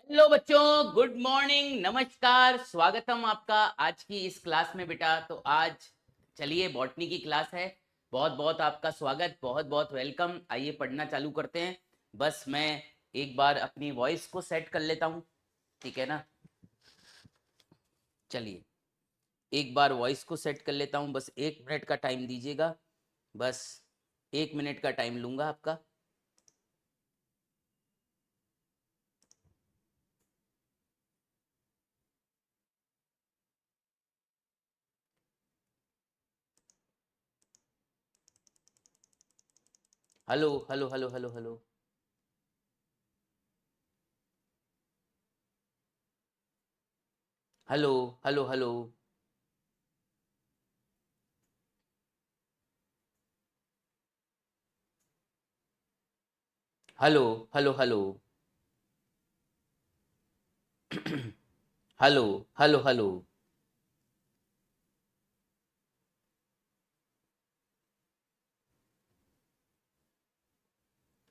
Hello बच्चों, good morning, नमस्कार, स्वागतम आपका आज की इस क्लास में बेटा। तो आज चलिए बॉटनी की क्लास है। बहुत बहुत आपका स्वागत, बहुत बहुत वेलकम। आइए पढ़ना चालू करते हैं। बस मैं एक बार अपनी वॉइस को सेट कर लेता हूँ, ठीक है ना। चलिए एक बार वॉइस को सेट कर लेता हूँ, बस 1 मिनट का टाइम दीजिएगा। बस 1 मिनट का टाइम लूँगा आपका। Hello hello hello hello hello hello hello hello hello hello hello hello hello hello.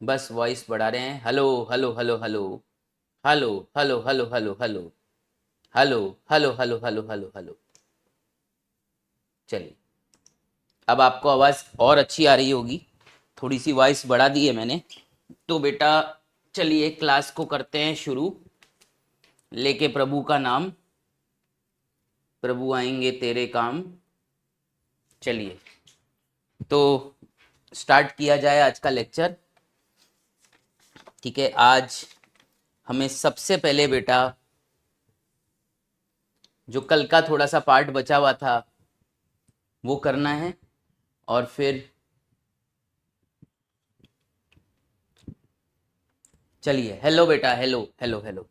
बस वॉइस बढ़ा रहे हैं। Hello hello hello hello hello hello hello hello hello hello hello hello hello hello hello. चलिए अब आपको आवाज़ और अच्छी आ रही होगी, थोड़ी सी वॉइस बढ़ा दी है मैंने। तो बेटा चलिए क्लास को करते हैं शुरू। लेके प्रभु का नाम, प्रभु आएंगे तेरे काम। चलिए तो स्टार्ट किया जाए आज का लेक्चर। ठीक है, आज हमें सबसे पहले बेटा जो कल का थोड़ा सा पार्ट बचा हुआ था वो करना है। और फिर चलिए, हेलो बेटा, हेलो हेलो हेलो।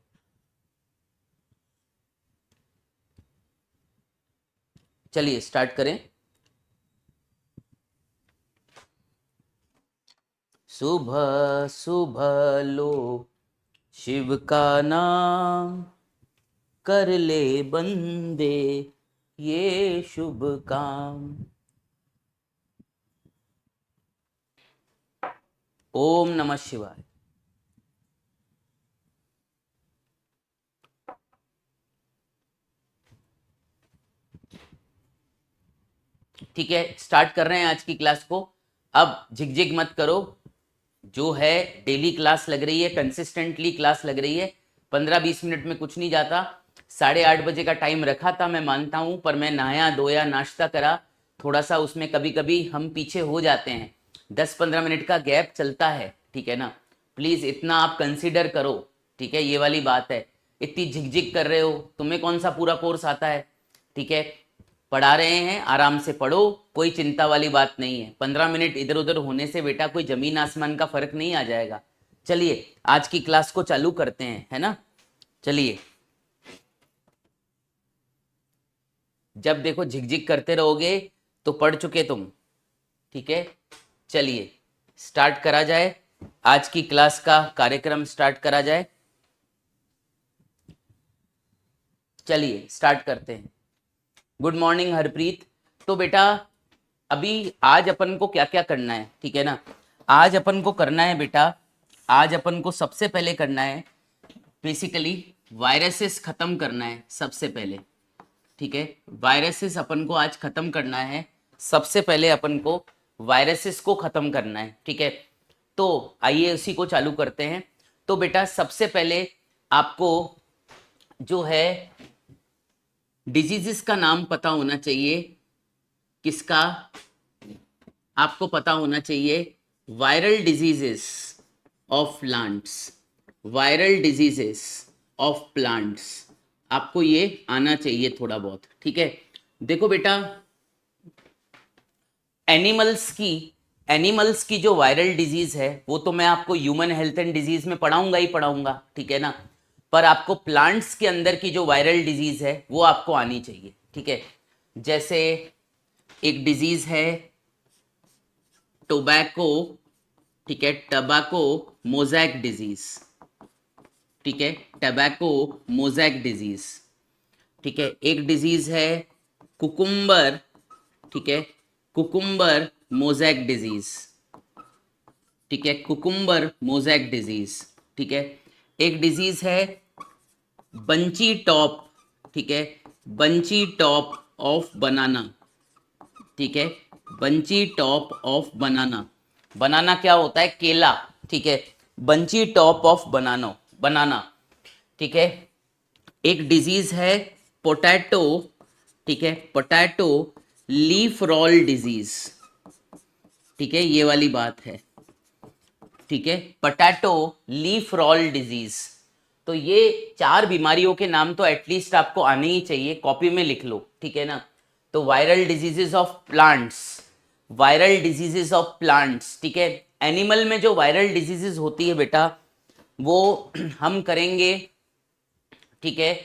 चलिए स्टार्ट करें। सुबह सुबह लो शिव का नाम, कर ले बंदे ये शुभ काम। ओम नमः शिवाय। ठीक है, स्टार्ट कर रहे हैं आज की क्लास को। अब झिकझिक मत करो। जो है डेली क्लास लग रही है, कंसिस्टेंटली क्लास लग रही है। 15-20 मिनट में कुछ नहीं जाता। 8:30 बजे का टाइम रखा था, मैं मानता हूं, पर मैं नहाया धोया नाश्ता करा, थोड़ा सा उसमें कभी कभी हम पीछे हो जाते हैं। 10-15 मिनट का गैप चलता है, ठीक है ना। प्लीज इतना आप कंसिडर करो, ठीक है। ये वाली बात है। इतनी झिकझिक कर रहे हो, तुम्हें कौन सा पूरा कोर्स आता है, ठीक है। पढ़ा रहे हैं, आराम से पढ़ो, कोई चिंता वाली बात नहीं है। 15 मिनट इधर उधर होने से बेटा कोई जमीन आसमान का फर्क नहीं आ जाएगा। चलिए आज की क्लास को चालू करते हैं, है ना। चलिए, जब देखो झिकझिक करते रहोगे तो पढ़ चुके तुम, ठीक है। चलिए स्टार्ट करा जाए, आज की क्लास का कार्यक्रम स्टार्ट करा जाए। चलिए स्टार्ट करते हैं। Good morning Harpreet. तो बेटा अभी आज अपन को क्या क्या करना है, ठीक है ना। आज अपन को करना है बेटा, आज अपन को सबसे पहले करना है बेसिकली वायरसेस खत्म करना है सबसे पहले, ठीक है। वायरसेस अपन को आज खत्म करना है। सबसे पहले अपन को वायरसेस को खत्म करना है, ठीक है। तो आइए उसी को चालू करते हैं। तो बेटा सबसे पहले आपको जो है डिजीजेस का नाम पता होना चाहिए। किसका? आपको पता होना चाहिए viral diseases of plants. Viral diseases of plants, आपको ये आना चाहिए थोड़ा बहुत, ठीक है। देखो बेटा, एनिमल्स की एनिमल्स की जो वायरल डिजीज है वो तो मैं आपको ह्यूमन हेल्थ एंड डिजीज में पढ़ाऊंगा ही पढ़ाऊंगा, ठीक है ना। पर आपको प्लांट्स के अंदर की जो वायरल डिजीज है वो आपको आनी चाहिए, ठीक है। जैसे एक डिजीज है टोबैको, ठीक है, टबैको मोजैक डिजीज, ठीक है, टबैको मोजैक डिजीज, ठीक है। एक डिजीज है कुकुम्बर, ठीक है, कुकुम्बर मोजैक डिजीज, ठीक है, कुकुम्बर मोजैक डिजीज, ठीक है। एक डिजीज है बंची टॉप, ठीक है, बंची टॉप ऑफ बनाना, ठीक है, बंची टॉप ऑफ बनाना। बनाना क्या होता है? केला, ठीक है, बंची टॉप ऑफ बनाना, बनाना, ठीक है। एक डिजीज है पोटैटो, ठीक है, पोटैटो लीफ रोल डिजीज, ठीक है, ये वाली बात है, ठीक है, पोटैटो लीफ रोल डिजीज। तो ये 4 बीमारियों के नाम तो एटलीस्ट आपको आने ही चाहिए, कॉपी में लिख लो, ठीक है ना। तो viral diseases of plants, viral diseases of plants, ठीक है। एनिमल में जो वायरल डिजीजेस होती है बेटा, वो हम करेंगे, ठीक है,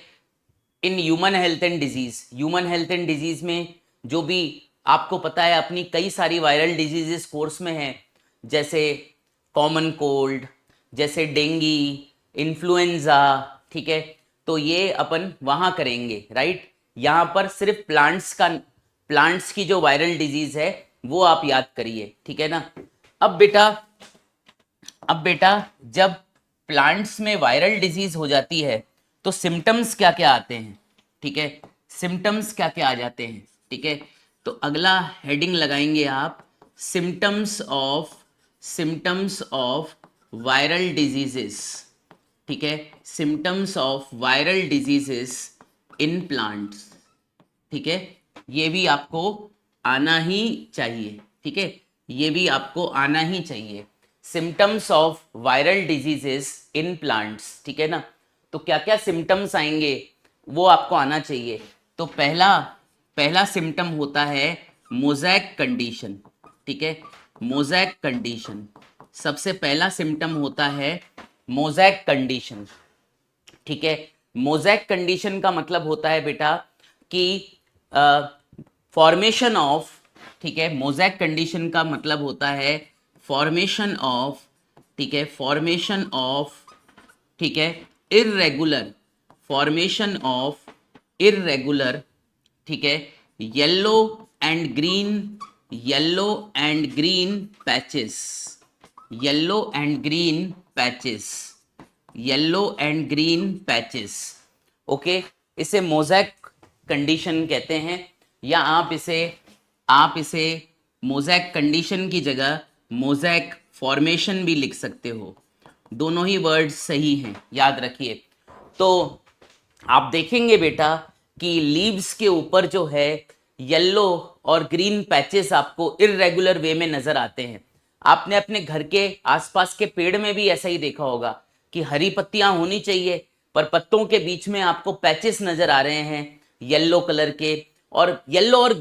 in human health and disease. Human health and disease में जो भी आपको पता है, अपनी कई सारी वायरल डिजीजेस कोर्स में है, जैसे कॉमन कोल्ड, जैसे डेंगी, इन्फ्लुएंजा, ठीक है। तो ये अपन वहाँ करेंगे, राइट। यहाँ पर सिर्फ प्लांट्स की जो वायरल डिजीज है वो आप याद करिए, ठीक है ना। अब बेटा जब प्लांट्स में वायरल डिजीज हो जाती है तो सिम्टम्स क्या क्या आते हैं, ठीक है, सिम्टम्स क्या क्या आ जाते हैं, ठीक है। तो अगला हेडिंग लगाएंगे आप, सिम्टम्स ऑफ वायरल डिजीजेस, ठीक है, symptoms of viral diseases in plants, ठीक है। ये भी आपको आना ही चाहिए, ठीक है, ये भी आपको आना ही चाहिए, symptoms of viral diseases in plants, ठीक है ना। तो क्या क्या सिम्टम्स आएंगे वो आपको आना चाहिए। तो पहला सिम्टम होता है मोज़ैक कंडीशन, ठीक है, मोज़ैक कंडीशन। सबसे पहला सिम्टम होता है मोज़ैक कंडीशन, ठीक है। मोज़ैक कंडीशन का मतलब होता है बेटा कि फॉर्मेशन ऑफ, ठीक है, मोज़ैक कंडीशन का मतलब होता है फॉर्मेशन ऑफ, ठीक है, फॉर्मेशन ऑफ, ठीक है, इर्रेगुलर, फॉर्मेशन ऑफ इर्रेगुलर, ठीक है, yellow and green, yellow and green patches, yellow and green patches, yellow and green patches, okay. इसे मोज़ैक कंडीशन कहते हैं, या आप इसे मोज़ैक कंडीशन की जगह मोज़ैक फॉर्मेशन भी लिख सकते हो, दोनों ही वर्ड्स सही हैं, याद रखिए। तो आप देखेंगे बेटा कि लीव्स के ऊपर जो है येलो और ग्रीन पैचेस आपको इर्रेगुलर वे में नजर आते हैं। आपने अपने घर के आसपास के पेड़ में भी ऐसा ही देखा होगा कि हरी पत्तियां होनी चाहिए, पर पत्तों के बीच में आपको पैचेस नजर आ रहे हैं येलो कलर के। और येलो और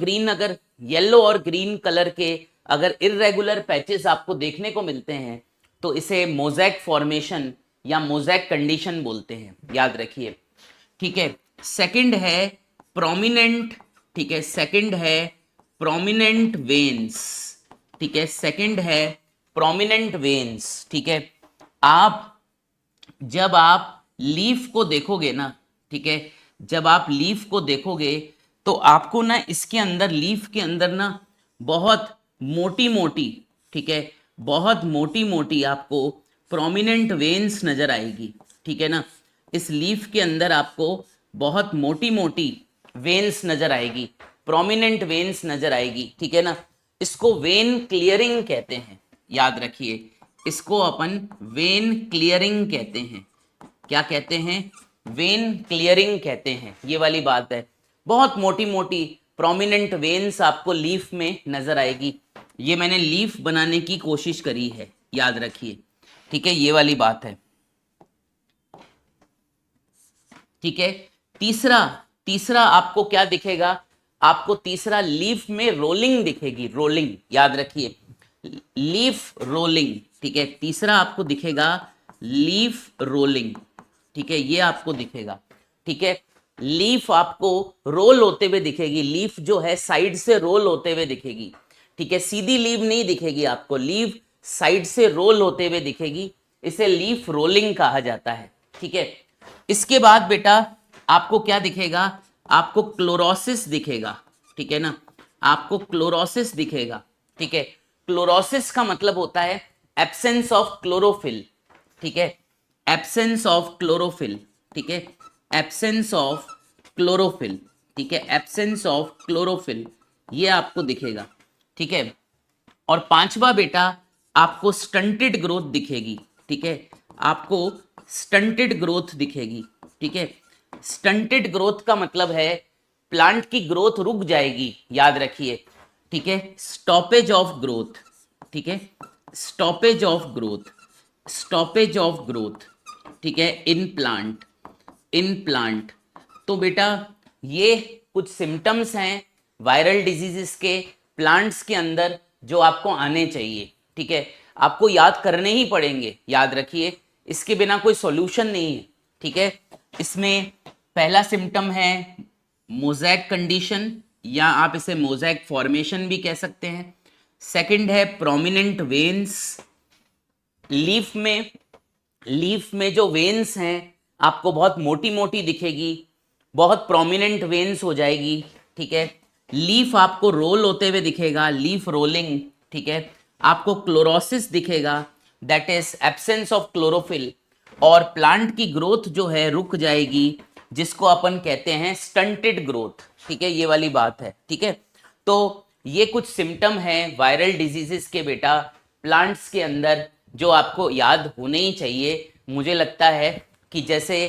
ग्रीन कलर के अगर इर्रेगुलर पैचेस आपको देखने को मिलते हैं तो इसे मोज़ैक फॉर्मेशन या मोज़ैक कंडीशन बोलते हैं, याद रखिए, ठीक है। सेकंड है प्रोमिनेंट, ठीक है, सेकंड है प्रोमिनेंट वेन्स, ठीक है, सेकंड है प्रोमिनेंट वेन्स, ठीक है। जब आप लीफ को देखोगे ना, ठीक है, जब आप लीफ को देखोगे तो आपको ना इसके अंदर, लीफ के अंदर ना बहुत मोटी मोटी, ठीक है, बहुत मोटी मोटी आपको प्रोमिनेंट वेन्स नजर आएगी, ठीक है ना। इस लीफ के अंदर आपको बहुत मोटी मोटी वेन्स नजर आएगी, प्रोमिनेंट वेन्स नजर आएगी, ठीक है ना। इसको वेन क्लियरिंग कहते हैं, याद रखिए, इसको अपन वेन क्लियरिंग कहते हैं। क्या कहते हैं? वेन क्लियरिंग कहते हैं, ये वाली बात है। बहुत मोटी मोटी प्रोमिनेंट वेन्स आपको लीफ में नजर आएगी। ये मैंने लीफ बनाने की कोशिश करी है, याद रखिए, ठीक है, ये वाली बात है, ठीक है। तीसरा आपको क्या दिखेगा? आपको तीसरा लीफ में रोलिंग दिखेगी, रोलिंग, याद रखिए, लीफ रोलिंग, ठीक है। तीसरा आपको दिखेगा लीफ रोलिंग, ठीक है, ये आपको दिखेगा, ठीक है। लीफ आपको रोल होते हुए दिखेगी, लीफ जो है साइड से रोल होते हुए दिखेगी, ठीक है, सीधी लीव नहीं दिखेगी आपको, लीफ साइड से रोल होते हुए दिखेगी, इसे लीफ रोलिंग कहा जाता है, ठीक है। इसके बाद बेटा आपको क्या दिखेगा? आपको क्लोरोसिस दिखेगा, ठीक है ना, आपको क्लोरोसिस दिखेगा, ठीक है। क्लोरोसिस का मतलब होता है एब्सेंस ऑफ क्लोरोफिल, ठीक है, एब्सेंस ऑफ क्लोरोफिल, ठीक है, एब्सेंस ऑफ क्लोरोफिल, ठीक है, एब्सेंस ऑफ क्लोरोफिल, ये आपको दिखेगा, ठीक है। और पांचवा बेटा आपको स्टंटेड ग्रोथ दिखेगी, ठीक है, आपको स्टंटेड ग्रोथ दिखेगी, ठीक है। स्टंटेड ग्रोथ का मतलब है प्लांट की ग्रोथ रुक जाएगी, याद रखिए, ठीक है, स्टॉपेज ऑफ ग्रोथ, ठीक है, stoppage of growth, stoppage of growth, ठीक है, इन प्लांट, इन प्लांट। तो बेटा ये कुछ सिम्टम्स हैं वायरल डिजीजेस के प्लांट्स के अंदर जो आपको आने चाहिए, ठीक है, आपको याद करने ही पड़ेंगे, याद रखिए, इसके बिना कोई सॉल्यूशन नहीं है, ठीक है। इसमें पहला सिम्टम है मोज़ैक कंडीशन, या आप इसे मोज़ैक फॉर्मेशन भी कह सकते हैं। सेकंड है प्रोमिनेंट वेन्स, लीफ में, लीफ में जो वेन्स हैं आपको बहुत मोटी मोटी दिखेगी, बहुत प्रोमिनेंट वेन्स हो जाएगी, ठीक है। लीफ आपको रोल होते हुए दिखेगा, लीफ रोलिंग, ठीक है। आपको क्लोरोसिस दिखेगा, that is absence of chlorophyll, और प्लांट की ग्रोथ जो है रुक जाएगी, जिसको अपन कहते हैं स्टंटेड ग्रोथ, ठीक है, ये वाली बात है, ठीक है। तो ये कुछ सिम्टम है वायरल डिजीजेस के बेटा प्लांट्स के अंदर, जो आपको याद होने ही चाहिए। मुझे लगता है कि जैसे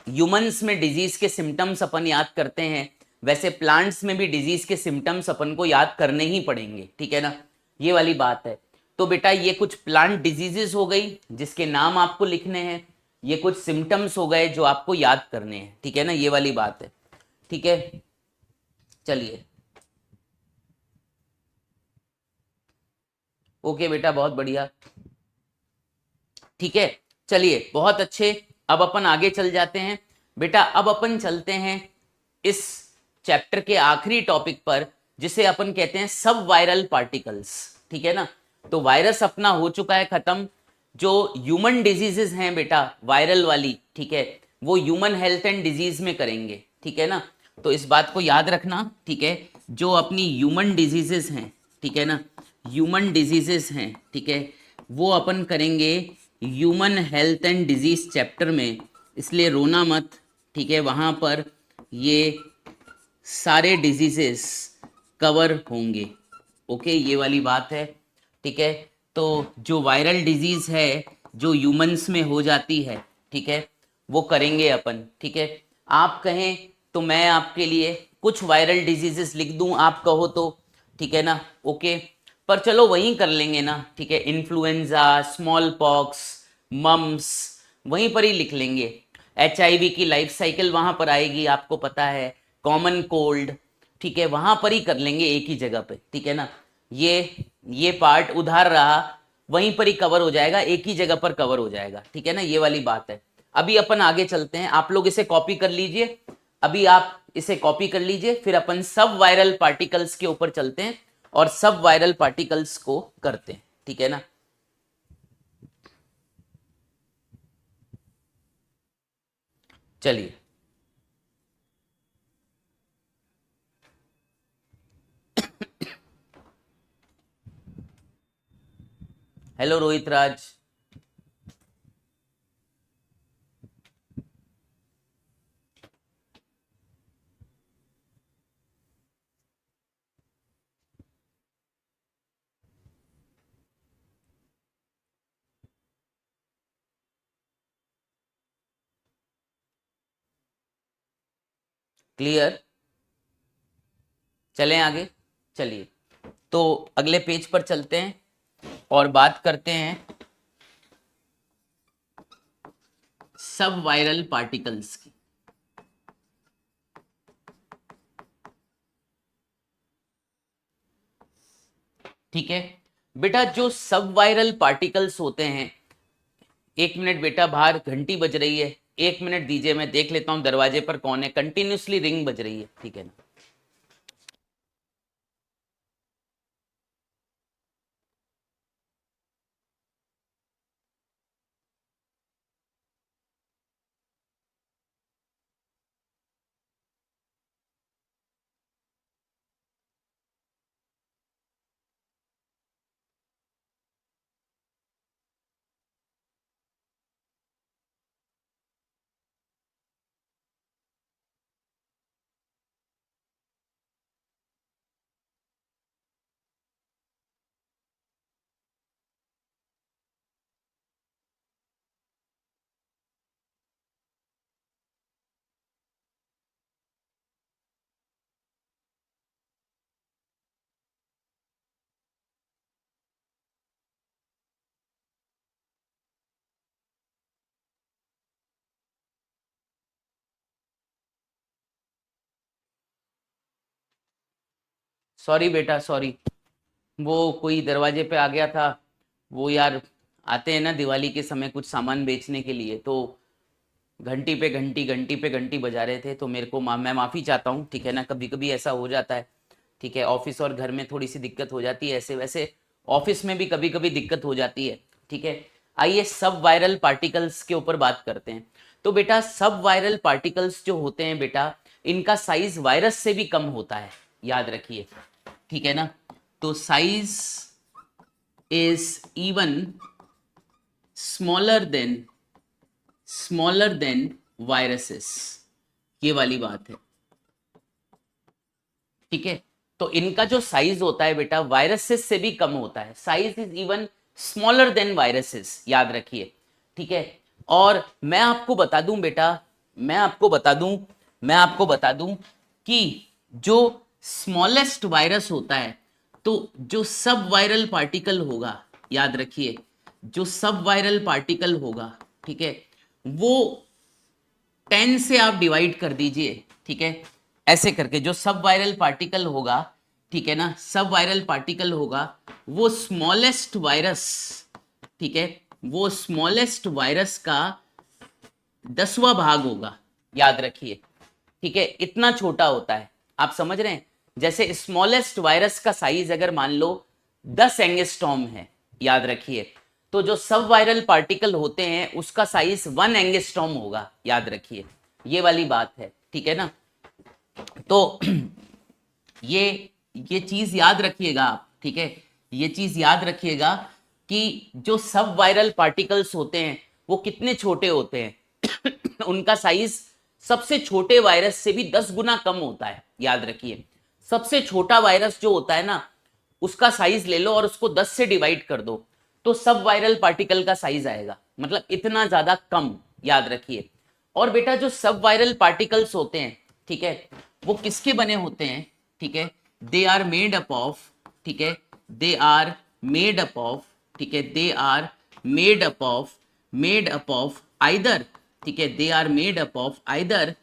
ह्यूमंस में डिजीज के सिम्टम्स अपन याद करते हैं, वैसे प्लांट्स में भी डिजीज के सिम्टम्स अपन को याद करने ही पड़ेंगे, ठीक है ना, ये वाली बात है। तो बेटा ये कुछ प्लांट डिजीजेस हो गई जिसके नाम आपको लिखने हैं, ये कुछ सिम्टम्स हो गए जो आपको याद करने हैं, ठीक है ना, ये वाली बात है, ठीक है। चलिए, ओके बेटा, बहुत बढ़िया, ठीक है। चलिए बहुत अच्छे, अब अपन आगे चल जाते हैं बेटा। अब अपन चलते हैं इस चैप्टर के आखिरी टॉपिक पर, जिसे अपन कहते हैं सब वायरल पार्टिकल्स, ठीक है ना। तो वायरस अपना हो चुका है खत्म, जो ह्यूमन डिजीजेस हैं बेटा वायरल वाली, ठीक है, वो ह्यूमन हेल्थ एंड डिजीज में करेंगे, ठीक है ना। तो इस बात को याद रखना, ठीक है, जो अपनी ह्यूमन डिजीजेस हैं, ठीक है ना, ह्यूमन डिजीजेस हैं, ठीक है, वो अपन करेंगे human health and disease chapter में, इसलिए रोना मत, ठीक है, वहाँ पर ये सारे डिजीजेस कवर होंगे, ओके, ये वाली बात है, ठीक है। तो जो वायरल डिजीज है जो ह्यूमंस में हो जाती है, ठीक है, वो करेंगे अपन, ठीक है। आप कहें तो मैं आपके लिए कुछ वायरल डिजीजेस लिख दूं, आप कहो तो, ठीक है ना, ओके। पर चलो वहीं कर लेंगे ना, ठीक है, इन्फ्लुएंजा, स्मॉल पॉक्स, मम्स, वहीं पर ही लिख लेंगे। HIV की लाइफ साइकिल वहां पर आएगी, आपको पता है, कॉमन कोल्ड, ठीक है, वहां पर ही कर लेंगे एक ही जगह पे, ठीक है ना। ये पार्ट उधार रहा, वहीं पर ही कवर हो जाएगा, एक ही जगह पर कवर हो जाएगा, ठीक है ना, ये वाली बात है। अभी अपन आगे चलते हैं, आप लोग इसे कॉपी कर लीजिए, अभी आप इसे कॉपी कर लीजिए, फिर अपन सब वायरल पार्टिकल्स के ऊपर चलते हैं और सब वायरल पार्टिकल्स को करते हैं, ठीक है ना। चलिए, हेलो रोहित राज। क्लियर, चलें आगे, चलिए, तो अगले पेज पर चलते हैं और बात करते हैं सब वायरल पार्टिकल्स की, ठीक है। बेटा जो सब वायरल पार्टिकल्स होते हैं, एक मिनट बेटा, बाहर घंटी बज रही है, एक मिनट दीजिए, मैं देख लेता हूं दरवाजे पर कौन है, कंटिन्यूसली रिंग बज रही है, ठीक है ना। सॉरी बेटा सॉरी, वो कोई दरवाजे पे आ गया था। वो यार आते हैं ना दिवाली के समय कुछ सामान बेचने के लिए, तो घंटी पे घंटी घंटी पे घंटी बजा रहे थे, तो मेरे को मैं माफ़ी चाहता हूँ, ठीक है ना, कभी कभी ऐसा हो जाता है, ठीक है। ऑफिस और घर में थोड़ी सी दिक्कत हो जाती है, ऐसे वैसे ऑफिस में भी कभी कभी दिक्कत हो जाती है, ठीक है। आइए सब वायरल पार्टिकल्स के ऊपर बात करते हैं। तो बेटा सब वायरल पार्टिकल्स जो होते हैं बेटा, इनका साइज वायरस से भी कम होता है, याद रखिए, ठीक है ना। तो size is even smaller than viruses, ये वाली बात है, ठीक है। तो इनका जो साइज होता है बेटा वायरसेस से भी कम होता है, size is even smaller than viruses, याद रखिए, ठीक है। और मैं आपको बता दूं बेटा, मैं आपको बता दूं कि जो स्मॉलेस्ट वायरस होता है, तो जो सब वायरल पार्टिकल होगा, याद रखिए, जो सब वायरल पार्टिकल होगा, ठीक है, वो 10 से आप डिवाइड कर दीजिए, ठीक है, ऐसे करके जो सब वायरल पार्टिकल होगा, ठीक है ना, सब वायरल पार्टिकल होगा, वो स्मॉलेस्ट वायरस, ठीक है, वो स्मॉलेस्ट वायरस का 10वां भाग होगा, याद रखिए, ठीक है। इतना छोटा होता है, आप समझ रहे हैं। जैसे स्मॉलेस्ट वायरस का साइज अगर मान लो 10 एंगस्ट्रॉम है, याद रखिए, तो जो सब वायरल पार्टिकल होते हैं उसका साइज 1 एंगस्ट्रॉम होगा, याद रखिए, ये वाली बात है, ठीक है ना। तो ये ये चीज याद रखिएगा आप, ठीक है, ये चीज याद रखिएगा कि जो सब वायरल पार्टिकल्स होते हैं वो कितने छोटे होते हैं उनका साइज सबसे छोटे वायरस से भी 10 गुना कम होता है, याद रखिए। सबसे छोटा वायरस जो होता है ना, उसका साइज ले लो और उसको 10 से डिवाइड कर दो, तो सब वायरल पार्टिकल का साइज आएगा, मतलब इतना ज्यादा कम, याद रखिए। और बेटा जो सब वायरल पार्टिकल्स होते हैं, ठीक है, वो किसके बने होते हैं, ठीक है, they are made up of, ठीक है, they are made up of, ठीक है, they are made up of either, ठीक है, they are made up of either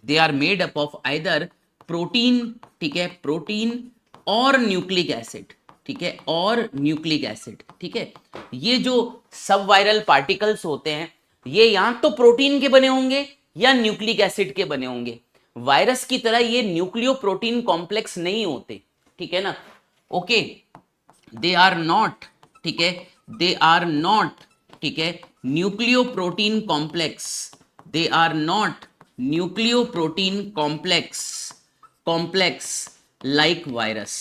they are made up of either protein, ठीक है, प्रोटीन और न्यूक्लिक एसिड, ठीक है, और न्यूक्लिक एसिड, ठीक है। ये जो सब वायरल पार्टिकल्स होते हैं ये या तो प्रोटीन के बने होंगे या न्यूक्लिक एसिड के बने होंगे। वायरस की तरह ये न्यूक्लियो प्रोटीन कॉम्प्लेक्स नहीं होते, ठीक है ना। ओके, दे आर नॉट, ठीक है, दे आर नॉट, ठीक है, nucleoprotein complex, they are not nucleoprotein complex like virus,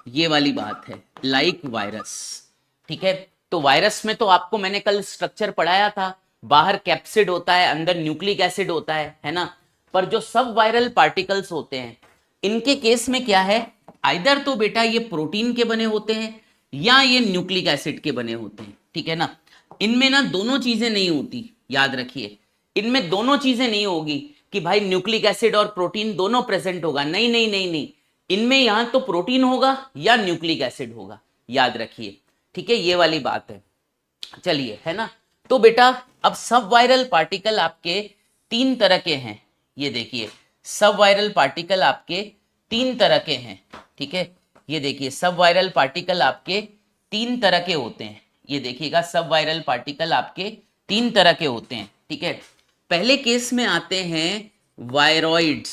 ये वाली बात है, लाइक वायरस, ठीक है। तो वायरस में तो आपको मैंने कल स्ट्रक्चर पढ़ाया था, बाहर कैप्सिड होता है, अंदर न्यूक्लिक एसिड होता है ना। पर जो सब वायरल पार्टिकल्स होते हैं इनके केस में क्या है, आइदर तो बेटा ये प्रोटीन के बने होते हैं या ये न्यूक्लिक एसिड के बने होते हैं, ठीक है ना। इनमें ना दोनों चीजें नहीं होती, याद रखिए, इनमें दोनों चीजें नहीं होगी कि भाई न्यूक्लिक एसिड और प्रोटीन दोनों प्रेजेंट होगा, नहीं नहीं नहीं नहीं, इनमें यहां तो प्रोटीन होगा या न्यूक्लिक एसिड होगा, याद रखिए, ठीक है, ये वाली बात है। चलिए, है ना। तो बेटा अब सब वायरल पार्टिकल आपके 3 तरह के हैं, ये देखिए, सब वायरल पार्टिकल आपके 3 तरह के हैं, ठीक है, ये देखिए, सब वायरल पार्टिकल आपके 3 तरह के होते हैं, ये देखिएगा, सब वायरल पार्टिकल आपके 3 तरह के होते हैं, ठीक है। पहले केस में आते हैं वायरॉइड्स,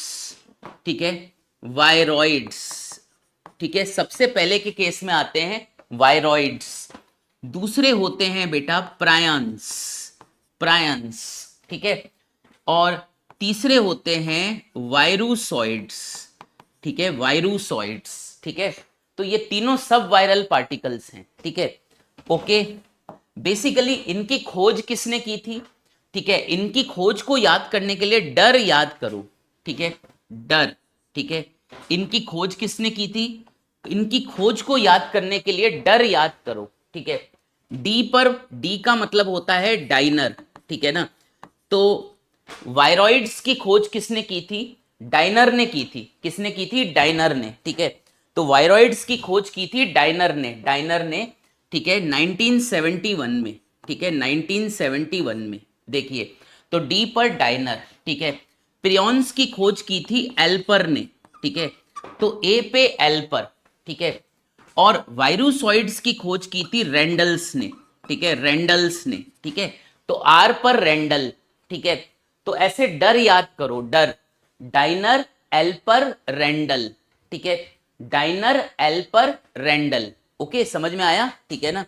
ठीक है, वायरॉइड्स, ठीक है, सबसे पहले के केस में आते हैं वायरॉइड्स। दूसरे होते हैं बेटा प्रायंस, ठीक है, और तीसरे होते हैं वायरूसॉइड्स, ठीक है, वायरूसॉइड्स, ठीक है। तो ये तीनों सब वायरल पार्टिकल्स हैं, ठीक है, ओके। बेसिकली इनकी खोज किसने की थी, ठीक है, इनकी खोज को याद करने के लिए डर याद करो, ठीक है, डर, ठीक है, इनकी खोज किसने की थी, इनकी खोज को याद करने के लिए डर याद करो, ठीक है। डी पर, डी का मतलब होता है डाइनर, ठीक है ना। तो वायरॉइड्स की खोज किसने की थी, डाइनर ने की थी, किसने की थी, डाइनर ने, ठीक है। तो वायरॉइड्स की खोज की थी डाइनर ने, ठीक है, 1971 में, ठीक है, 1971 में, देखिए, तो डी पर डाइनर, ठीक है। प्रियॉन्स की खोज की थी एल्पर ने, ठीक है, तो ए पे एल पर, ठीक है, और वायरोसॉइड्स की खोज की थी रेंडल्स ने, ठीक है, रेंडल्स ने, ठीक है, तो आर पर रेंडल, ठीक है, तो ऐसे डर याद करो, डर, डाइनर एल पर रेंडल, ठीक है, डाइनर एल पर रेंडल, ओके, समझ में आया, ठीक है ना।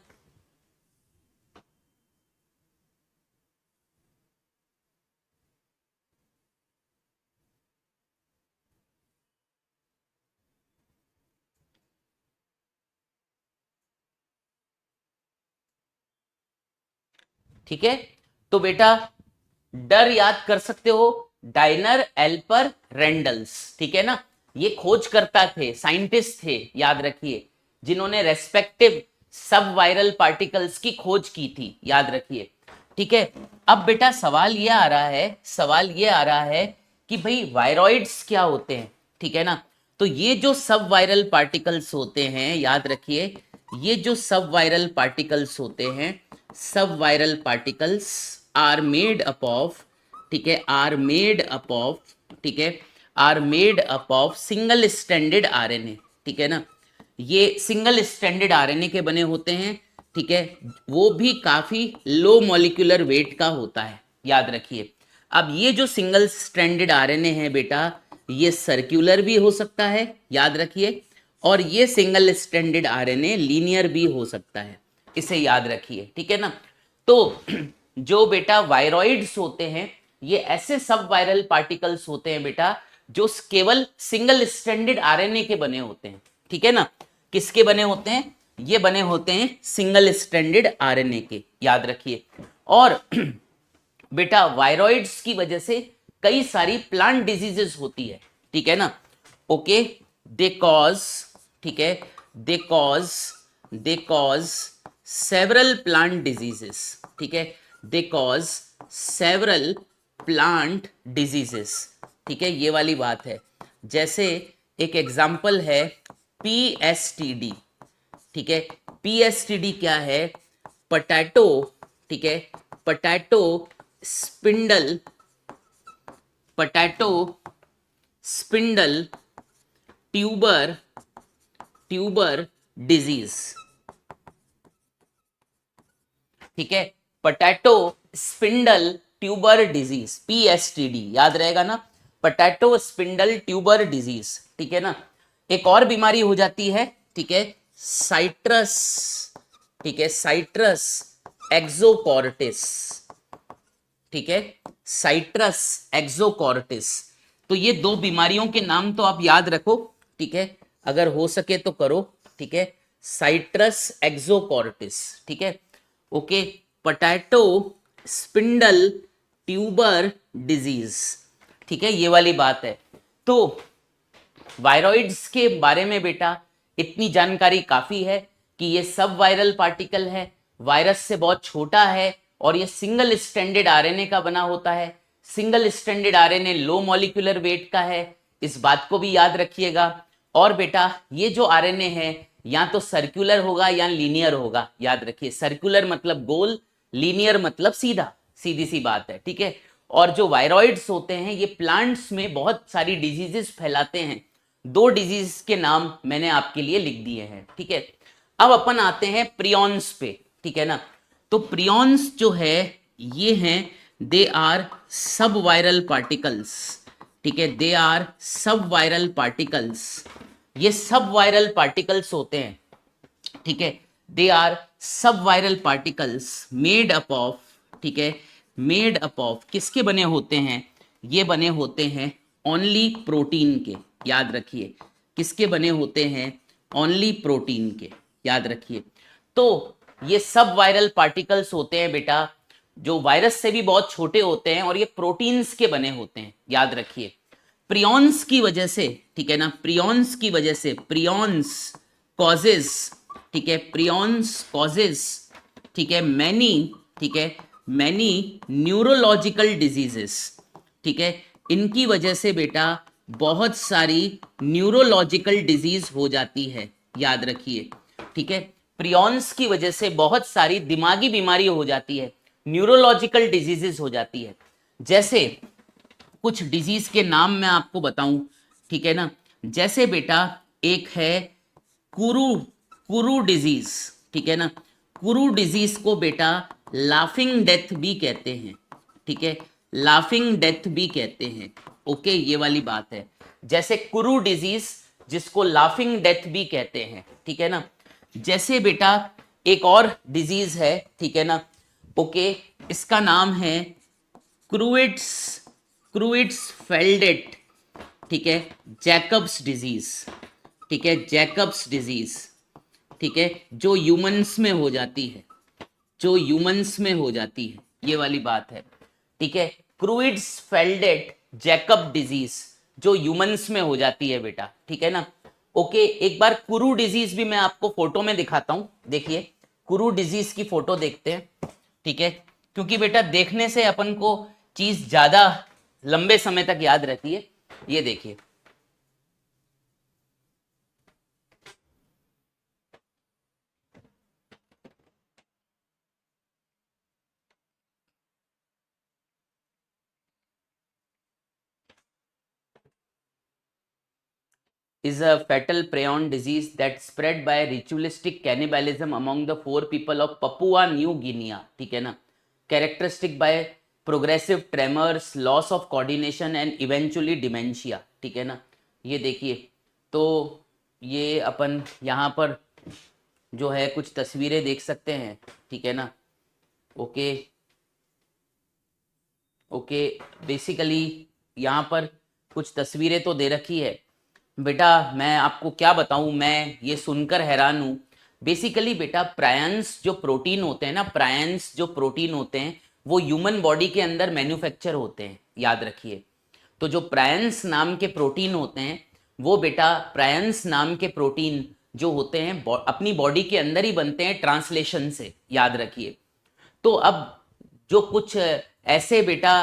ठीक है, तो बेटा डर याद कर सकते हो, डाइनर एल्पर रेंडल्स, ठीक है ना, ये खोजकर्ता थे, साइंटिस्ट थे, याद रखिए, जिन्होंने रेस्पेक्टिव सब वायरल पार्टिकल्स की खोज की थी, याद रखिए, ठीक है। अब बेटा सवाल ये आ रहा है, सवाल ये आ रहा है कि भाई वायरॉइड्स क्या होते हैं, ठीक है ना, तो ये जो सब वायरल पार्टिकल्स होते हैं, याद रखिए, ये जो सब वायरल पार्टिकल्स होते हैं, सब viral particles are made up of, ठीक है, आर मेड अप ऑफ, ठीक है, are made up of single stranded RNA, ठीक है ना, ये सिंगल स्ट्रैंडेड आरएनए के बने होते हैं, ठीक है, वो भी काफी लो मॉलिक्यूलर वेट का होता है, याद रखिए। अब ये जो सिंगल स्ट्रैंडेड आरएनए है बेटा, ये सर्कुलर भी हो सकता है, याद रखिए, और ये सिंगल स्ट्रैंडेड आरएनए लीनियर भी हो सकता है, इसे याद रखिए, ठीक है ना। तो जो बेटा वायरॉइड्स होते हैं, ये ऐसे सब वायरल पार्टिकल्स होते हैं बेटा, जो केवल सिंगल स्ट्रैंडेड आरएनए के बने होते हैं, ठीक है ना, किसके बने होते हैं, ये बने होते हैं सिंगल स्ट्रैंडेड आरएनए के, याद रखिए। और बेटा वायरॉइड्स की वजह से कई सारी प्लांट डिजीजेस होती है, ठीक है ना, ओके, दे कॉज, ठीक है, they cause several plant diseases, ठीक है, they cause several plant diseases, ठीक है, ये वाली बात है। जैसे एक एग्जाम्पल है पीएसटीडी, ठीक है, पीएसटीडी क्या है, पोटैटो, ठीक है, potato spindle, potato spindle tuber, tuber disease, ठीक है, पोटैटो स्पिंडल ट्यूबर डिजीज, पीएसटीडी, याद रहेगा ना, पोटैटो स्पिंडल ट्यूबर डिजीज, ठीक है ना। एक और बीमारी हो जाती है, ठीक है, साइट्रस, ठीक है, साइट्रस एक्सोकॉर्टिस, ठीक है, साइट्रस एक्सोकॉर्टिस, तो ये दो बीमारियों के नाम तो आप याद रखो, ठीक है, अगर हो सके तो करो, ठीक है, साइट्रस एक्सोकॉर्टिस, ठीक है, okay, potato spindle tuber disease, ठीक है, ये वाली बात है। तो वायरॉइड्स के बारे में बेटा इतनी जानकारी काफी है कि ये सब वायरल पार्टिकल है, वायरस से बहुत छोटा है, और ये सिंगल स्ट्रैंडेड आरएनए का बना होता है, single stranded RNA low molecular weight का है, इस बात को भी याद रखिएगा। और बेटा ये जो आरएनए है या तो सर्कुलर होगा या लीनियर होगा, याद रखिए, सर्कुलर मतलब गोल, लीनियर मतलब सीधा, सीधी सी बात है, ठीक है। और जो वायरॉइड्स होते हैं ये प्लांट्स में बहुत सारी डिजीजेस फैलाते हैं, दो डिजीज के नाम मैंने आपके लिए लिख दिए हैं, ठीक है। अब अपन आते हैं प्रियॉन्स पे, ठीक है ना, तो प्रियॉन्स जो है ये हैं, दे आर सब वायरल पार्टिकल्स, ठीक है, दे आर सब वायरल पार्टिकल्स, ये सब वायरल पार्टिकल्स होते हैं, ठीक है, दे आर सब viral particles made up of, ठीक है, मेड अप ऑफ किसके बने होते हैं, ये बने होते हैं ओनली प्रोटीन के, याद रखिए, किसके बने होते हैं, ओनली प्रोटीन के, याद रखिए। तो ये सब वायरल पार्टिकल्स होते हैं बेटा, जो वायरस से भी बहुत छोटे होते हैं, और ये प्रोटीन्स के बने होते हैं, याद रखिए। प्रियॉन्स की वजह से, ठीक है ना, प्रियॉन्स की वजह से, प्रियॉन्स कॉजेज, ठीक है, प्रियॉन्स कॉजेज, ठीक है, मैनी, ठीक है, मैनी न्यूरोलॉजिकल डिजीजेस, ठीक है, इनकी वजह से बेटा बहुत सारी न्यूरोलॉजिकल डिजीज हो जाती है, याद रखिए, ठीक है, प्रियॉन्स की वजह से बहुत सारी दिमागी बीमारी हो जाती है, न्यूरोलॉजिकल डिजीजेस हो जाती है। जैसे कुछ डिजीज के नाम मैं आपको बताऊं, ठीक है ना, जैसे बेटा एक है कुरू कुरू डिजीज, ठीक है ना, कुरू डिजीज को बेटा लाफिंग डेथ भी कहते हैं, ठीक है, लाफिंग डेथ भी कहते हैं। ओके, ये वाली बात है। जैसे कुरू डिजीज जिसको लाफिंग डेथ भी कहते हैं, ठीक है ना। जैसे बेटा एक और डिजीज है, ठीक है ना, ओके, इसका नाम है क्रूइट्स क्रूइट्स फेल्डेट, ठीक है, जैकब्स डिजीज, ठीक है, जैकब्स डिजीज, ठीक है, जो ह्यूमंस में हो जाती है, जो ह्यूमंस में हो जाती है, ये वाली बात है, ठीक है। क्रूइड्स फेल्डेट जैकब डिजीज जो ह्यूमंस में हो जाती है बेटा, ठीक है ना। ओके, एक बार कुरू डिजीज भी मैं आपको फोटो में दिखाता हूं, देखिए कुरू डिजीज की फोटो देखते हैं, ठीक है, क्योंकि बेटा देखने से अपन को चीज ज्यादा लंबे समय तक याद रहती है। ये देखिए, is a fatal prion disease that spread by ritualistic cannibalism among the four people of Papua New Guinea, ठीक है ना, characteristic by progressive tremors, loss of coordination and eventually dementia, ठीक है ना। ये देखिए, तो ये अपन यहाँ पर जो है कुछ तस्वीरें देख सकते हैं, ठीक है ना। ओके ओके, बेसिकली यहाँ पर कुछ तस्वीरें तो दे रखी है बेटा। मैं आपको क्या बताऊं, मैं ये सुनकर हैरान हूं। बेसिकली बेटा प्रायंस जो प्रोटीन होते हैं ना, प्रायंस जो प्रोटीन होते हैं वो ह्यूमन बॉडी के अंदर मैन्युफैक्चर होते हैं, याद रखिए। तो जो प्रायंस नाम के प्रोटीन होते हैं वो बेटा, प्रायंस नाम के प्रोटीन जो होते हैं अपनी बॉडी के अंदर ही बनते हैं ट्रांसलेशन से, याद रखिए। तो अब जो कुछ ऐसे बेटा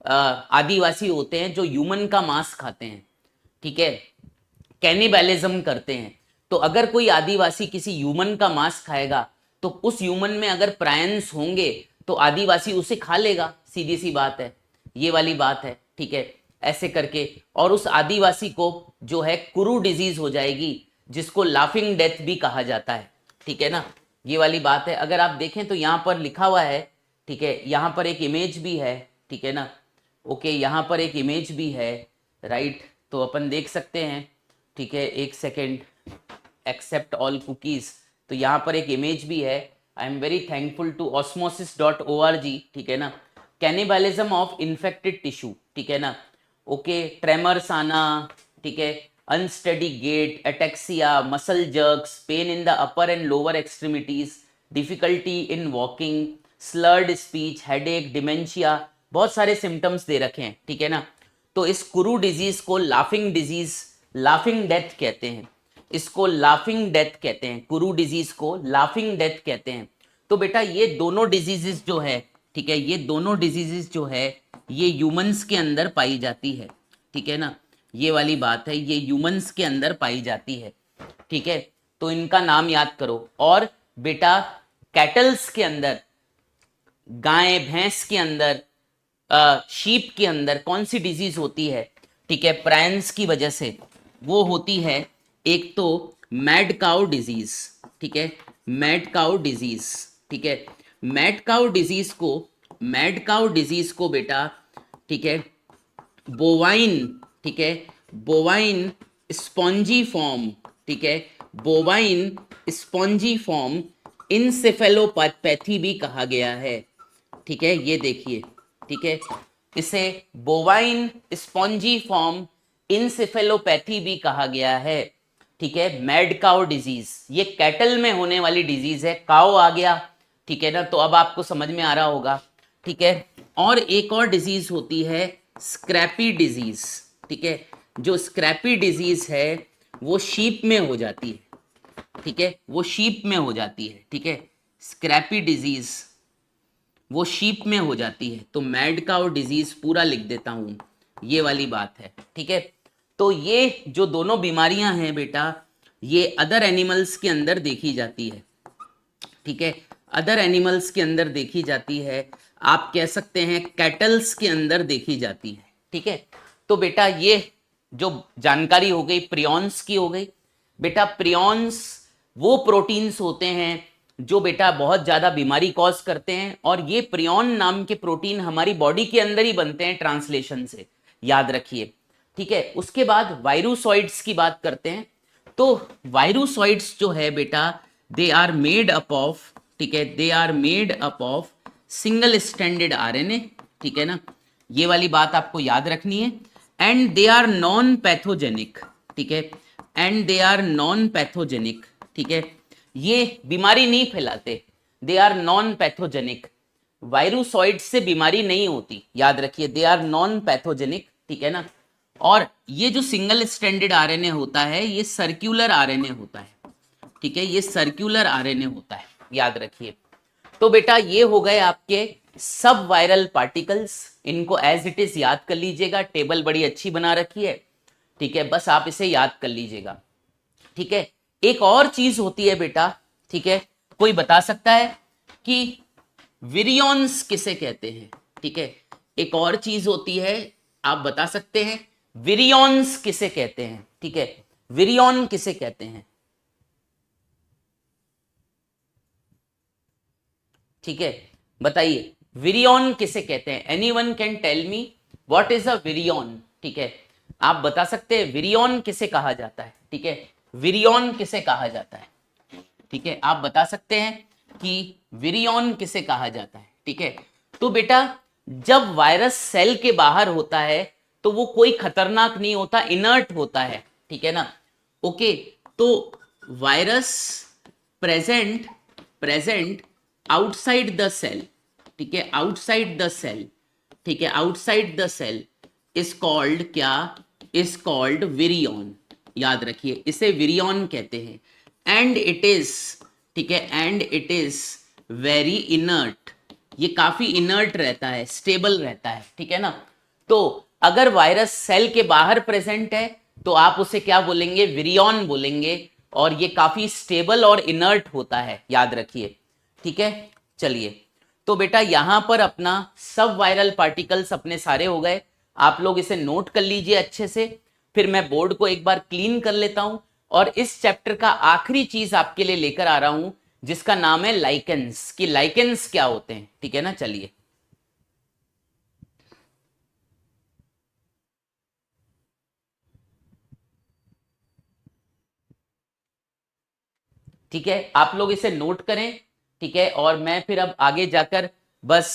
आदिवासी होते हैं जो ह्यूमन का मांस खाते हैं, ठीक है, कैनिबैलिज्म करते हैं। तो अगर कोई आदिवासी किसी ह्यूमन का मांस खाएगा तो उस ह्यूमन में अगर प्रायंस होंगे तो आदिवासी उसे खा लेगा, सीधी सी बात है, ये वाली बात है, ठीक है। ऐसे करके और उस आदिवासी को जो है कुरू डिजीज हो जाएगी, जिसको लाफिंग डेथ भी कहा जाता है, ठीक है ना। ये वाली बात है। अगर आप देखें तो यहाँ पर लिखा हुआ है, ठीक है, यहाँ पर एक इमेज भी है, ठीक है ना। ओके, यहाँ पर एक इमेज भी है, राइट, तो अपन देख सकते हैं, ठीक है, एक सेकेंड, एक्सेप्ट ऑल कुकीज, तो यहाँ पर एक इमेज भी है। I am very thankful to osmosis.org, ठीक है ना। कैनिबलिज्म ऑफ इन्फेक्टेड टिश्यू, ठीक है ना। ओके, ट्रेमर्स आना, ठीक है, unsteady gait, ataxia, muscle jerks, pain in the upper and lower extremities, difficulty in walking, slurred speech, headache, dementia, बहुत सारे सिम्टम्स दे रखे हैं, ठीक है ना। तो इस कुरू डिजीज को लाफिंग डिजीज, लाफिंग डेथ कहते हैं, इसको लाफिंग डेथ कहते हैं, कुरू डिजीज को लाफिंग डेथ कहते हैं। तो बेटा ये दोनों डिजीजेस जो है, ठीक है, ये दोनों डिजीजेस जो है ये ह्यूमंस के अंदर पाई जाती है, ठीक है ना। ये वाली बात है, ये ह्यूमंस के अंदर पाई जाती है, ठीक है। तो इनका नाम याद करो। और बेटा कैटल्स के अंदर, गाय भैंस के अंदर, शीप के अंदर कौन सी डिजीज होती है, ठीक है, प्रायंस की वजह से, वो होती है एक तो मैड काउ डिजीज, ठीक है, मैड काउ डिजीज, ठीक है। मैड काउ डिजीज को, मैड काउ डिजीज को बेटा, ठीक है, बोवाइन, ठीक है, बोवाइन स्पॉन्जी फॉर्म, ठीक है, बोवाइन स्पॉन्जी फॉर्म इंसेफेलोपैथी भी कहा गया है, ठीक है, ये देखिए, ठीक है, इसे बोवाइन स्पॉन्जी फॉर्म इंसेफेलोपैथी भी कहा गया है, ठीक है। मैड काउ डिजीज ये कैटल में होने वाली डिजीज है, काउ आ गया, ठीक है ना, तो अब आपको समझ में आ रहा होगा, ठीक है। और एक और डिजीज होती है स्क्रैपी डिजीज, ठीक है, जो स्क्रैपी डिजीज है वो शीप में हो जाती है, ठीक है, वो शीप में हो जाती है, ठीक है, स्क्रैपी डिजीज वो शीप में हो जाती है। तो मैड काउ डिजीज पूरा लिख देता हूं, ये वाली बात है, ठीक है। तो ये जो दोनों बीमारियां हैं बेटा, ये अदर एनिमल्स के अंदर देखी जाती है, ठीक है, अदर एनिमल्स के अंदर देखी जाती है, आप कह सकते हैं कैटल्स के अंदर देखी जाती है, ठीक है। तो बेटा ये जो जानकारी हो गई प्रियॉन्स की हो गई। बेटा प्रियॉन्स वो प्रोटीन्स होते हैं जो बेटा बहुत ज्यादा बीमारी कॉज करते हैं, और ये प्रियॉन नाम के प्रोटीन हमारी बॉडी के अंदर ही बनते हैं ट्रांसलेशन से, याद रखिए। ठीक है, उसके बाद वायरुसॉइड्स की बात करते हैं। तो वायरुसॉइड्स जो है बेटा they are made up of, ठीक है, they are made up of single stranded RNA, ठीक है ना, ये वाली बात आपको याद रखनी है। And they are non pathogenic, ठीक है, and they are non pathogenic, ठीक है, ये बीमारी नहीं फैलाते, they are non pathogenic. Virusoid से बीमारी नहीं होती, याद रखिए, दे आर नॉन पैथोजेनिक, ठीक है ना। और ये जो सिंगल स्ट्रैंडेड आरएनए होता है ये सर्कुलर आरएनए होता है, ठीक है, ये सर्कुलर आरएनए होता है, याद रखिए। तो बेटा ये हो गए आपके सब वायरल पार्टिकल्स, इनको एज इट इज याद कर लीजिएगा, टेबल बड़ी अच्छी बना रखी है, ठीक है, बस आप इसे याद कर लीजिएगा। ठीक है, एक और चीज होती है बेटा, ठीक है, कोई बता सकता है कि विरियॉन्स किसे कहते हैं? ठीक है, एक और चीज होती है, आप बता सकते हैं विरियॉन्स किसे कहते हैं? ठीक है, विरियॉन किसे कहते हैं? ठीक है, बताइए विरियॉन किसे कहते हैं? Anyone can tell me what is a virion? ठीक है, आप बता सकते हैं विरियॉन किसे कहा जाता है? ठीक है, विरियॉन किसे कहा जाता है? ठीक है, आप बता सकते हैं कि विरियॉन किसे कहा जाता है? ठीक है, तो बेटा जब वायरस सेल के बाहर होता है तो वो कोई खतरनाक नहीं होता, इनर्ट होता है, ठीक है ना। ओके, तो virus present present outside the cell, ठीक है, आउटसाइड द सेल, ठीक है, outside the cell is called क्या? इज कॉल्ड विरियॉन, याद रखिए, इसे विरियॉन कहते हैं। एंड इट इज, ठीक है, and it is very inert, ये काफी इनर्ट रहता है, स्टेबल रहता है, ठीक है ना। तो अगर वायरस सेल के बाहर प्रेजेंट है तो आप उसे क्या बोलेंगे? विरियॉन बोलेंगे, और ये काफी स्टेबल और इनर्ट होता है, याद रखिए। ठीक है, चलिए, तो बेटा यहां पर अपना सब वायरल पार्टिकल्स अपने सारे हो गए, आप लोग इसे नोट कर लीजिए अच्छे से। फिर मैं बोर्ड को एक बार क्लीन कर लेता हूं, और इस चैप्टर का आखिरी चीज आपके लिए लेकर आ रहा हूं जिसका नाम है लाइकेंस, कि लाइकेंस क्या होते हैं, ठीक है ना। चलिए, ठीक है, आप लोग इसे नोट करें, ठीक है, और मैं फिर अब आगे जाकर बस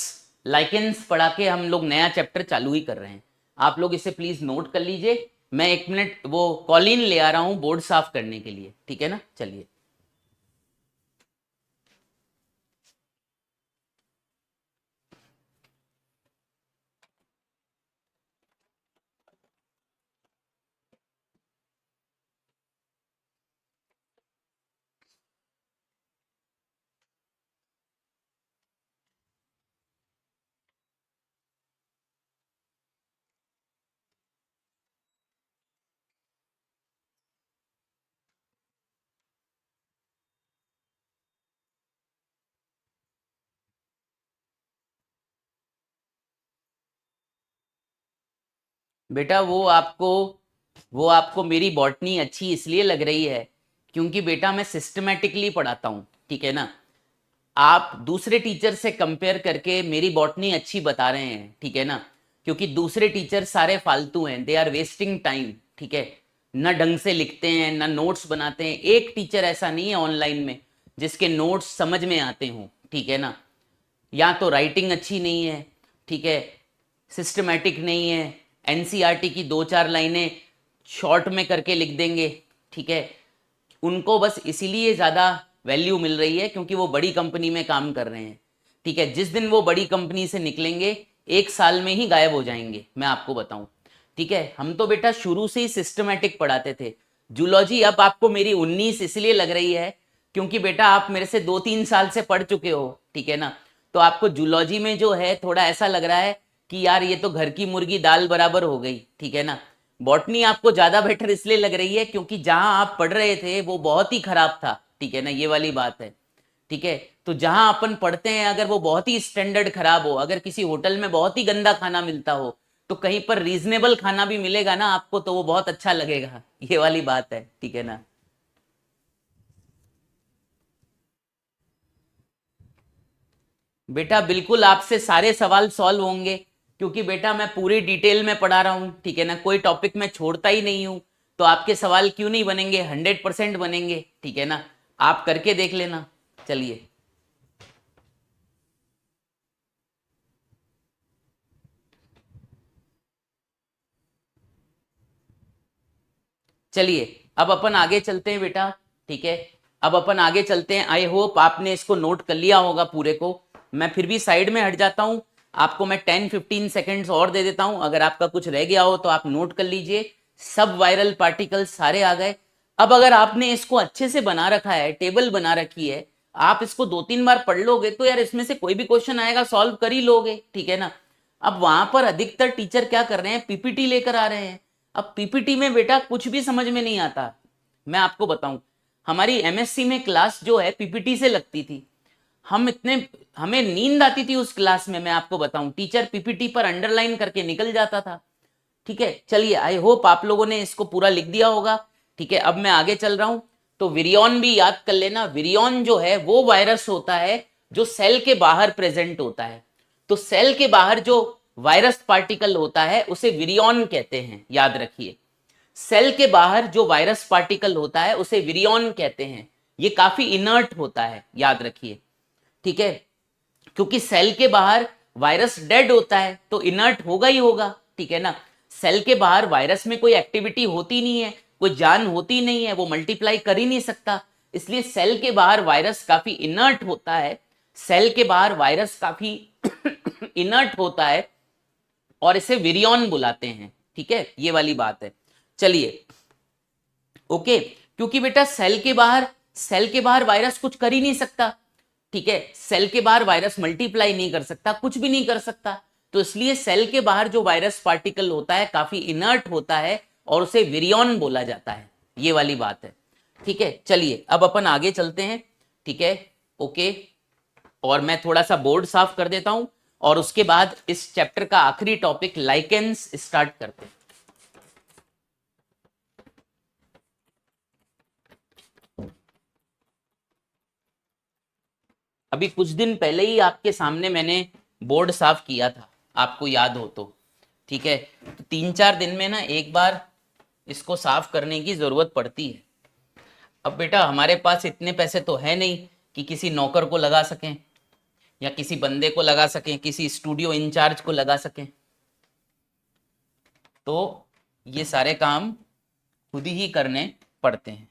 लाइकेंस पढ़ा के हम लोग नया चैप्टर चालू ही कर रहे हैं। आप लोग इसे प्लीज नोट कर लीजिए, मैं एक मिनट वो कॉलिन ले आ रहा हूं बोर्ड साफ करने के लिए, ठीक है ना। चलिए, बेटा वो आपको मेरी बॉटनी अच्छी इसलिए लग रही है क्योंकि बेटा मैं सिस्टमेटिकली पढ़ाता हूँ, ठीक है ना। आप दूसरे टीचर से कंपेयर करके मेरी बॉटनी अच्छी बता रहे हैं, ठीक है ना, क्योंकि दूसरे टीचर सारे फालतू हैं, दे आर वेस्टिंग टाइम, ठीक है, न ढंग से लिखते हैं न नोट्स बनाते हैं। एक टीचर ऐसा नहीं है ऑनलाइन में जिसके नोट्स समझ में आते हों, ठीक है ना। या तो राइटिंग अच्छी नहीं है, ठीक है, सिस्टमैटिक नहीं है, एनसीईआरटी की 2-4 लाइनें शॉर्ट में करके लिख देंगे, ठीक है। उनको बस इसीलिए ज़्यादा वैल्यू मिल रही है क्योंकि वो बड़ी कंपनी में काम कर रहे हैं, ठीक है। जिस दिन वो बड़ी कंपनी से निकलेंगे 1 साल में ही गायब हो जाएंगे, मैं आपको बताऊं, ठीक है। हम तो बेटा शुरू से ही सिस्टमैटिक पढ़ाते थे। जूलॉजी अब आपको मेरी 19 इसलिए लग रही है क्योंकि बेटा आप मेरे से 2-3 साल से पढ़ चुके हो, ठीक है ना। तो आपको जूलॉजी में जो है थोड़ा ऐसा लग रहा है कि यार ये तो घर की मुर्गी दाल बराबर हो गई, ठीक है ना। बॉटनी आपको ज्यादा बेटर इसलिए लग रही है क्योंकि जहां आप पढ़ रहे थे वो बहुत ही खराब था, ठीक है ना, ये वाली बात है, ठीक है। तो जहां अपन पढ़ते हैं अगर वो बहुत ही स्टैंडर्ड खराब हो, अगर किसी होटल में बहुत ही गंदा खाना मिलता हो तो कहीं पर रीजनेबल खाना भी मिलेगा ना आपको, तो वो बहुत अच्छा लगेगा, ये वाली बात है, ठीक है ना। बेटा बिल्कुल आपसे सारे सवाल सॉल्व होंगे, क्योंकि बेटा मैं पूरी डिटेल में पढ़ा रहा हूं, ठीक है ना, कोई टॉपिक मैं छोड़ता ही नहीं हूं। तो आपके सवाल क्यों नहीं बनेंगे, 100% बनेंगे, ठीक है ना। आप करके देख लेना। चलिए, चलिए अब अपन आगे चलते हैं बेटा, ठीक है। अब अपन आगे चलते हैं। आई होप आपने इसको नोट कर लिया होगा पूरे को। मैं फिर भी साइड में हट जाता हूं, आपको मैं 10-15 सेकेंड्स और दे देता हूं, अगर आपका कुछ रह गया हो तो आप नोट कर लीजिए। सब वायरल पार्टिकल्स सारे आ गए। अब अगर आपने इसको अच्छे से बना रखा है, टेबल बना रखी है, आप इसको 2-3 बार पढ़ लोगे तो यार इसमें से कोई भी क्वेश्चन आएगा सॉल्व कर ही लोगे, ठीक है ना। अब वहां पर अधिकतर टीचर क्या कर रहे हैं, पीपीटी लेकर आ रहे हैं। अब पीपीटी में बेटा कुछ भी समझ में नहीं आता। मैं आपको बताऊं, हमारी एमएससी में क्लास जो है पीपीटी से लगती थी। हम इतने हमें नींद आती थी उस क्लास में, मैं आपको बताऊं, टीचर पीपीटी पर अंडरलाइन करके निकल जाता था, ठीक है। चलिए, आई होप आप लोगों ने इसको पूरा लिख दिया होगा, ठीक है। अब मैं आगे चल रहा हूं। तो विरियॉन भी याद कर लेना। विरियॉन जो है वो वायरस होता है जो सेल के बाहर प्रेजेंट होता है। तो सेल के बाहर जो वायरस पार्टिकल होता है उसे विरियॉन कहते हैं, याद रखिए। सेल के बाहर जो वायरस पार्टिकल होता है उसे विरियॉन कहते हैं। ये काफी इनर्ट होता है, याद रखिए, ठीक है। क्योंकि सेल के बाहर वायरस डेड होता है तो इनर्ट होगा ही होगा, ठीक है ना। सेल के बाहर वायरस में कोई एक्टिविटी होती नहीं है, कोई जान होती नहीं है, वो मल्टीप्लाई कर ही नहीं सकता। इसलिए सेल के बाहर वायरस काफी इनर्ट होता है। सेल के बाहर वायरस काफी इनर्ट होता है और इसे विरियॉन बुलाते हैं, ठीक है, ये वाली बात है। चलिए, ओके। क्योंकि बेटा सेल के बाहर वायरस कुछ कर ही नहीं सकता, ठीक है। सेल के बाहर वायरस मल्टीप्लाई नहीं कर सकता, कुछ भी नहीं कर सकता। तो इसलिए सेल के बाहर जो वायरस पार्टिकल होता है काफी इनर्ट होता है और उसे विरियॉन बोला जाता है, ये वाली बात है, ठीक है। चलिए अब अपन आगे चलते हैं, ठीक है, ओके। और मैं थोड़ा सा बोर्ड साफ कर देता हूं और उसके बाद इस चैप्टर का आखिरी टॉपिक लाइकेंस स्टार्ट करते हैं। अभी कुछ दिन पहले ही आपके सामने मैंने बोर्ड साफ किया था, आपको याद हो तो, ठीक है। तो 3-4 दिन में ना एक बार इसको साफ करने की जरूरत पड़ती है। अब बेटा हमारे पास इतने पैसे तो है नहीं कि किसी नौकर को लगा सकें या किसी बंदे को लगा सकें, किसी स्टूडियो इंचार्ज को लगा सकें। तो ये सारे काम खुद ही करने पड़ते हैं।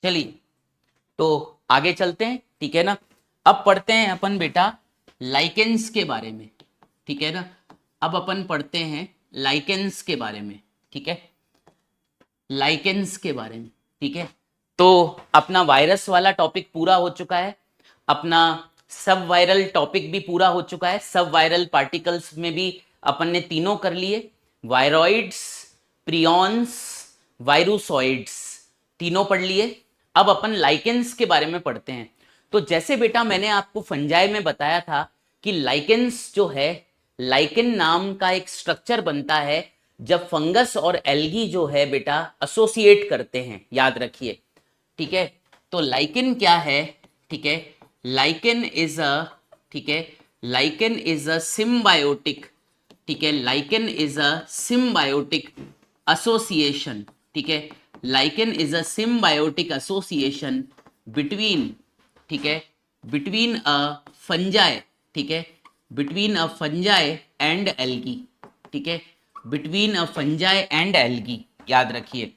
चलिए, तो आगे चलते हैं, ठीक है ना। अब पढ़ते हैं अपन बेटा लाइकेंस के बारे में, ठीक है ना। अब अपन पढ़ते हैं लाइकेंस के बारे में, ठीक है, लाइकेंस के बारे में, ठीक है। तो अपना वायरस वाला टॉपिक पूरा हो चुका है, अपना सब वायरल टॉपिक भी पूरा हो चुका है। सब वायरल पार्टिकल्स में भी अपन ने तीनों कर लिए, वायरॉइड्स, प्रियॉन्स, वायरुसॉइड्स, तीनों पढ़ लिए। अब अपन लाइकेंस के बारे में पढ़ते हैं। तो जैसे बेटा मैंने आपको फंजाई में बताया था कि लाइकेंस जो है, लाइकेन नाम का एक स्ट्रक्चर बनता है जब फंगस और एल्गी जो है बेटा एसोसिएट करते हैं, याद रखिए, ठीक है। तो लाइकेन क्या है, ठीक है, लाइकेन इज अ, ठीक है, लाइकेन इज अ सिम्बायोटिक, ठीक है, lichen is a symbiotic association, ठीक है, lichen is a symbiotic association between, ठीक है, बिटवीन अ फंजाई, ठीक है, between a fungi and algae, ठीक है, between a fungi and algae, याद रखिए।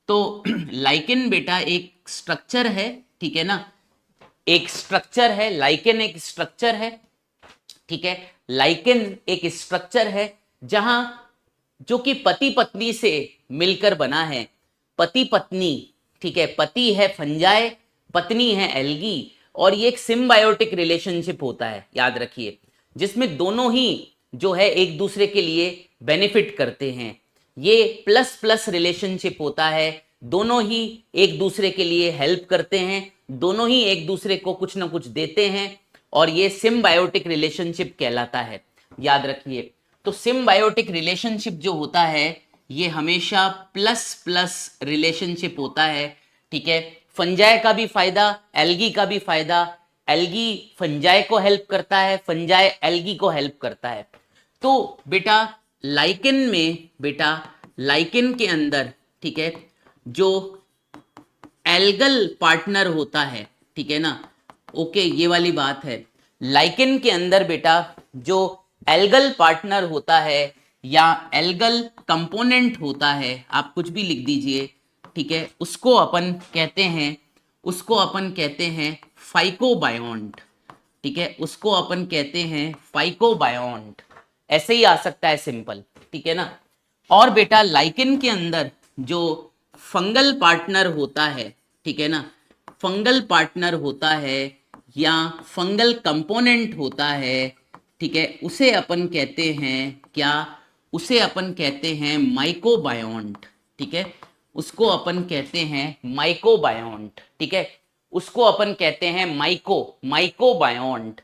तो लाइकेन बेटा एक स्ट्रक्चर है, ठीक है ना, एक स्ट्रक्चर है, लाइकेन एक स्ट्रक्चर है, ठीक है। लाइकेन एक स्ट्रक्चर है जहां जो कि पति पत्नी से मिलकर बना है, पति पत्नी, ठीक है, पति है फंजाई, पत्नी है एल्गी, और ये एक सिम्बायोटिक रिलेशनशिप होता है, याद रखिए। जिसमें दोनों ही जो है एक दूसरे के लिए बेनिफिट करते हैं। ये प्लस प्लस रिलेशनशिप होता है, दोनों ही एक दूसरे के लिए हेल्प करते हैं, दोनों ही एक दूसरे को कुछ ना कुछ देते हैं, और ये सिम्बायोटिक रिलेशनशिप कहलाता है। याद रखिए, तो सिम्बायोटिक रिलेशनशिप जो होता है ये हमेशा प्लस प्लस रिलेशनशिप होता है। ठीक है, फंजाई का भी फायदा, एल्गी का भी फायदा, एल्गी फंजाई को हेल्प करता है, फंजाई एल्गी को हेल्प करता है। तो बेटा लाइकेन के अंदर, ठीक है, जो एल्गल पार्टनर होता है, ठीक है ना, ओके, ये वाली बात है। लाइकेन के अंदर बेटा जो एल्गल पार्टनर होता है या एल्गल कंपोनेंट होता है, आप कुछ भी लिख दीजिए, ठीक है, उसको अपन कहते हैं फाइकोबायोन्ट। ठीक है, उसको अपन कहते हैं फाइकोबायोन्ट, ऐसे ही आ सकता है सिंपल। ठीक है ना। और बेटा लाइकेन के अंदर जो फंगल पार्टनर होता है, ठीक है ना, फंगल पार्टनर होता है या फंगल कंपोनेंट होता है, ठीक है, उसे अपन कहते हैं क्या, उसे अपन कहते हैं माइकोबायोन्ट। ठीक है, उसको अपन कहते हैं माइकोबायोन्ट। ठीक है, उसको अपन कहते हैं माइकोबायोन्ट।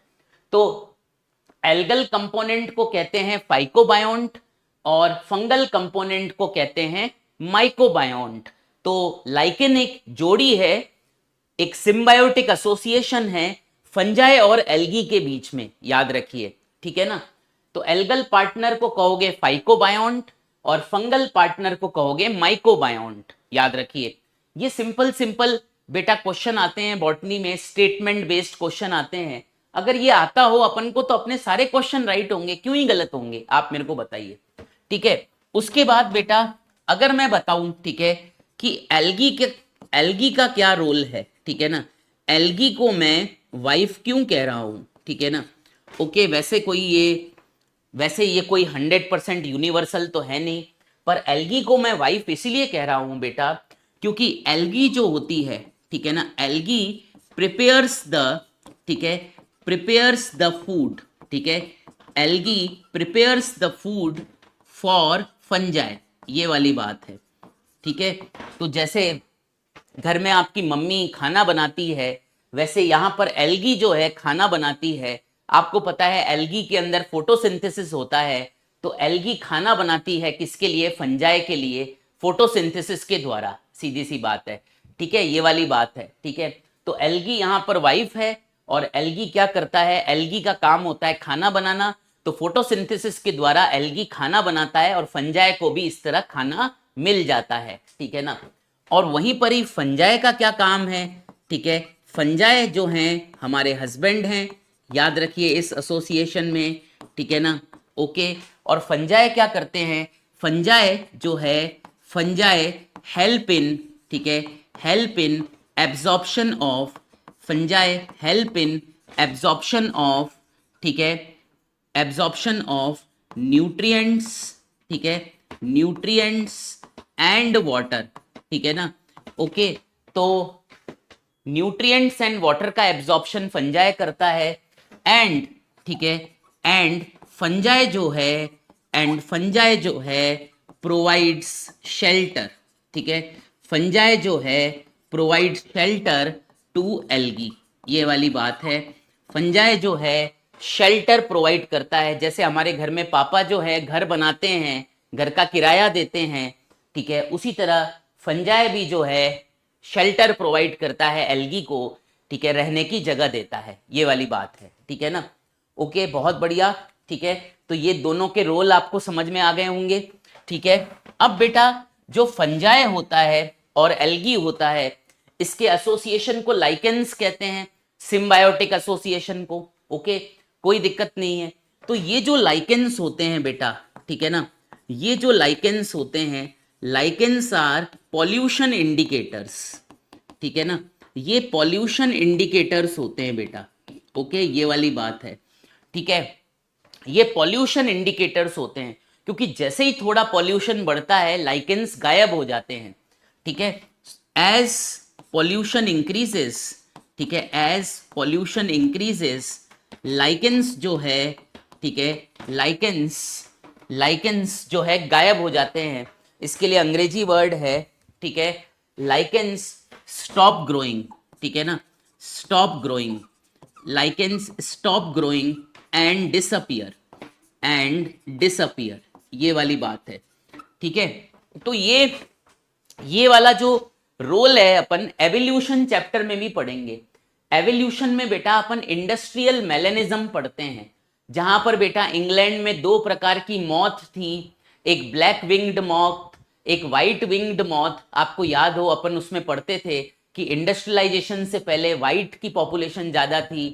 तो एल्गल कंपोनेंट को कहते हैं फाइकोबायोन्ट और फंगल कंपोनेंट को कहते हैं माइकोबायोन्ट। तो लाइकेन एक जोड़ी है, एक सिम्बायोटिक एसोसिएशन है फंजाई और एल्गी के बीच में, याद रखिए। ठीक है ना। तो एल्गल पार्टनर को कहोगे फाइकोबायोन्ट और फंगल पार्टनर को कहोगे माइकोबायोन्ट, याद रखिए। ये सिंपल बेटा क्वेश्चन आते हैं बॉटनी में, स्टेटमेंट बेस्ड क्वेश्चन आते हैं। अगर ये आता हो अपन को तो अपने सारे क्वेश्चन राइट होंगे, क्यों ही गलत होंगे, आप मेरे को बताइए। ठीक है, उसके बाद बेटा अगर मैं बताऊं, ठीक है, कि एल्गी का क्या रोल है, ठीक है ना, एल्गी को मैं वाइफ क्यों कह रहा हूं, ठीक है ना, ओके। वैसे ये कोई 100% यूनिवर्सल तो है नहीं, पर एल्गी को मैं वाइफ इसीलिए कह रहा हूं बेटा क्योंकि एल्गी जो होती है, ठीक है ना, एल्गी प्रिपेयर्स द, ठीक है, प्रिपेयर्स द फूड, ठीक है, algae prepares the food for fungi, ये वाली बात है। ठीक है, तो जैसे घर में आपकी मम्मी खाना बनाती है, वैसे यहाँ पर एल्गी जो है खाना बनाती है। आपको पता है एल्गी के अंदर फोटोसिंथेसिस होता है, तो एल्गी खाना बनाती है किसके लिए, फंजाई के लिए, फोटोसिंथेसिस के द्वारा, सीधी सी बात है। ठीक है, ये वाली बात है। ठीक है, तो एल्गी यहाँ पर वाइफ है और एल्गी क्या करता है, एल्गी का काम होता है खाना बनाना, तो फोटोसिंथेसिस के द्वारा एल्गी खाना बनाता है और फंजाई को भी इस तरह खाना मिल जाता है। ठीक है ना। और वहीं पर ही फंजाई का क्या काम है, ठीक है, फंजाई जो हैं हमारे हस्बैंड हैं, याद रखिए इस एसोसिएशन में। ठीक है ना, ओके। और फंजाई क्या करते हैं, फंजाई जो है, फंजाई हेल्प इन, ठीक है, help in absorption of, fungi help in absorption of, ठीक है, एब्जॉर्प्शन ऑफ न्यूट्रिएंट्स, ठीक है, न्यूट्रिएंट्स एंड वाटर। ठीक है ना, ओके। तो न्यूट्रिएंट्स एंड वाटर का एब्जॉर्प्शन फंजाई करता है, एंड, ठीक है, एंड फंजाई जो है प्रोवाइड्स शेल्टर। ठीक है, फंजाई जो है प्रोवाइड्स शेल्टर टू एल्गी, ये वाली बात है। फंजाई जो है शेल्टर प्रोवाइड करता है, जैसे हमारे घर में पापा जो है घर बनाते हैं, घर का किराया देते हैं, ठीक है, उसी तरह फंजाई भी जो है शेल्टर प्रोवाइड करता है एल्गी को, ठीक है, रहने की जगह देता है, ये वाली बात है। ठीक है ना, ओके, बहुत बढ़िया। ठीक है, तो ये दोनों के रोल आपको समझ में आ गए होंगे। ठीक है, अब बेटा जो फंजाई होता है और एल्गी होता है, इसके एसोसिएशन को लाइकेंस कहते हैं, सिम्बायोटिक एसोसिएशन को। ओके, कोई दिक्कत नहीं है। तो ये जो लाइकेंस होते हैं बेटा, ठीक है ना, ये जो लाइकेंस होते हैं, लाइकेंस आर पॉल्यूशन इंडिकेटर्स। ठीक है ना, ये पॉल्यूशन इंडिकेटर्स होते हैं बेटा। ओके, ये वाली बात है। ठीक है, ये पॉल्यूशन इंडिकेटर्स होते हैं क्योंकि जैसे ही थोड़ा पॉल्यूशन बढ़ता है लाइकेंस गायब हो जाते हैं। ठीक है, एज पॉल्यूशन इंक्रीजेस, ठीक है, एज पॉल्यूशन इंक्रीजेस लाइकेंस जो है ठीक है, लाइकेंस, लाइकेंस जो है गायब हो जाते हैं, इसके लिए अंग्रेजी वर्ड है, ठीक है, लाइकेंस स्टॉप ग्रोइंग, ठीक है ना, stop growing, lichens stop growing and disappear, and disappear, ये वाली बात है, ठीक है। तो ये वाला जो रोल है अपन एवोल्यूशन चैप्टर में भी पढ़ेंगे। एवोल्यूशन में बेटा अपन इंडस्ट्रियल मेलेनिज्म पढ़ते हैं, जहां पर बेटा इंग्लैंड में दो प्रकार की मॉथ थी, एक ब्लैक विंग्ड मॉथ, एक व्हाइट विंग्ड मॉथ। आपको याद हो अपन उसमें पढ़ते थे कि इंडस्ट्रियलाइजेशन से पहले व्हाइट की पॉपुलेशन ज्यादा थी,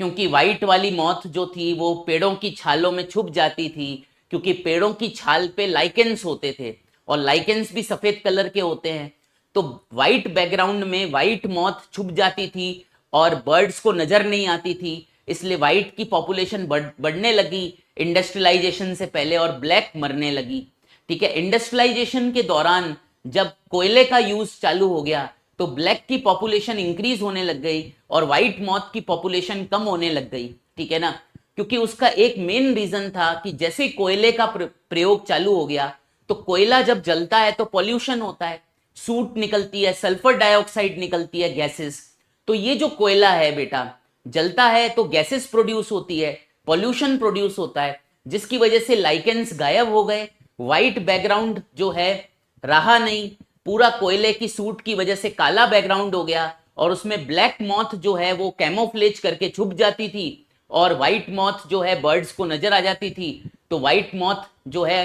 क्योंकि व्हाइट वाली मॉथ जो थी वो पेड़ों की छालों में छुप जाती थी, क्योंकि पेड़ों की छाल पे लाइकेंस होते थे और लाइकेंस भी सफेद कलर के होते हैं। तो व्हाइट बैकग्राउंड में व्हाइट मॉथ छुप जाती थी और बर्ड्स को नजर नहीं आती थी, इसलिए व्हाइट की पॉपुलेशन बढ़ने लगी इंडस्ट्रियलाइजेशन से पहले और ब्लैक मरने लगी, ठीक है। इंडस्ट्रियलाइजेशन के दौरान जब कोयले का यूज चालू हो गया तो ब्लैक की पॉपुलेशन इंक्रीज होने लग गई और व्हाइट मॉथ की पॉपुलेशन कम होने लग गई, ठीक है ना। क्योंकि उसका एक मेन रीजन था कि जैसे कोयले का प्रयोग चालू हो गया तो कोयला जब जलता है तो पॉल्यूशन होता है, सूट निकलती है, सल्फर डाइऑक्साइड निकलती है, गैसेस। तो ये जो कोयला है बेटा जलता है तो गैसेस प्रोड्यूस होती है, पॉल्यूशन प्रोड्यूस होता है, जिसकी वजह से लाइकेंस गायब हो गए, व्हाइट बैकग्राउंड जो है रहा नहीं, पूरा कोयले की सूट की वजह से काला बैकग्राउंड हो गया और उसमें ब्लैक मॉथ जो है वो कैमोफ्लेज करके छुप जाती थी और व्हाइट मॉथ जो है बर्ड्स को नजर आ जाती थी। तो व्हाइट मॉथ जो है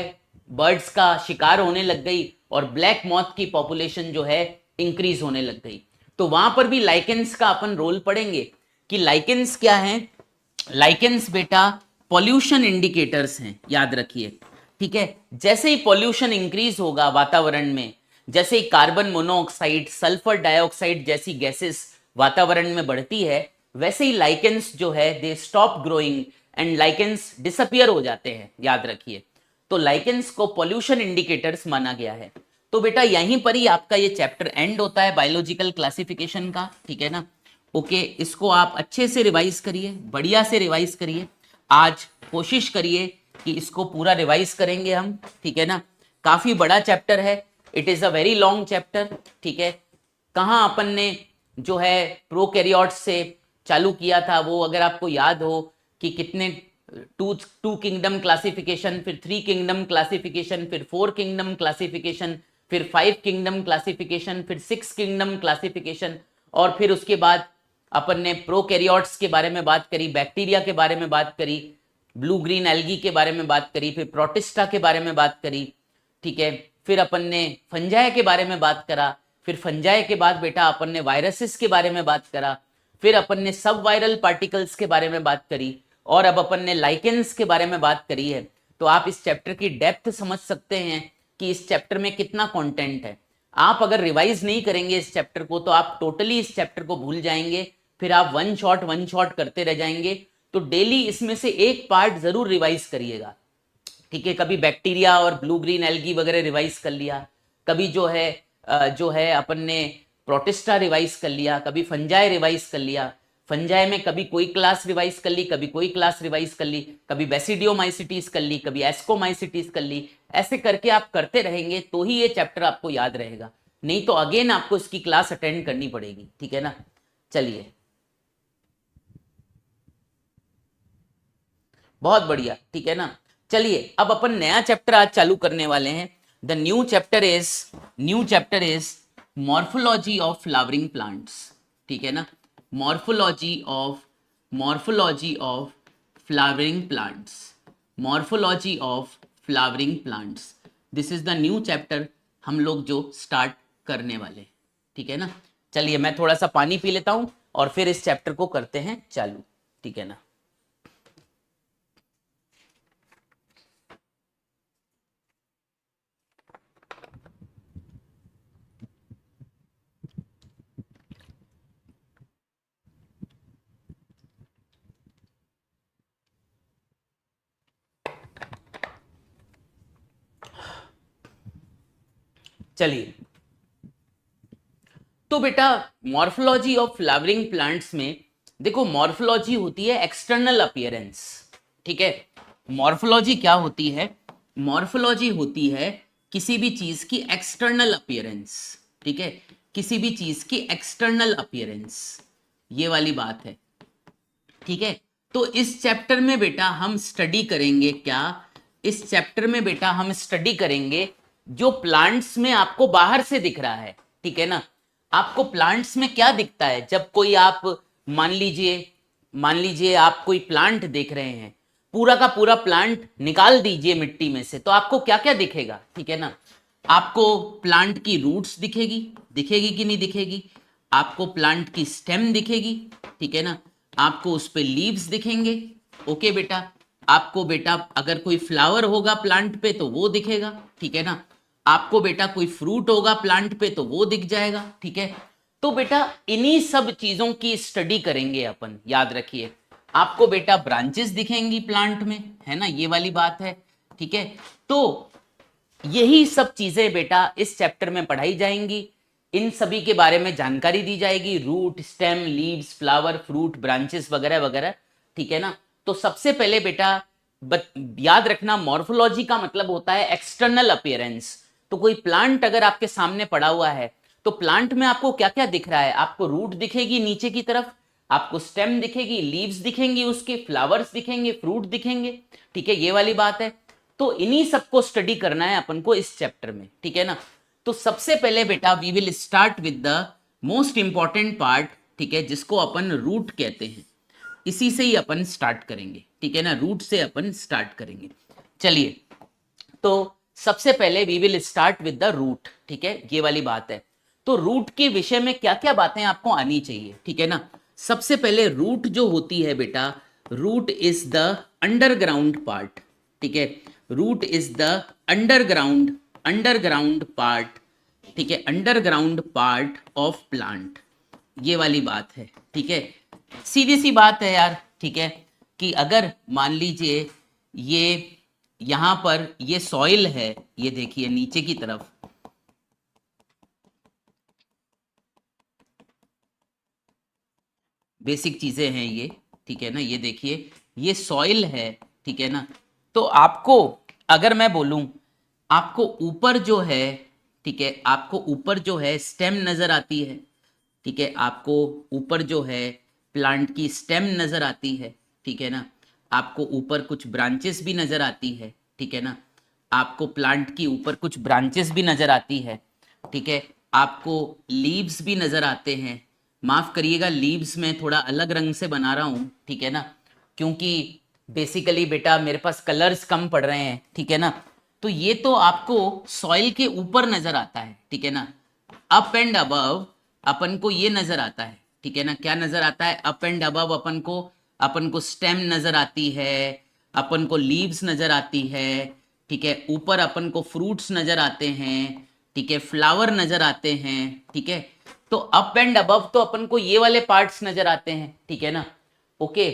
बर्ड्स का शिकार होने लग गई और ब्लैक मॉथ की पॉपुलेशन जो है इंक्रीज होने लग गई। तो वहां पर भी लाइकेंस का अपन रोल पढ़ेंगे कि लाइकेंस क्या है। लाइकेंस बेटा पॉल्यूशन इंडिकेटर्स हैं, याद रखिए, ठीक है। जैसे ही पॉल्यूशन इंक्रीज होगा वातावरण में, जैसे ही कार्बन मोनोऑक्साइड, सल्फर डाइऑक्साइड जैसी गैसेस वातावरण में बढ़ती है, वैसे ही लाइकेंस जो है they stop growing and lichens disappear हो जाते हैं, याद रखिए। तो लाइकेंस को पॉल्यूशन इंडिकेटर्स माना गया है। तो बेटा यहीं पर ही आपका ये चैप्टर एंड होता है बायोलॉजिकल क्लासिफिकेशन का, ठीक है ना। ओके, इसको आप अच्छे से रिवाइज करिए, बढ़िया से रिवाइज करिए। आज कोशिश करिए कि इसको पूरा रिवाइज करेंगे हम, ठीक है ना। काफी बड़ा चैप्टर है, it is a very long chapter, ठीक है। कहाँ अपन ने जो है प्रोकैरियोट्स से चालू किया था, वो अगर आपको याद हो कि कितने टू किंगडम क्लासिफिकेशन, फिर 3 किंगडम क्लासिफिकेशन, फिर 4 किंगडम क्लासिफिकेशन, फिर 5 किंगडम क्लासिफिकेशन, फिर 6 किंगडम क्लासिफिकेशन, और फिर उसके बाद अपन ने प्रोकैरियोट्स के बारे में बात करी, बैक्टीरिया के बारे में बात करी, ब्लू ग्रीन एल्गी के बारे में बात करी, फिर प्रोटिस्टा के बारे में बात करी, ठीक है। फिर अपन ने फंजाई के बारे में बात करा, फिर फंजाई के बाद बेटा अपन ने वायरसेस के बारे में बात करा, फिर अपन ने सब वायरल पार्टिकल्स के बारे में बात करी, और अब अपन ने लाइकेंस के बारे में बात करी है। तो आप इस चैप्टर की डेप्थ समझ सकते हैं कि इस चैप्टर में कितना कंटेंट है। आप अगर रिवाइज नहीं करेंगे इस चैप्टर को तो आप टोटली इस चैप्टर को भूल जाएंगे, फिर आप वन शॉट करते रह जाएंगे। तो डेली इसमें से एक पार्ट जरूर रिवाइज करिएगा, ठीक है। कभी बैक्टीरिया और ब्लू ग्रीन एल्गी वगैरह रिवाइज कर लिया, कभी जो है अपन ने प्रोटिस्टा रिवाइज कर लिया, कभी फंजाई रिवाइज कर लिया, फंजाई में कभी कोई क्लास रिवाइज कर ली, कभी कोई क्लास रिवाइज कर ली, कभी बेसिडियोमाइसिटीज कर ली, कभी एस्कोमाइसिटीज कर ली। ऐसे करके आप करते रहेंगे तो ही ये चैप्टर आपको याद रहेगा, नहीं तो अगेन आपको इसकी क्लास अटेंड करनी पड़ेगी, ठीक है ना। चलिए, बहुत बढ़िया, ठीक है ना। चलिए अब अपन नया चैप्टर आज चालू करने वाले हैं। The new chapter is morphology of flowering plants, ठीक है ना। Morphology of flowering plants, morphology of flowering plants, this is the new chapter हम लोग जो स्टार्ट करने वाले, ठीक है ना। चलिए मैं थोड़ा सा पानी पी लेता हूं और फिर इस चैप्टर को करते हैं चालू, ठीक है ना। चलिए, तो बेटा मॉर्फोलॉजी ऑफ फ्लावरिंग प्लांट्स में देखो, मॉर्फोलॉजी होती है एक्सटर्नल अपीयरेंस, ठीक है। मॉर्फोलॉजी क्या होती है? मॉर्फोलॉजी होती है किसी भी चीज की एक्सटर्नल अपीयरेंस, ठीक है, किसी भी चीज की एक्सटर्नल अपीयरेंस, ये वाली बात है, ठीक है। तो इस चैप्टर में बेटा हम स्टडी करेंगे क्या? इस चैप्टर में बेटा हम स्टडी करेंगे जो प्लांट्स में आपको बाहर से दिख रहा है, ठीक है ना। आपको प्लांट्स में क्या दिखता है? जब कोई आप मान लीजिए आप कोई प्लांट देख रहे हैं, पूरा का पूरा प्लांट निकाल दीजिए मिट्टी में से, तो आपको क्या क्या दिखेगा, ठीक है ना। आपको प्लांट की रूट्स दिखेगी, दिखेगी कि नहीं दिखेगी? आपको प्लांट की स्टेम दिखेगी, ठीक है ना। आपको उस पे लीव्स दिखेंगे, ओके बेटा। आपको बेटा अगर कोई फ्लावर होगा प्लांट पे तो वो दिखेगा, ठीक है ना। आपको बेटा कोई फ्रूट होगा प्लांट पे तो वो दिख जाएगा, ठीक है। तो बेटा इन्हीं सब चीजों की स्टडी करेंगे अपन, याद रखिए। आपको बेटा ब्रांचेस दिखेंगी प्लांट में, है ना, ये वाली बात है, ठीक है। तो यही सब चीजें बेटा इस चैप्टर में पढ़ाई जाएंगी, इन सभी के बारे में जानकारी दी जाएगी, root, stem, leaves, flower, fruit, branches वगैरह वगैरह, ठीक है ना। तो सबसे पहले बेटा याद रखना, मॉर्फोलॉजी का मतलब होता है एक्सटर्नल अपीयरेंस। तो कोई प्लांट अगर आपके सामने पड़ा हुआ है तो प्लांट में आपको क्या क्या दिख रहा है? आपको रूट दिखेगी नीचे की तरफ, आपको स्टेम दिखेगी, लीव्स दिखेंगी, उसके फ्लावर्स दिखेंगे, फ्रूट दिखेंगे, ठीक है, ये वाली बात है। तो इन्हीं सबको स्टडी करना है अपन को इस चैप्टर में, ठीक है ना। तो सबसे पहले बेटा we will start with the most important part, ठीक है, जिसको अपन रूट कहते हैं। इसी से ही अपन स्टार्ट करेंगे, ठीक है ना, रूट से अपन स्टार्ट करेंगे। चलिए, तो सबसे पहले we will start with the root, ठीक है, ये वाली बात है। तो रूट के विषय में क्या क्या बातें आपको आनी चाहिए, ठीक है ना। सबसे पहले रूट जो होती है बेटा, root is the underground part, ठीक है। Root is the underground part, ठीक है, अंडरग्राउंड पार्ट ऑफ प्लांट, ये वाली बात है, ठीक है। सीधी सी बात है यार, ठीक है, कि अगर मान लीजिए ये यहां पर ये सॉइल है, ये देखिए नीचे की तरफ, बेसिक चीजें हैं ये, ठीक है ना। ये देखिए ये सॉइल है, ठीक है ना। तो आपको अगर मैं बोलूं, आपको ऊपर जो है, ठीक है, आपको ऊपर जो है स्टेम नजर आती है, ठीक है, आपको ऊपर जो है प्लांट की स्टेम नजर आती है, ठीक है ना। आपको ऊपर कुछ ब्रांचेस भी नजर आती है, ठीक है ना। आपको प्लांट की ऊपर कुछ ब्रांचेस भी नजर आती है, ठीक है। आपको लीव्स भी नजर आते हैं। माफ करिएगा, लीव्स में थोड़ा अलग रंग से बना रहा हूं, ठीक है ना, क्योंकि बेसिकली बेटा मेरे पास कलर्स कम पड़ रहे हैं, ठीक है ना। तो ये तो आपको सॉइल के ऊपर नजर आता है, ठीक है ना। अप एंड अबव अपन को ये नजर आता है, ठीक है ना। क्या नजर आता है? अप एंड अबव अपन को स्टेम नजर आती है, अपन को लीव्स नजर आती है, ठीक है। ऊपर अपन को फ्रूट्स नजर आते हैं, ठीक है, फ्लावर नजर आते हैं, ठीक है। तो अप एंड अबव तो अपन को ये वाले पार्ट्स नजर आते हैं, ठीक है ना। ओके,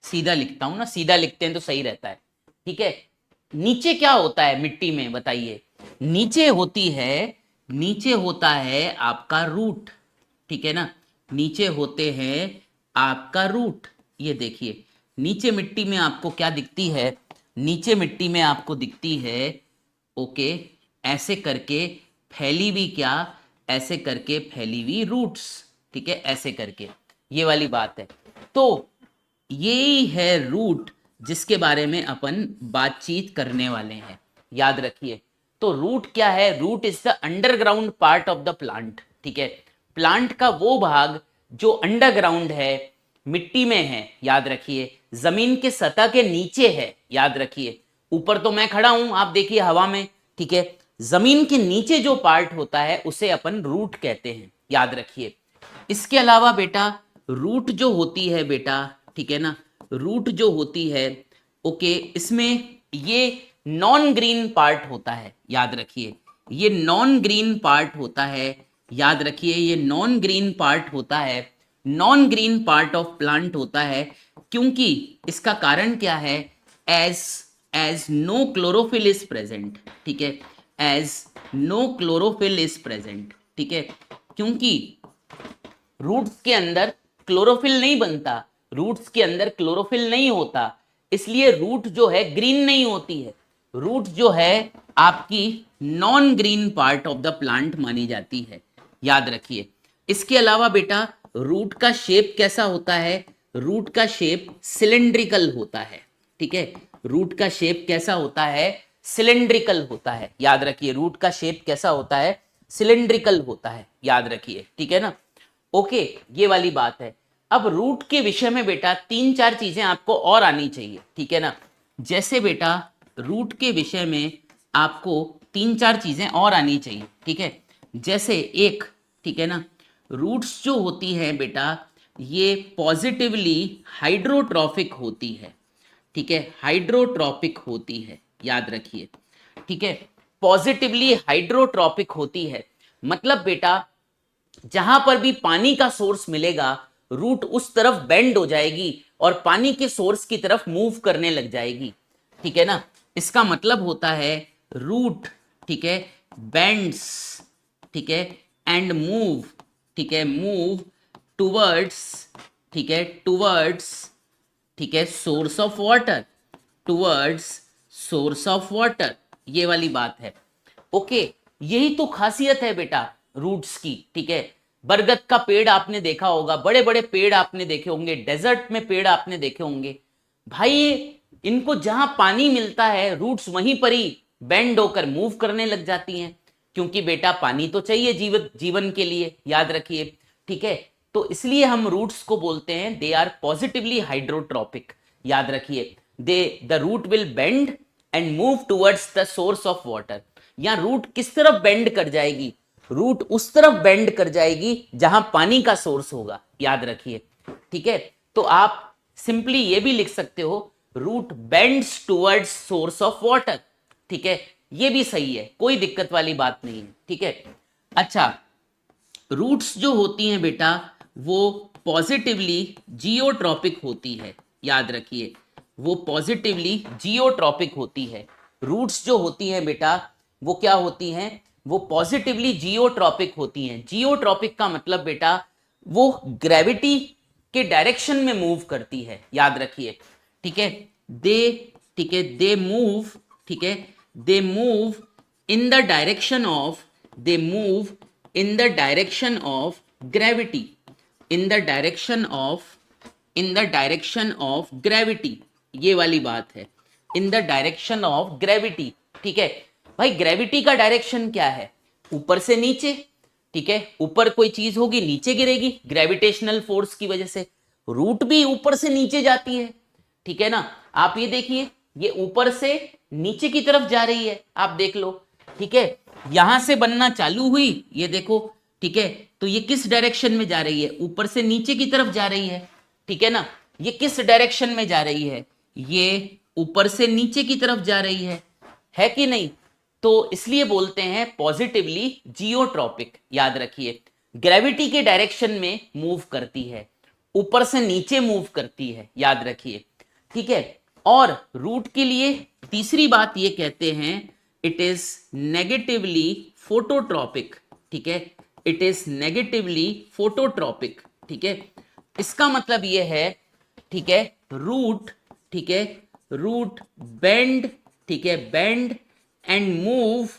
सीधा लिखता हूं ना, सीधा लिखते हैं तो सही रहता है, ठीक है। नीचे क्या होता है मिट्टी में बताइए? नीचे होती है, नीचे होता है आपका रूट, ठीक है ना। नीचे होते हैं आपका रूट, ये देखिए नीचे मिट्टी में आपको क्या दिखती है? नीचे मिट्टी में आपको दिखती है, ओके, ऐसे करके फैली हुई, क्या, ऐसे करके फैली हुई रूट्स, ठीक है, ऐसे करके, ये वाली बात है। तो यही है रूट जिसके बारे में अपन बातचीत करने वाले हैं, याद रखिए। तो रूट क्या है? Root is the underground part of the plant, ठीक है। प्लांट का वो भाग जो अंडरग्राउंड है, मिट्टी में है, याद रखिए, जमीन के सतह के नीचे है, याद रखिए। ऊपर तो मैं खड़ा हूं, आप देखिए हवा में, ठीक है। जमीन के नीचे जो पार्ट होता है उसे अपन रूट कहते हैं, याद रखिए। इसके अलावा बेटा रूट जो होती है बेटा, ठीक है ना, रूट जो होती है, ओके, इसमें ये नॉन ग्रीन पार्ट होता है, याद रखिए। ये नॉन ग्रीन पार्ट होता है, याद रखिए, ये नॉन ग्रीन पार्ट होता है, non green part of plant होता है। क्योंकि इसका कारण क्या है? As as no chlorophyll is present, ठीक है, as no chlorophyll is present, ठीक है। क्योंकि रूट्स के अंदर क्लोरोफिल नहीं बनता, रूट्स के अंदर क्लोरोफिल नहीं होता, इसलिए रूट जो है ग्रीन नहीं होती है। रूट जो है आपकी non green part of the plant मानी जाती है, याद रखिए। इसके अलावा बेटा रूट का शेप कैसा होता है? रूट का शेप सिलेंड्रिकल होता है, ठीक है। रूट का शेप कैसा होता है? सिलेंड्रिकल होता है, याद रखिए। रूट का शेप कैसा होता है? सिलेंड्रिकल होता है, याद रखिए, ठीक है ना। ओके, ये वाली बात है। अब रूट के विषय में बेटा 3-4 चीजें आपको और आनी चाहिए, ठीक है ना। जैसे बेटा रूट के विषय में आपको 3-4 चीजें और आनी चाहिए, ठीक है। जैसे एक, ठीक है ना, रूट्स जो होती हैं बेटा ये पॉजिटिवली हाइड्रोट्रॉफिक होती है, ठीक है, हाइड्रोट्रॉपिक होती है, याद रखिए, ठीक है। पॉजिटिवली हाइड्रोट्रॉपिक होती है मतलब बेटा जहां पर भी पानी का सोर्स मिलेगा रूट उस तरफ बेंड हो जाएगी और पानी के सोर्स की तरफ मूव करने लग जाएगी, ठीक है ना। इसका मतलब होता है रूट, ठीक है, बेंड्स, ठीक है, एंड मूव, ठीक है, मूव टुवर्ड्स, ठीक है, टुवर्ड्स, ठीक है, source of water, towards source of water, ये वाली बात है। ओके, यही तो खासियत है बेटा रूट्स की, ठीक है। बरगद का पेड़ आपने देखा होगा, बड़े बड़े पेड़ आपने देखे होंगे, डेजर्ट में पेड़ आपने देखे होंगे भाई। इनको जहां पानी मिलता है रूट्स वहीं पर ही बेंड होकर मूव करने लग जाती हैं, क्योंकि बेटा पानी तो चाहिए जीवन के लिए, याद रखिए, ठीक है। तो इसलिए हम रूट्स को बोलते हैं दे आर पॉजिटिवली हाइड्रोट्रॉपिक, याद रखिए। The root will bend and move towards the source of water. या रूट किस तरफ बेंड कर जाएगी? रूट उस तरफ बेंड कर जाएगी जहां पानी का सोर्स होगा, याद रखिए, ठीक है। तो आप सिंपली ये भी लिख सकते हो root bends towards source of water, ठीक है, ये भी सही है, कोई दिक्कत वाली बात नहीं है, ठीक है। अच्छा, रूट्स जो होती हैं बेटा वो पॉजिटिवली जियोट्रॉपिक होती है, याद रखिए, वो पॉजिटिवली जियोट्रॉपिक होती है। रूट्स जो होती हैं बेटा वो क्या होती हैं? वो पॉजिटिवली जियोट्रॉपिक होती हैं। जियोट्रॉपिक का मतलब बेटा वो ग्रेविटी के डायरेक्शन में मूव करती है, याद रखिए, ठीक है। दे, ठीक है, दे मूव, ठीक है, they move in the direction of, they move in the direction of gravity, in the direction of, in the direction of gravity, ये वाली बात है, in the direction of gravity, ठीक है भाई। ग्रेविटी का डायरेक्शन क्या है? ऊपर से नीचे, ठीक है, ऊपर कोई चीज होगी नीचे गिरेगी ग्रेविटेशनल फोर्स की वजह से। रूट भी ऊपर से नीचे जाती है, ठीक है ना। आप ये देखिए, ये ऊपर से नीचे की तरफ जा रही है, आप देख लो, ठीक है। यहां से बनना चालू हुई, ये देखो, ठीक है, तो ये किस डायरेक्शन में जा रही है? ऊपर से नीचे की तरफ जा रही है, ठीक है ना। ये किस डायरेक्शन में जा रही है? ये ऊपर से नीचे की तरफ जा रही है कि नहीं? तो इसलिए बोलते हैं पॉजिटिवली जियोट्रॉपिक, याद रखिए। ग्रेविटी के डायरेक्शन में मूव करती है, ऊपर से नीचे मूव करती है, याद रखिए, ठीक है। और रूट के लिए तीसरी बात ये कहते हैं इट इज नेगेटिवली फोटोट्रॉपिक, ठीक है, इट इज नेगेटिवली फोटोट्रॉपिक, ठीक है। इसका मतलब ये है, ठीक है, रूट, ठीक है, रूट बेंड, ठीक है, bend and move,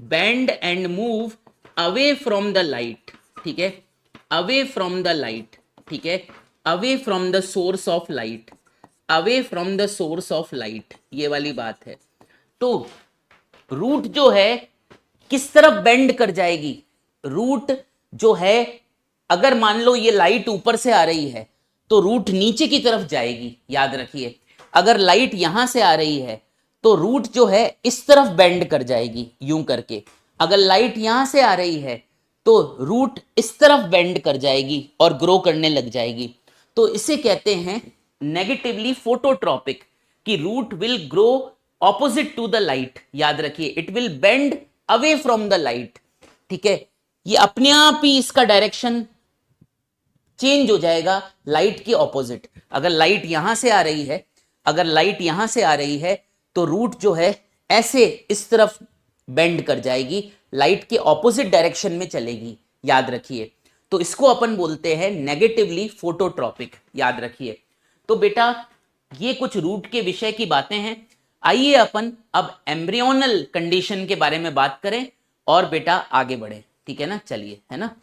bend and move away from the light, ठीक है, अवे फ्रॉम द लाइट, ठीक है, away from the source of light, away from the source of light, ये वाली बात है। तो रूट जो है किस तरफ बेंड कर जाएगी? रूट जो है अगर मान लो ये लाइट ऊपर से आ रही है तो रूट नीचे की तरफ जाएगी, याद रखिए। अगर लाइट यहां से आ रही है तो रूट जो है इस तरफ बेंड कर जाएगी यूं करके। अगर लाइट यहां से आ रही है तो रूट इस तरफ बेंड कर जाएगी और ग्रो करने लग जाएगी। तो इसे कहते हैं नेगेटिवली फोटोट्रॉपिक, कि root will grow opposite to the light, याद रखिए, it will bend away from the light, ठीक है। ये अपने आप ही इसका डायरेक्शन चेंज हो जाएगा लाइट के ऑपोजिट। अगर लाइट यहां से आ रही है, अगर लाइट यहां से आ रही है तो रूट जो है ऐसे इस तरफ बेंड कर जाएगी, लाइट के ऑपोजिट डायरेक्शन में चलेगी, याद रखिए। तो इसको अपन बोलते हैं नेगेटिवली फोटोट्रॉपिक, याद रखिए। तो बेटा ये कुछ रूट के विषय की बातें हैं। आइए अपन अब एम्ब्रियोनल कंडीशन के बारे में बात करें और बेटा आगे बढ़े, ठीक है ना। चलिए, है ना,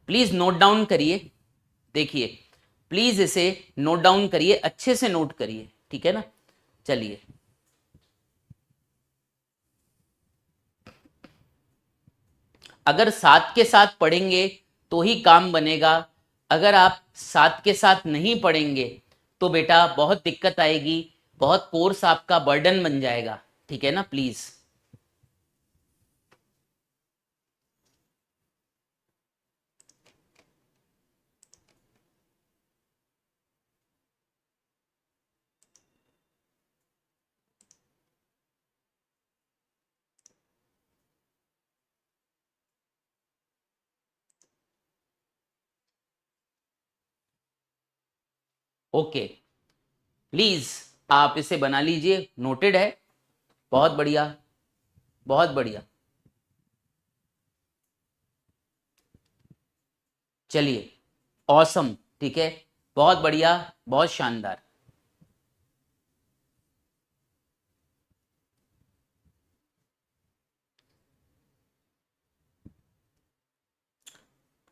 प्लीज नोट डाउन करिए, देखिए प्लीज इसे नोट डाउन करिए, अच्छे से नोट करिए, ठीक है ना। चलिए, अगर साथ के साथ पढ़ेंगे तो ही काम बनेगा, अगर आप साथ के साथ नहीं पढ़ेंगे तो बेटा बहुत दिक्कत आएगी, बहुत कोर्स आपका बर्डन बन जाएगा, ठीक है ना। प्लीज ओके, प्लीज आप इसे बना लीजिए, नोटेड है, बहुत बढ़िया, बहुत बढ़िया। चलिए, ऑसम, ठीक है, बहुत बढ़िया, बहुत शानदार।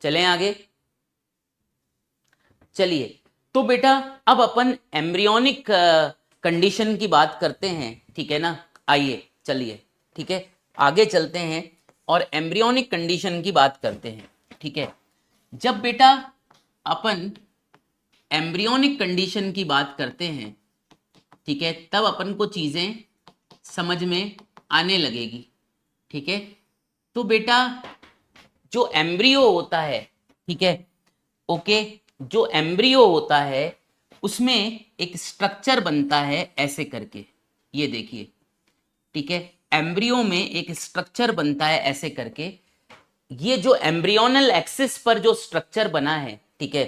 चलें आगे। चलिए, तो बेटा अब अपन एम्ब्रियोनिक कंडीशन की बात करते हैं, ठीक है ना। आइए चलिए, ठीक है, आगे चलते हैं और एम्ब्रियोनिक कंडीशन की बात करते हैं, ठीक है। जब बेटा अपन एम्ब्रियोनिक कंडीशन की बात करते हैं, ठीक है, तब अपन को चीजें समझ में आने लगेगी, ठीक है। तो बेटा जो एम्ब्रियो होता है, ठीक है, ओके, जो एम्ब्रियो होता है उसमें एक स्ट्रक्चर बनता है ऐसे करके, ये देखिए, ठीक है, एम्ब्रियो में एक स्ट्रक्चर बनता है ऐसे करके। ये जो एम्ब्रियोनल एक्सिस पर जो स्ट्रक्चर बना है, ठीक है,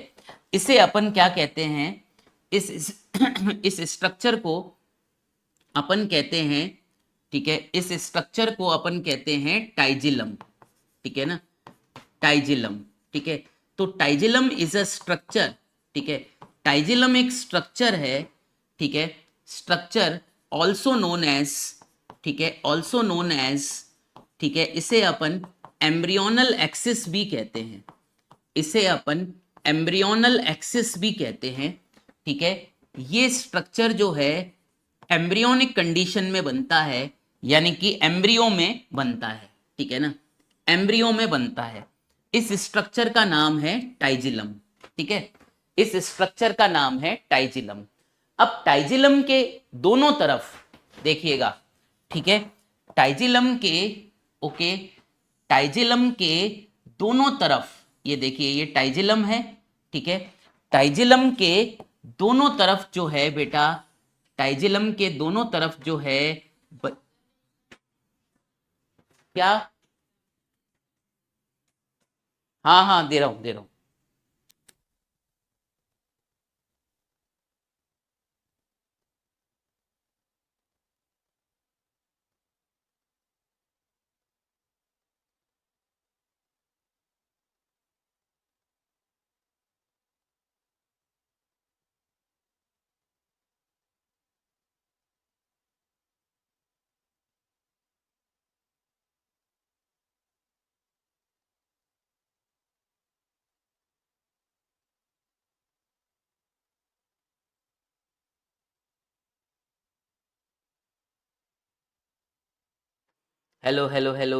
इसे अपन क्या कहते हैं, इस स्ट्रक्चर को अपन कहते हैं, ठीक है, इस स्ट्रक्चर को अपन कहते हैं टाइजिलम, ठीक है ना, टाइजिलम, ठीक है। तो टाइजिलम इज अ स्ट्रक्चर, ठीक है, टाइजिलम एक स्ट्रक्चर है, ठीक है, स्ट्रक्चर ऑल्सो नोन एज, ठीक है, ऑल्सो नोन एज, ठीक है, इसे अपन एम्ब्रियोनल एक्सिस भी कहते हैं, इसे अपन एम्ब्रियोनल एक्सिस भी कहते हैं, ठीक है। ये स्ट्रक्चर जो है एम्ब्रियोनिक कंडीशन में बनता है, यानी कि एम्ब्रियो में बनता है, ठीक है ना, एम्ब्रियो में बनता है। इस स्ट्रक्चर का नाम है टाइजिलम, ठीक है, इस स्ट्रक्चर का नाम है टाइजिलम। अब टाइजिलम के दोनों तरफ देखिएगा, ठीक है, टाइजिलम के, ओके, टाइजिलम के दोनों तरफ, ये देखिए ये टाइजिलम है, ठीक है, टाइजिलम के दोनों तरफ जो है बेटा, टाइजिलम के दोनों तरफ जो है क्या, हाँ हाँ दे रहा हूं, दे रहा हूं। हेलो हेलो हेलो,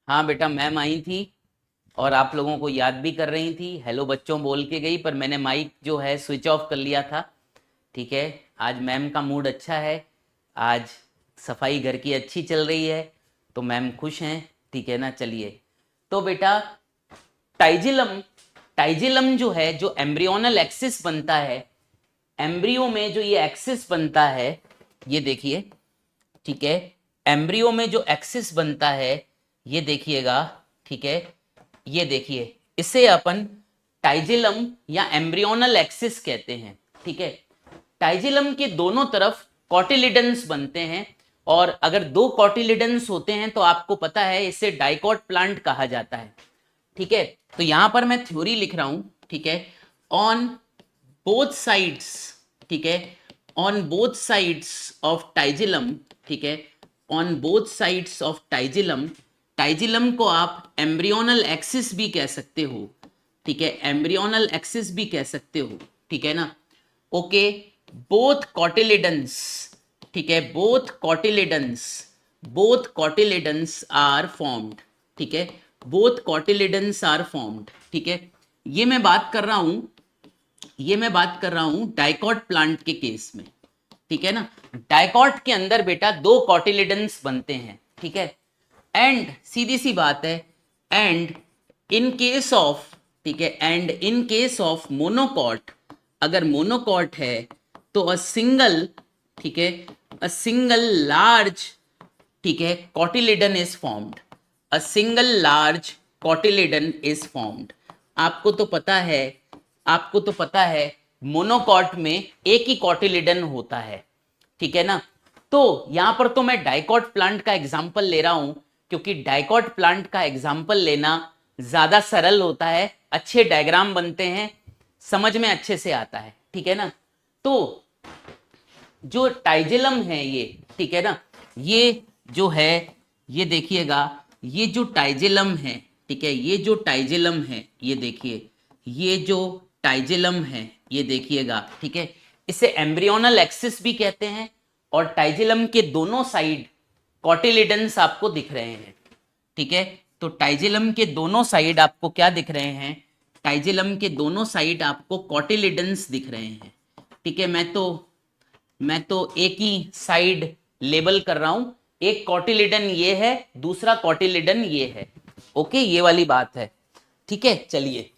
हाँ बेटा मैम आई थी और आप लोगों को याद भी कर रही थी, हेलो बच्चों बोल के गई, पर मैंने माइक जो है स्विच ऑफ कर लिया था, ठीक है। आज मैम का मूड अच्छा है, आज सफाई घर की अच्छी चल रही है, तो मैम खुश हैं, ठीक है ना। चलिए, तो बेटा टाइजिलम, टाइजिलम जो है, जो एम्ब्रियोनल एक्सिस बनता है, एम्ब्रियो में जो ये एक्सिस बनता है, ये देखिए, ठीक है, एम्ब्रियो में जो एक्सिस बनता है, ये देखिएगा, ठीक है, ये देखिए, इसे अपन टाइजिलम या एम्ब्रियोनल एक्सिस कहते हैं, ठीक है। टाइजिलम के दोनों तरफ कॉटिलिडन्स बनते हैं और अगर दो कॉटिलिडन्स होते हैं तो आपको पता है इसे डाइकॉट प्लांट कहा जाता है। ठीक है, तो यहां पर मैं थ्योरी लिख रहा हूं, ठीक है, ऑन बोथ साइड्स, ठीक है, ऑन बोथ साइड्स ऑफ टाइजिलम, ठीक है, ऑन बोथ साइड्स ऑफ टाइजिलम, टाइजिलम को आप एम्ब्रियोनल एक्सिस भी कह सकते हो, ठीक है, एम्ब्रियोनल एक्सिस भी कह सकते हो, ठीक है ना। ओके, बोथ कॉटिलिडन्स, ठीक है, बोथ कॉटिलिडन्स आर फॉर्म्ड, ठीक है, बोथ कॉटिलिडन्स आर फॉर्म्ड, ठीक है। ये मैं बात कर रहा हूं डाइकॉट प्लांट के केस में, ठीक है ना। डाइकॉट के अंदर बेटा दो कॉटिलिडन्स बनते हैं, ठीक है, एंड सीधी सी बात है, एंड इन केस ऑफ, ठीक है, and in case of monocot, अगर मोनोकॉट है तो अ सिंगल, ठीक है, अ सिंगल लार्ज, ठीक है, cotyledon is formed, a single large cotyledon is formed. आपको तो पता है मोनोकॉट में एक ही कॉटिलिडन होता है, ठीक है ना। तो यहां पर तो मैं डाइकॉट प्लांट का एग्जांपल ले रहा हूं क्योंकि डाइकॉट प्लांट का एग्जांपल लेना ज्यादा सरल होता है, अच्छे डायग्राम बनते हैं, समझ में अच्छे से आता है, ठीक है ना। तो जो टाइजिलम है ये, ठीक है ना, ये जो है, ये देखिएगा, ये जो टाइजिलम है, ठीक है, ये जो टाइजिलम है, ये देखिए, ये जो टाइजिलम है, ये देखिएगा, ठीक है, इसे एम्ब्रियोनल एक्सिस भी कहते हैं और टाइजिलम के दोनों साइड कॉटिलिडन्स आपको दिख रहे हैं, ठीक है। तो टाइजिलम के दोनों साइड आपको क्या दिख रहे हैं, टाइजिलम के दोनों साइड आपको कॉटिलिडन्स दिख रहे हैं, ठीक है। मैं तो एक ही साइड लेबल कर रहा हूं, एक कॉटिलिडन ये है, दूसरा कॉटिलिडन ये है, ओके, ये वाली बात है, ठीक है। चलिए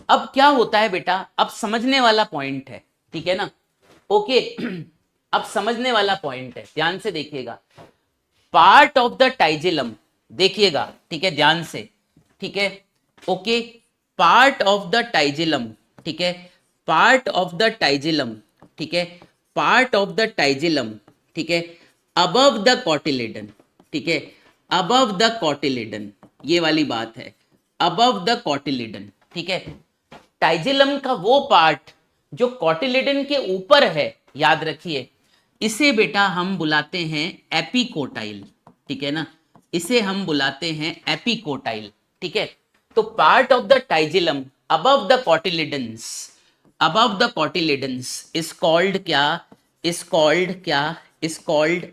अब क्या होता है बेटा, अब समझने वाला पॉइंट है, ठीक है ना। ओके अब समझने वाला पॉइंट है, ध्यान से देखिएगा, पार्ट ऑफ द टाइजिलम, देखिएगा, ठीक है, ध्यान से, ठीक है। ओके, पार्ट ऑफ द टाइजिलम, ठीक है, पार्ट ऑफ द टाइजिलम, ठीक है, पार्ट ऑफ द टाइजिलम, ठीक है, अबव द कॉटिलिडन, ठीक है, अबव द कॉटिलिडन, ये वाली बात है, अबव द कॉटिलिडन, ठीक है। टाइजिलम का वो पार्ट जो कॉटिलिडन के ऊपर है, याद रखिए, इसे बेटा हम बुलाते हैं एपिकोटाइल, ठीक है ना, इसे हम बुलाते हैं एपिकोटाइल, ठीक है। तो part of the tigellum above the cotyledons, above the cotyledons is called क्या, इज कॉल्ड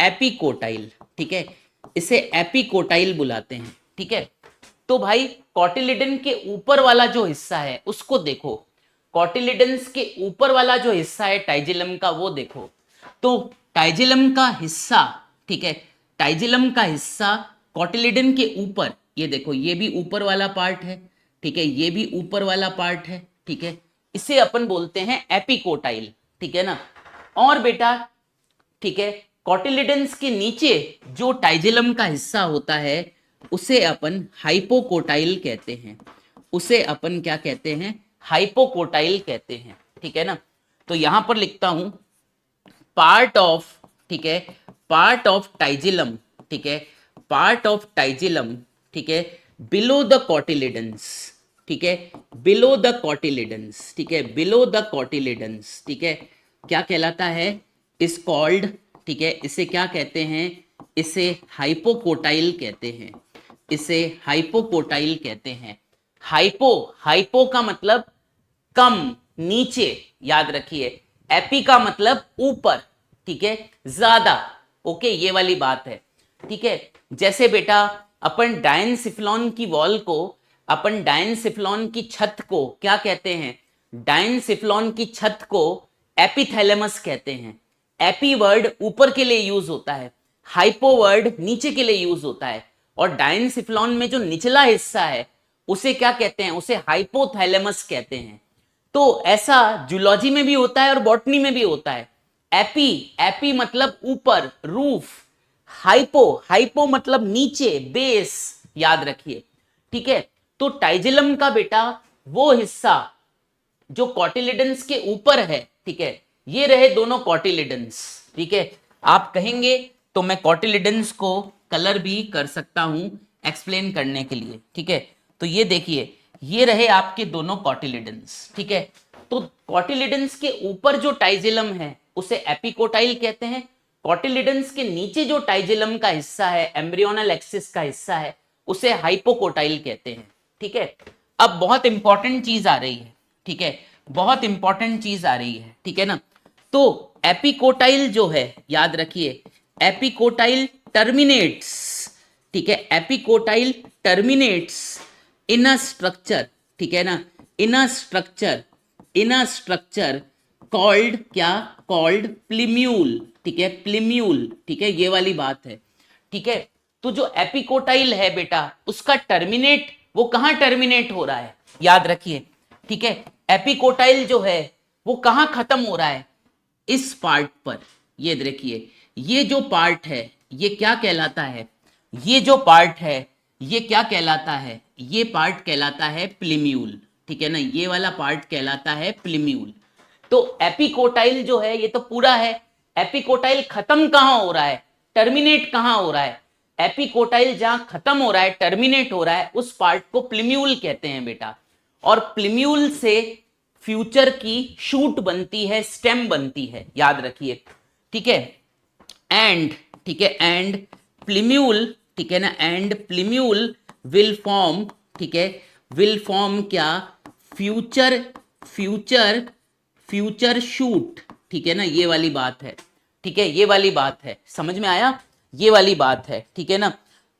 एपिकोटाइल, ठीक है, इसे एपिकोटाइल बुलाते हैं, ठीक है। तो भाई कॉटिलिडन के ऊपर वाला जो हिस्सा है उसको देखो, कॉटिलिडन्स के ऊपर वाला जो हिस्सा है टाइजिलम का वो देखो, तो टाइजिलम का हिस्सा, ठीक है, टाइजिलम का हिस्सा कॉटिलिडन के ऊपर, ये देखो, ये भी ऊपर वाला पार्ट है, ठीक है, ये भी ऊपर वाला पार्ट है, ठीक है, इसे अपन बोलते हैं एपिकोटाइल, ठीक है ना। और बेटा, ठीक है, कॉटिलिडन्स के नीचे जो टाइजिलम का हिस्सा होता है उसे अपन हाइपोकोटाइल कहते हैं, उसे अपन क्या कहते हैं, हाइपोकोटाइल कहते हैं, ठीक है ना। तो यहां पर लिखता हूं पार्ट ऑफ, ठीक है, पार्ट ऑफ टाइजिलम, ठीक है, पार्ट ऑफ टाइजिलम, ठीक है, बिलो द कॉटिलिडन्स, ठीक है, बिलो द कॉटिलिडन्स, ठीक है, बिलो द कॉटिलिडन्स, ठीक है, क्या कहलाता है, इस कॉल्ड, ठीक है, इसे क्या कहते हैं, इसे हाइपोकोटाइल कहते हैं, इसे हाइपोकोटाइल कहते हैं। हाइपो का मतलब कम, नीचे, याद रखिए, एपी का मतलब ऊपर, ठीक है, ज्यादा, ओके, ये वाली बात है, ठीक है। जैसे बेटा अपन डायनसिफ्लॉन की वॉल को, अपन डायनसिफ्लॉन की छत को क्या कहते हैं, डायनसिफ्लॉन की छत को एपिथैलेमस कहते हैं। एपी वर्ड ऊपर के लिए यूज होता है, हाइपो वर्ड नीचे के लिए यूज होता है, और डायनसिफ्लॉन में जो निचला हिस्सा है उसे क्या कहते हैं, उसे हाइपोथैलेमस कहते हैं। तो ऐसा जूलॉजी में भी होता है और बॉटनी में भी होता है। एपी, एपी मतलब ऊपर, रूफ, हाइपो मतलब नीचे, बेस, याद रखिए, ठीक है। तो टाइजिलम का बेटा वो हिस्सा जो कॉटिलिडन्स के ऊपर है, ठीक है, ये रहे दोनों कॉटिलिडन्स, ठीक है। आप कहेंगे तो मैं कॉटिलिडन्स को कलर भी कर सकता हूं एक्सप्लेन करने के लिए, ठीक है। तो ये देखिए, ये रहे आपके दोनों कॉटिलिडन्स, ठीक है। तो कॉटिलिडन्स के ऊपर जो टाइजेलम है उसे एपिकोटाइल कहते हैं, कॉटिलिडन्स के नीचे जो टाइजेलम का हिस्सा है, एम्ब्रियोनल एक्सिस का हिस्सा है, उसे हाइपोकोटाइल कहते हैं, ठीक है। अब बहुत इंपॉर्टेंट चीज आ रही है, ठीक है, बहुत इंपॉर्टेंट चीज आ रही है, ठीक है ना। तो एपिकोटाइल जो है, याद रखिए, एपिकोटाइल टर्मिनेट्स, ठीक है, epicotyl terminates in a structure, ठीक है ना, इन अ स्ट्रक्चर कॉल्ड क्या, कॉल्ड प्लीम्यूल, ठीक है, प्लीम्यूल, ठीक है, ये वाली बात है, ठीक है। तो जो एपिकोटाइल है बेटा, उसका टर्मिनेट, वो कहां टर्मिनेट हो रहा है, याद रखिए, ठीक है। एपिकोटाइल जो है वो कहां खत्म हो रहा है, इस पार्ट पर। ये देखिए, ये जो पार्ट है ये क्या कहलाता है, ये जो पार्ट है ये क्या कहलाता है, ये पार्ट कहलाता है प्लीम्यूल, ठीक है ना, ये वाला पार्ट कहलाता है प्लीम्यूल। तो एपिकोटाइल जो है ये तो पूरा है, एपिकोटाइल खत्म कहां हो रहा है, टर्मिनेट कहां हो रहा है, एपिकोटाइल जहां खत्म हो रहा है, टर्मिनेट हो रहा है, उस पार्ट को प्लीम्यूल कहते हैं बेटा। और प्लीम्यूल से फ्यूचर की शूट बनती है, स्टेम बनती है, याद रखिए, ठीक है। एंड, ठीक है, एंड प्लीम्यूल, ठीक है ना, एंड प्लीम्यूल विल फॉर्म, ठीक है, विल फॉर्म क्या, फ्यूचर, फ्यूचर शूट, ठीक है ना, ये वाली बात है, ठीक है, ये वाली बात है, समझ में आया, ये वाली बात है, ठीक है ना।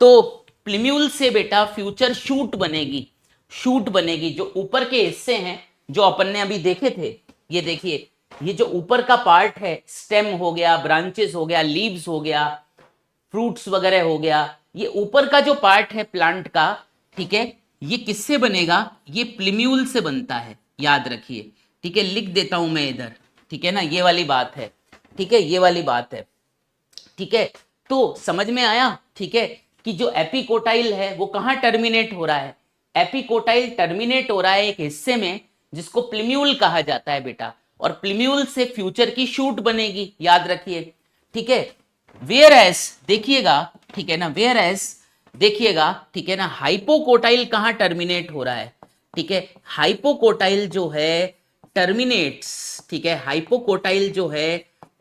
तो प्लीम्यूल से बेटा फ्यूचर शूट बनेगी, शूट बनेगी, जो ऊपर के हिस्से हैं जो अपन ने अभी देखे थे, ये देखिए, ये जो ऊपर का पार्ट है, स्टेम हो गया, ब्रांचेस हो गया, लीव्स हो गया, फ्रूट्स वगैरह हो गया, ये ऊपर का जो पार्ट है प्लांट का, ठीक है, ये किससे बनेगा, ये प्लीम्यूल से बनता है, याद रखिए, ठीक है, लिख देता हूं मैं इधर, ठीक है ना, ये वाली बात है, ठीक है, ये वाली बात है, ठीक है। तो समझ में आया, ठीक है, कि जो एपिकोटाइल है वो कहां टर्मिनेट हो रहा है, एपिकोटाइल टर्मिनेट हो रहा है एक हिस्से में जिसको प्लीम्यूल कहा जाता है बेटा, और प्लीम्यूल से फ्यूचर की शूट बनेगी, याद रखिए, ठीक है। वेयर एस, देखिएगा, ठीक है ना, वेयर एस, देखिएगा, ठीक है ना, हाइपोकोटाइल कहां टर्मिनेट हो रहा है, ठीक है, हाइपोकोटाइल जो है टर्मिनेट्स, ठीक है, हाइपोकोटाइल जो है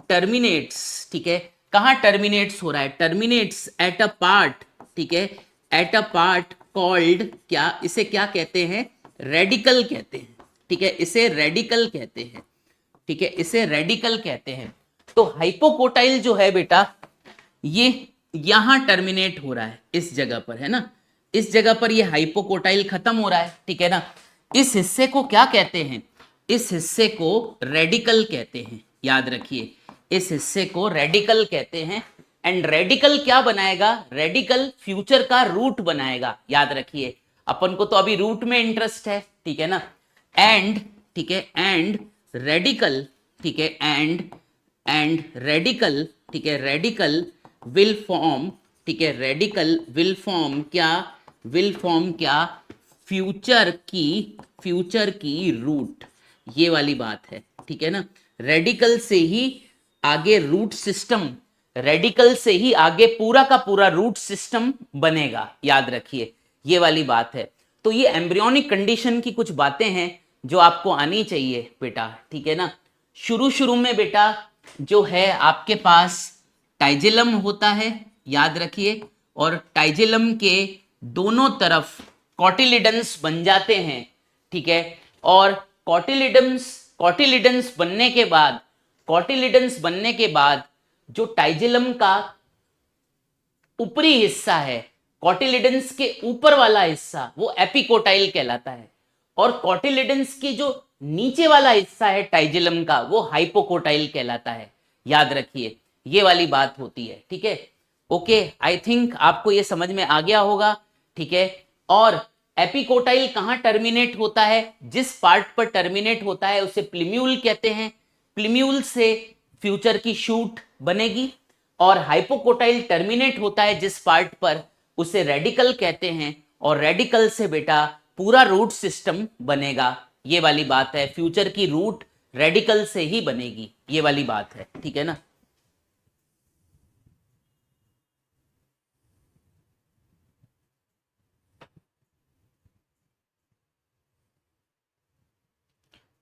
टर्मिनेट्स, ठीक है, कहां टर्मिनेट्स हो रहा है, टर्मिनेट्स एट अ पार्ट, ठीक है, एट अ पार्ट कॉल्ड क्या, इसे क्या कहते हैं, रेडिकल कहते हैं, ठीक है, इसे रेडिकल कहते हैं, ठीक है, इसे रेडिकल कहते हैं। तो हाइपोकोटाइल जो है बेटा, ये यहां टर्मिनेट हो रहा है, इस जगह पर, है ना, इस जगह पर ये हाइपोकोटाइल खत्म हो रहा है, ठीक है ना। इस हिस्से को क्या कहते हैं, इस हिस्से को रेडिकल कहते हैं, याद रखिए, इस हिस्से को रेडिकल कहते हैं। एंड रेडिकल क्या बनाएगा, रेडिकल फ्यूचर का रूट बनाएगा, याद रखिए, अपन को तो अभी रूट में इंटरेस्ट है, ठीक है ना। एंड, ठीक है, एंड रेडिकल, ठीक है, एंड रेडिकल, ठीक है, रेडिकल विल फॉर्म, ठीक है, रेडिकल विल फॉर्म क्या, विल फॉर्म क्या, फ्यूचर की रूट, ये वाली बात है, ठीक है ना। रेडिकल से ही आगे रूट सिस्टम, रेडिकल से ही आगे पूरा का पूरा रूट सिस्टम बनेगा, याद रखिए, ये वाली बात है। तो ये एम्ब्रियोनिक कंडीशन की कुछ बातें हैं जो आपको आनी चाहिए बेटा, ठीक है ना। शुरू शुरू में बेटा जो है आपके पास टाइजेलम होता है, याद रखिए, और टाइजेलम के दोनों तरफ कॉटिलिडन्स बन जाते हैं, ठीक है। और कॉटिलिडन्स बनने के बाद, कॉटिलिडन्स बनने के बाद जो टाइजेलम का ऊपरी हिस्सा है, कॉटिलिडन्स के ऊपर वाला हिस्सा, वो एपिकोटाइल कहलाता है, और कॉटिलिडन्स के जो नीचे वाला हिस्सा है टाइजेलम का, वो हाइपोकोटाइल कहलाता है, याद रखिए, ये वाली बात होती है, ठीक है। ओके, आई थिंक आपको ये समझ में आ गया होगा, ठीक है। और एपिकोटाइल कहां टर्मिनेट होता है, जिस पार्ट पर टर्मिनेट होता है उसे प्लीम्यूल कहते हैं, प्लीम्यूल से फ्यूचर की शूट बनेगी, और हाइपोकोटाइल टर्मिनेट होता है जिस पार्ट पर, उसे रेडिकल कहते हैं, और रेडिकल से बेटा पूरा रूट सिस्टम बनेगा, ये वाली बात है, फ्यूचर की रूट रेडिकल से ही बनेगी, ये वाली बात है, ठीक है ना।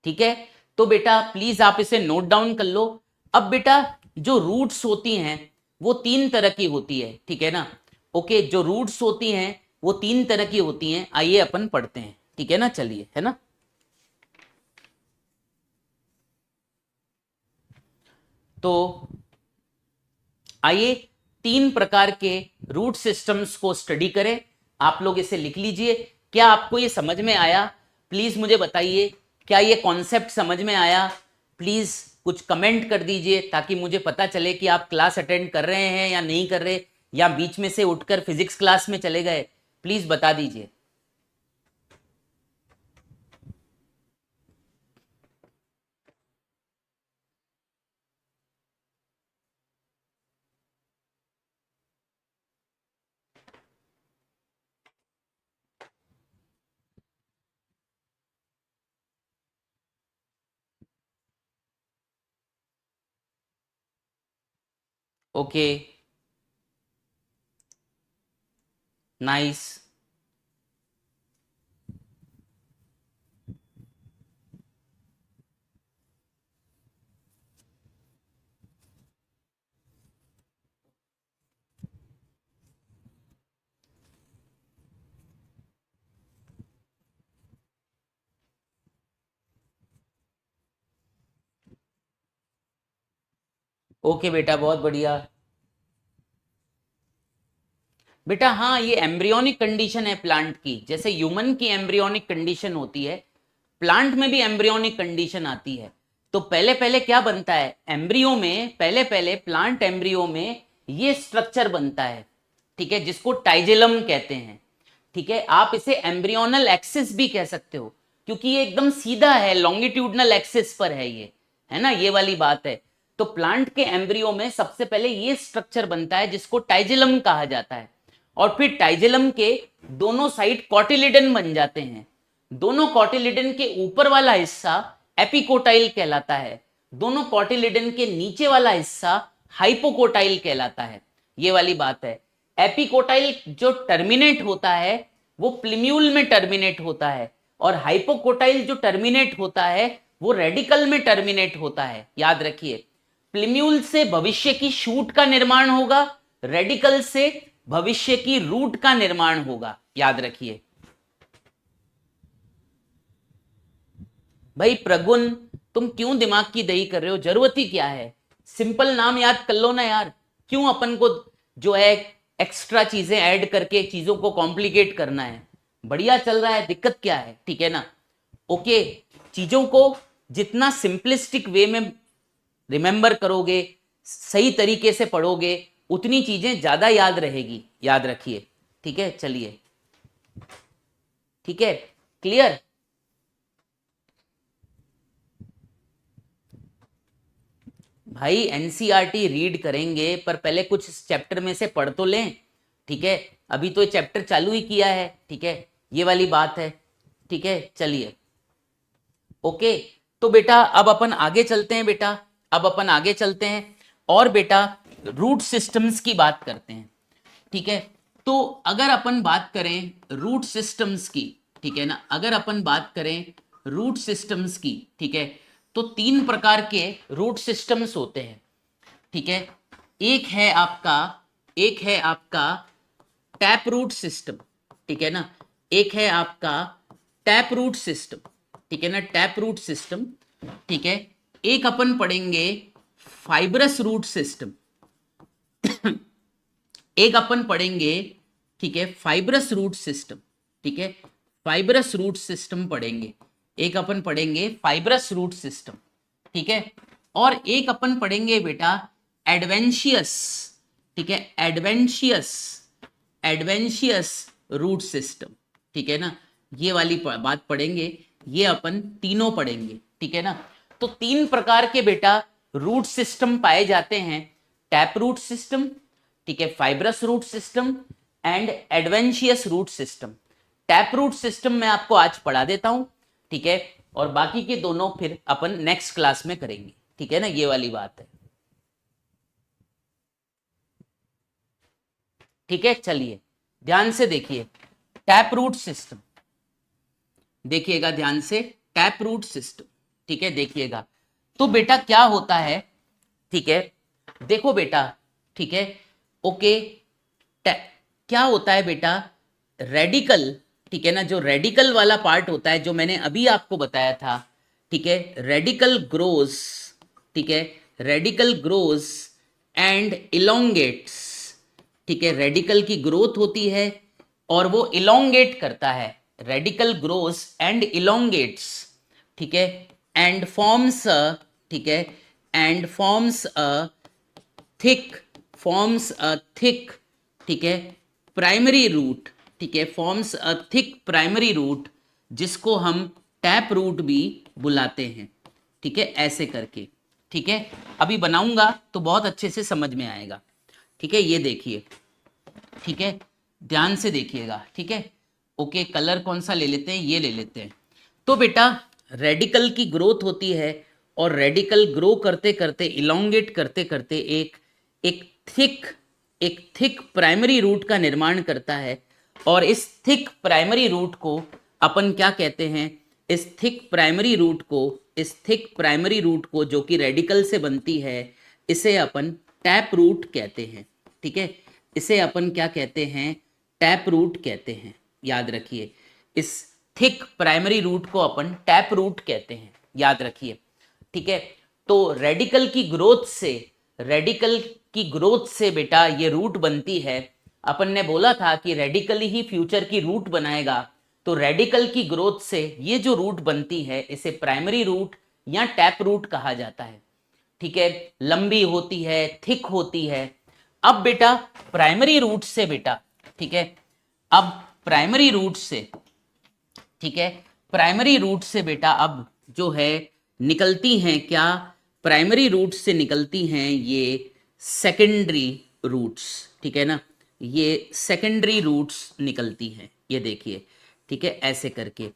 ठीक है, तो बेटा प्लीज आप इसे नोट डाउन कर लो। अब बेटा जो रूट्स होती हैं वो तीन तरह की होती है, ठीक है ना। ओके, जो रूट्स होती हैं वो तीन तरह की होती हैं, आइए अपन पढ़ते हैं, ठीक है ना, चलिए, है ना। तो आइए तीन प्रकार के रूट सिस्टम्स को स्टडी करें। आप लोग इसे लिख लीजिए। क्या आपको ये समझ में आया? प्लीज मुझे बताइए, क्या ये कॉन्सेप्ट समझ में आया? प्लीज कुछ कमेंट कर दीजिए ताकि मुझे पता चले कि आप क्लास अटेंड कर रहे हैं या नहीं कर रहे, या बीच में से उठकर फिजिक्स क्लास में चले गए। प्लीज बता दीजिए। Okay, nice. ओके बेटा, बहुत बढ़िया। बेटा हाँ, ये एम्ब्रियोनिक कंडीशन है प्लांट की, जैसे ह्यूमन की एम्ब्रियोनिक कंडीशन होती है, प्लांट में भी एम्ब्रियोनिक कंडीशन आती है। तो पहले पहले क्या बनता है एम्ब्रियो में, पहले पहले प्लांट एम्ब्रियो में ये स्ट्रक्चर बनता है, ठीक है, जिसको टाइजेलम कहते हैं। ठीक है, आप इसे एम्ब्रियोनल एक्सिस भी कह सकते हो, क्योंकि ये एकदम सीधा है, लॉन्गिट्यूडनल एक्सिस पर है ये, है ना, ये वाली बात है। तो प्लांट के एम्ब्रियो में सबसे पहले ये स्ट्रक्चर बनता है जिसको टाइजेलम कहा जाता है, और फिर टाइजेलम के दोनों साइड कॉटिलिडन बन जाते हैं। दोनों कॉटिलिडन के ऊपर वाला हिस्सा एपिकोटाइल कहलाता है, दोनों कॉटिलिडन के नीचे वाला हिस्सा हाइपोकोटाइल कहलाता है, ये वाली बात है। एपिकोटाइल जो टर्मिनेट होता है वो प्लिम्यूल में टर्मिनेट होता है, और हाइपोकोटाइल जो टर्मिनेट होता है वो रेडिकल में टर्मिनेट होता है, याद रखिए। प्लिम्यूल से भविष्य की शूट का निर्माण होगा, रेडिकल से भविष्य की रूट का निर्माण होगा, याद रखिए। भाई प्रगुण, तुम क्यों दिमाग की दही कर रहे हो? जरूरत ही क्या है, सिंपल नाम याद कर लो ना यार। क्यों अपन को जो है एक्स्ट्रा चीजें ऐड करके चीजों को कॉम्प्लिकेट करना है? बढ़िया चल रहा है, दिक्कत क्या है, ठीक है ना। ओके, चीजों को जितना सिंपलिस्टिक वे में रिमेंबर करोगे, सही तरीके से पढ़ोगे, उतनी चीजें ज्यादा याद रहेगी, याद रखिए, ठीक है। चलिए, ठीक है, क्लियर। भाई एनसीईआरटी रीड करेंगे, पर पहले कुछ इस चैप्टर में से पढ़ तो लें, ठीक है। अभी तो ये चैप्टर चालू ही किया है, ठीक है, ये वाली बात है, ठीक है। चलिए, ओके, तो बेटा अब अपन आगे चलते हैं, बेटा अब अपन आगे चलते हैं, और बेटा रूट सिस्टम्स की बात करते हैं, ठीक है। तो अगर अपन बात करें रूट सिस्टम्स की, ठीक है ना, अगर अपन बात करें रूट सिस्टम्स की, ठीक है, तो तीन प्रकार के रूट सिस्टम्स होते हैं, ठीक है। एक है आपका टैप रूट सिस्टम, ठीक है ना, एक है आपका टैप रूट सिस्टम, ठीक है ना, टैप रूट सिस्टम, ठीक है। एक अपन पढ़ेंगे फाइब्रस रूट सिस्टम, एक अपन पढ़ेंगे, ठीक है, फाइब्रस रूट सिस्टम, ठीक है, फाइब्रस रूट सिस्टम पढ़ेंगे, एक अपन पढ़ेंगे फाइब्रस रूट सिस्टम, ठीक है। और एक अपन पढ़ेंगे बेटा एडवेंशियस, ठीक है, एडवेंशियस, एडवेंशियस रूट सिस्टम, ठीक है ना, ये वाली बात पढ़ेंगे, ये अपन तीनों पढ़ेंगे, ठीक है ना। तो तीन प्रकार के बेटा रूट सिस्टम पाए जाते हैं, टैप रूट सिस्टम, ठीक है, fibrous root system and adventitious root system. Tap root system मैं आपको आज पढ़ा देता हूं, ठीक है। और बाकी के दोनों फिर अपन नेक्स्ट क्लास में करेंगे, ठीक है ना, ये वाली बात है। ठीक है, चलिए ध्यान से देखिए, टैप रूट सिस्टम देखिएगा ध्यान से, टैप रूट सिस्टम, ठीक है, देखिएगा। तो बेटा क्या होता है, ठीक है, देखो बेटा, ठीक है, ओके, क्या होता है बेटा, रेडिकल, ठीक है ना, जो रेडिकल वाला पार्ट होता है जो मैंने अभी आपको बताया था, ठीक है, रेडिकल ग्रोज, ठीक है, रेडिकल ग्रोज एंड इलोंगेट्स, ठीक है, रेडिकल की ग्रोथ होती है और वो इलोंगेट करता है, रेडिकल ग्रोज एंड इलोंगेट्स, ठीक है, एंड फॉर्म्स, ठीक है, and forms a thick, forms a thick, ठीक है, प्राइमरी रूट, ठीक है, forms a thick primary root, जिसको हम टैप रूट भी बुलाते हैं, ठीक है, ऐसे करके, ठीक है, अभी बनाऊंगा तो बहुत अच्छे से समझ में आएगा, ठीक है, ये देखिए, ठीक है, ध्यान से देखिएगा, ठीक है, ओके, कलर कौन सा ले लेते हैं, ये ले लेते हैं। तो बेटा रेडिकल की ग्रोथ होती है और रेडिकल ग्रो करते करते, इलोंगेट करते करते एक एक थिक एक थिक प्राइमरी रूट का निर्माण करता है, और इस थिक प्राइमरी रूट को अपन क्या कहते हैं, इस थिक प्राइमरी रूट को, इस थिक प्राइमरी रूट को जो कि रेडिकल से बनती है, इसे अपन टैप रूट कहते हैं, ठीक है, इसे अपन क्या कहते हैं, टैप रूट कहते हैं, याद रखिए, इस थिक प्राइमरी रूट को अपन टैप रूट कहते हैं, याद रखिए, ठीक है। तो रेडिकल की ग्रोथ से, रेडिकल की ग्रोथ से बेटा ये रूट बनती है, अपन ने बोला था कि रेडिकल ही फ्यूचर की रूट बनाएगा, तो रेडिकल की ग्रोथ से ये जो रूट बनती है इसे प्राइमरी रूट या टैप रूट कहा जाता है, ठीक है, लंबी होती है, थिक होती है। अब बेटा प्राइमरी रूट से बेटा, ठीक है, अब प्राइमरी रूट से, ठीक है, प्राइमरी रूट से बेटा अब जो है निकलती हैं क्या, प्राइमरी रूट से निकलती हैं ये सेकेंडरी रूट्स, ठीक है ना, ये सेकेंडरी रूट्स निकलती हैं, ये देखिए, ठीक है, ऐसे करके।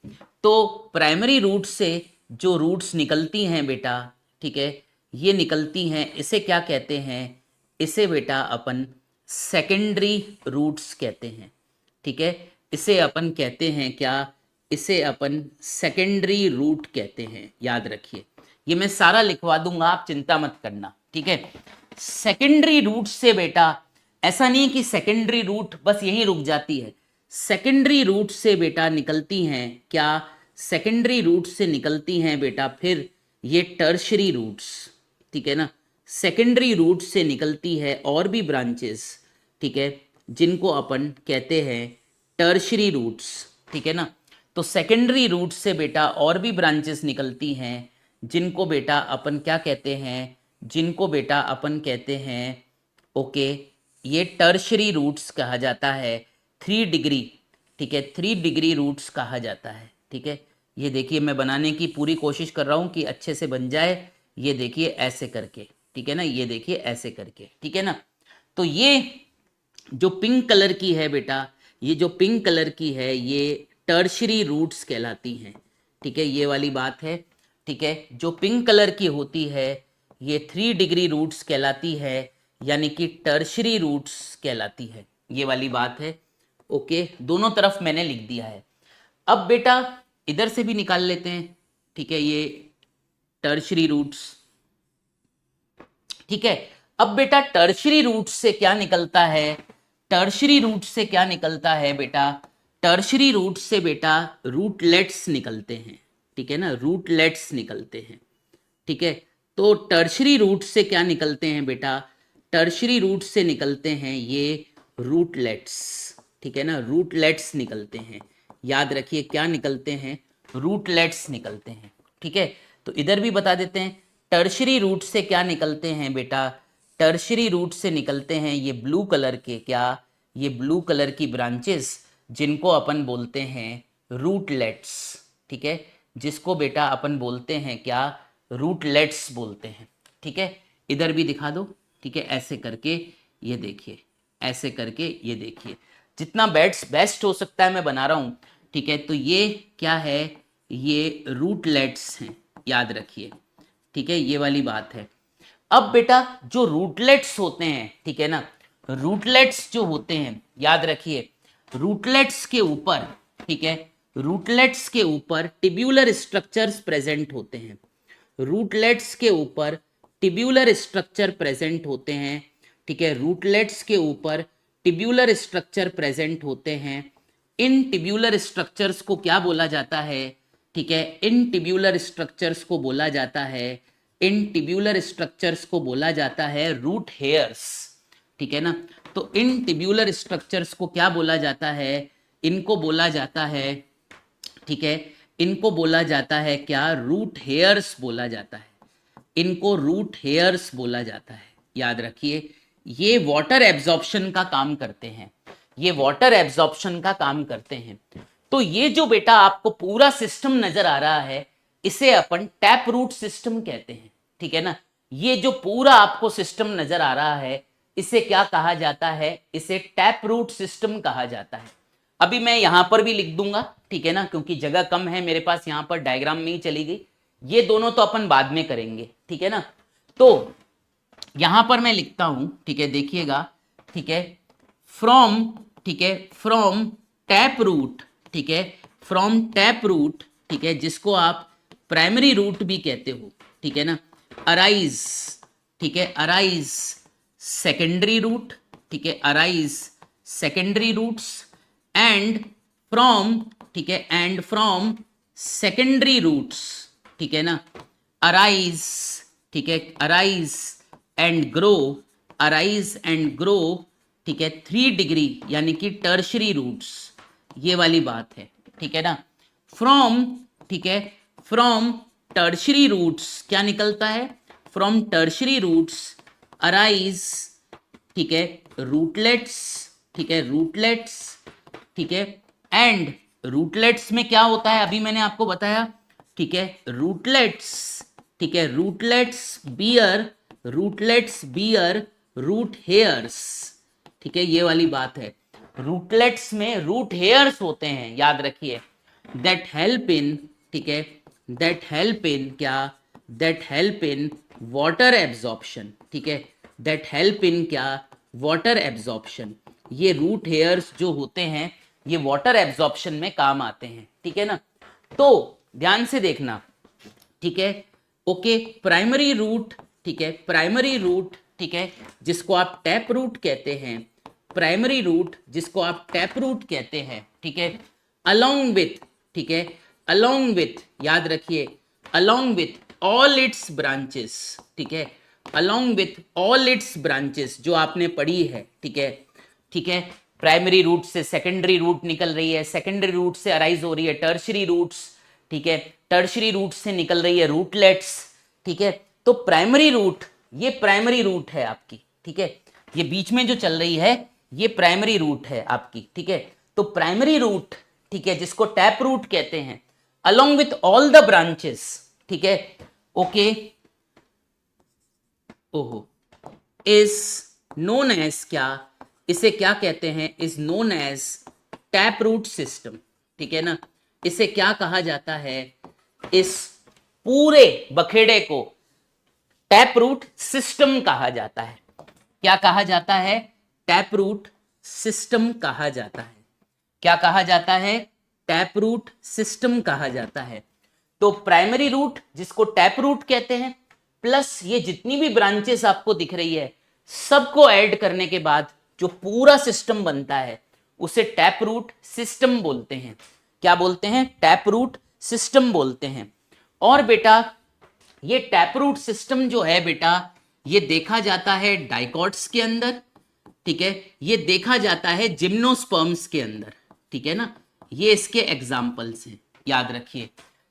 तो प्राइमरी रूट से जो रूट्स निकलती हैं बेटा, ठीक है, ये निकलती हैं, इसे क्या कहते हैं, इसे बेटा अपन सेकेंडरी रूट्स कहते हैं, ठीक है, इसे अपन कहते हैं क्या, इसे अपन सेकेंडरी रूट कहते हैं, याद रखिए, ये मैं सारा लिखवा दूंगा, आप चिंता मत करना, ठीक है। सेकेंडरी रूट से बेटा ऐसा नहीं कि सेकेंडरी रूट बस यहीं रुक जाती है, सेकेंडरी रूट से बेटा निकलती हैं क्या, सेकेंडरी रूट से निकलती हैं बेटा फिर ये टर्शरी रूट्स, ठीक है ना, सेकेंडरी रूट से निकलती है और भी ब्रांचेस, ठीक है, जिनको अपन कहते हैं टर्शरी रूट्स, ठीक है ना। तो सेकेंडरी रूट से बेटा और भी ब्रांचेस निकलती हैं, जिनको बेटा अपन क्या कहते हैं, जिनको बेटा अपन कहते हैं, ओके, ये टर्शरी रूट्स कहा जाता है, 3 डिग्री, ठीक है, 3 डिग्री रूट्स कहा जाता है, ठीक है। ये देखिए मैं बनाने की पूरी कोशिश कर रहा हूँ कि अच्छे से बन जाए, ये देखिए ऐसे करके, ठीक है ना, ये देखिए ऐसे करके, ठीक है ना। तो ये जो पिंक कलर की है बेटा, ये जो पिंक कलर की है ये टर्शरी रूट्स कहलाती हैं, ठीक है, ये वाली बात है, ठीक है, जो पिंक कलर की होती है ये 3 डिग्री रूट्स कहलाती है, यानी कि टर्शरी रूट्स कहलाती है, ये वाली बात है, ओके, दोनों तरफ मैंने लिख दिया है। अब बेटा इधर से भी निकाल लेते हैं, ठीक है, ये टर्शरी रूट्स, ठीक है। अब बेटा टर्शरी रूट से क्या निकलता है, टर्शरी रूट से क्या निकलता है बेटा, टर्शरी रूट से बेटा रूटलेट्स निकलते हैं, ठीक है ना, रूटलेट्स निकलते हैं, ठीक है। तो टर्शरी रूट से क्या निकलते हैं बेटा, टर्शरी रूट से निकलते हैं ये रूटलेट्स, ठीक है ना, रूटलेट्स निकलते हैं, याद रखिए क्या निकलते हैं, रूटलेट्स निकलते हैं, ठीक है। तो इधर भी बता देते हैं, टर्शरी रूट से क्या निकलते हैं बेटा, टर्शरी रूट से निकलते हैं ये ब्लू कलर के, क्या, ये ब्लू कलर की ब्रांचेस, जिनको अपन बोलते हैं रूटलेट्स, ठीक है, जिसको बेटा अपन बोलते हैं क्या, रूटलेट्स बोलते हैं, ठीक है। इधर भी दिखा दो, ठीक है, ऐसे करके, ये देखिए ऐसे करके, ये देखिए जितना बेस्ट हो सकता है मैं बना रहा हूं, ठीक है। तो ये क्या है, ये रूटलेट्स हैं, याद रखिए, ठीक है, ये वाली बात है। अब बेटा जो रूटलेट्स होते हैं, ठीक है ना, रूटलेट्स जो होते हैं, याद रखिए, रूटलेट्स के ऊपर, ठीक है, रूटलेट्स के ऊपर टिब्यूलर स्ट्रक्चर्स प्रेजेंट होते हैं, रूटलेट्स के ऊपर टिब्यूलर स्ट्रक्चर प्रेजेंट होते हैं, ठीक है, रूटलेट्स के ऊपर टिब्यूलर स्ट्रक्चर प्रेजेंट होते हैं। इन टिब्यूलर स्ट्रक्चर्स को क्या बोला जाता है, ठीक है, इन टिब्यूलर स्ट्रक्चर्स को बोला जाता है, इन टिब्यूलर स्ट्रक्चर्स को बोला जाता है रूट हेयर्स, ठीक है ना। तो इन टिब्यूलर स्ट्रक्चर्स को क्या बोला जाता है, इनको बोला जाता है, ठीक है, इनको बोला जाता है क्या, रूट हेयर्स बोला जाता है, इनको रूट हेयर्स बोला जाता है, याद रखिए। ये वाटर एब्जॉर्प्शन का काम करते हैं, ये वाटर एब्जॉर्प्शन का काम करते हैं। तो ये जो बेटा आपको पूरा सिस्टम नजर आ रहा है, इसे अपन टैप रूट सिस्टम कहते हैं, ठीक है ना। ये जो पूरा आपको सिस्टम नजर आ रहा है, इसे क्या कहा जाता है, इसे टैप रूट सिस्टम कहा जाता है। अभी मैं यहां पर भी लिख दूंगा, ठीक है ना, क्योंकि जगह कम है मेरे पास, यहां पर डायग्राम में ही चली गई, ये दोनों तो अपन बाद में करेंगे, ठीक है ना। तो यहां पर मैं लिखता हूं, ठीक है, देखिएगा, ठीक है, फ्रॉम, ठीक है, फ्रॉम टैप रूट, ठीक है, फ्रॉम टैप रूट, ठीक है, जिसको आप प्राइमरी रूट भी कहते हो, ठीक है ना, अराइज, ठीक है, अराइज सेकेंडरी रूट, ठीक है, arise secondary roots and from, ठीक है, एंड फ्रॉम सेकेंडरी रूट्स, ठीक है ना, अराइज, ठीक है, arise and grow, arise and grow, ठीक है, 3 डिग्री यानी कि टर्शरी रूट्स, ये वाली बात है, ठीक है ना। फ्रॉम, ठीक है, फ्रॉम टर्शरी रूट्स क्या निकलता है, फ्रॉम टर्शरी रूट्स अराइज, ठीक है, रूटलेट्स, ठीक है, रूटलेट्स, ठीक है, एंड रूटलेट्स में क्या होता है अभी मैंने आपको बताया, ठीक है, रूटलेट्स, ठीक है, रूटलेट्स बियर, रूटलेट्स बियर रूट हेयर्स, ठीक है, ये वाली बात है। रूटलेट्स में रूट हेयर्स होते हैं, याद रखिए, दैट हेल्प इन, ठीक है, दैट हेल्प इन क्या, that help in water absorption, ठीक है, दैट हेल्प इन क्या, वाटर एब्जॉर्प्शन। ये रूट हेयर्स जो होते हैं ये वाटर एब्जॉर्प्शन में काम आते हैं, ठीक है ना। तो ध्यान से देखना, ठीक है, ओके, प्राइमरी रूट, ठीक है, प्राइमरी रूट, ठीक है, जिसको आप टैप रूट कहते हैं, प्राइमरी रूट जिसको आप टैप रूट कहते हैं, ठीक है, अलोंग विथ, ठीक है, अलोंग विथ, याद रखिए, along with all it's branches, ठीक है, along with all it's branches जो आपने पढ़ी है, ठीक है, ठीक है, प्राइमरी रूट से सेकेंडरी रूट निकल रही है, सेकेंडरी रूट से अराइज हो रही है टर्शरी रूट्स, ठीक है, टर्शरी रूट से निकल रही है रूटलेट्स, ठीक है। तो प्राइमरी रूट, ये प्राइमरी रूट है आपकी, ठीक है, ये बीच में जो चल रही है ये प्राइमरी रूट है आपकी, ठीक है। तो प्राइमरी रूट, ठीक है, जिसको टैप रूट कहते हैं, along with all the branches, ठीक है, ओके, ओहो, इज नोन एज क्या, इसे क्या कहते हैं, is known as tap root system, ठीक है ना। इसे क्या कहा जाता है, इस पूरे बखेड़े को टैप रूट सिस्टम कहा जाता है। क्या कहा जाता है, टैप रूट सिस्टम कहा जाता है। क्या कहा जाता है, टैप रूट सिस्टम कहा जाता है। तो प्राइमरी रूट जिसको टैप रूट कहते हैं, प्लस ये जितनी भी ब्रांचेस आपको दिख रही है सबको ऐड करने के बाद जो पूरा सिस्टम बनता है उसे टैप रूट सिस्टम बोलते हैं। क्या बोलते हैं, टैप रूट सिस्टम बोलते हैं। और बेटा ये टैप रूट सिस्टम जो है बेटा, ये देखा जाता है डाइकॉट्स के अंदर, ठीक है, ये देखा जाता है जिम्नोस्पर्म्स के अंदर, ठीक है ना। ये इसके एग्जाम्पल्स हैं, याद रखिए,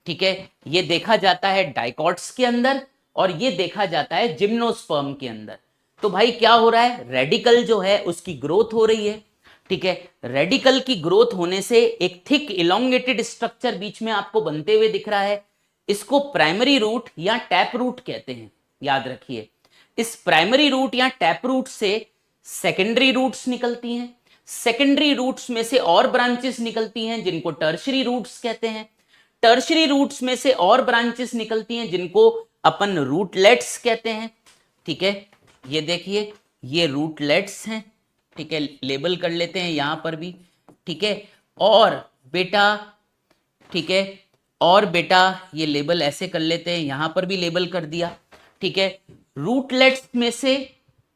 ठीक है, ये देखा जाता है डाइकॉट्स के अंदर और ये देखा जाता है जिम्नोस्पर्म के अंदर। तो भाई क्या हो रहा है, रेडिकल जो है उसकी ग्रोथ हो रही है, ठीक है, रेडिकल की ग्रोथ होने से एक थिक इलोंगेटेड स्ट्रक्चर बीच में आपको बनते हुए दिख रहा है। इसको प्राइमरी रूट या टैप रूट कहते हैं, याद रखिए। इस प्राइमरी रूट या टैप रूट से सेकेंडरी रूट्स निकलती हैं, सेकेंडरी रूट्स में से और ब्रांचेस निकलती हैं जिनको टर्शरी रूट्स कहते हैं। टर्शरी रूट्स में से और ब्रांचेस निकलती हैं जिनको अपन रूटलेट्स कहते हैं। ठीक है, ये देखिए ये रूटलेट्स हैं। ठीक है, लेबल कर लेते हैं यहां पर भी। ठीक है, और बेटा, ठीक है, और बेटा ये लेबल ऐसे कर लेते हैं, यहां पर भी लेबल कर दिया। ठीक है, रूटलेट्स में से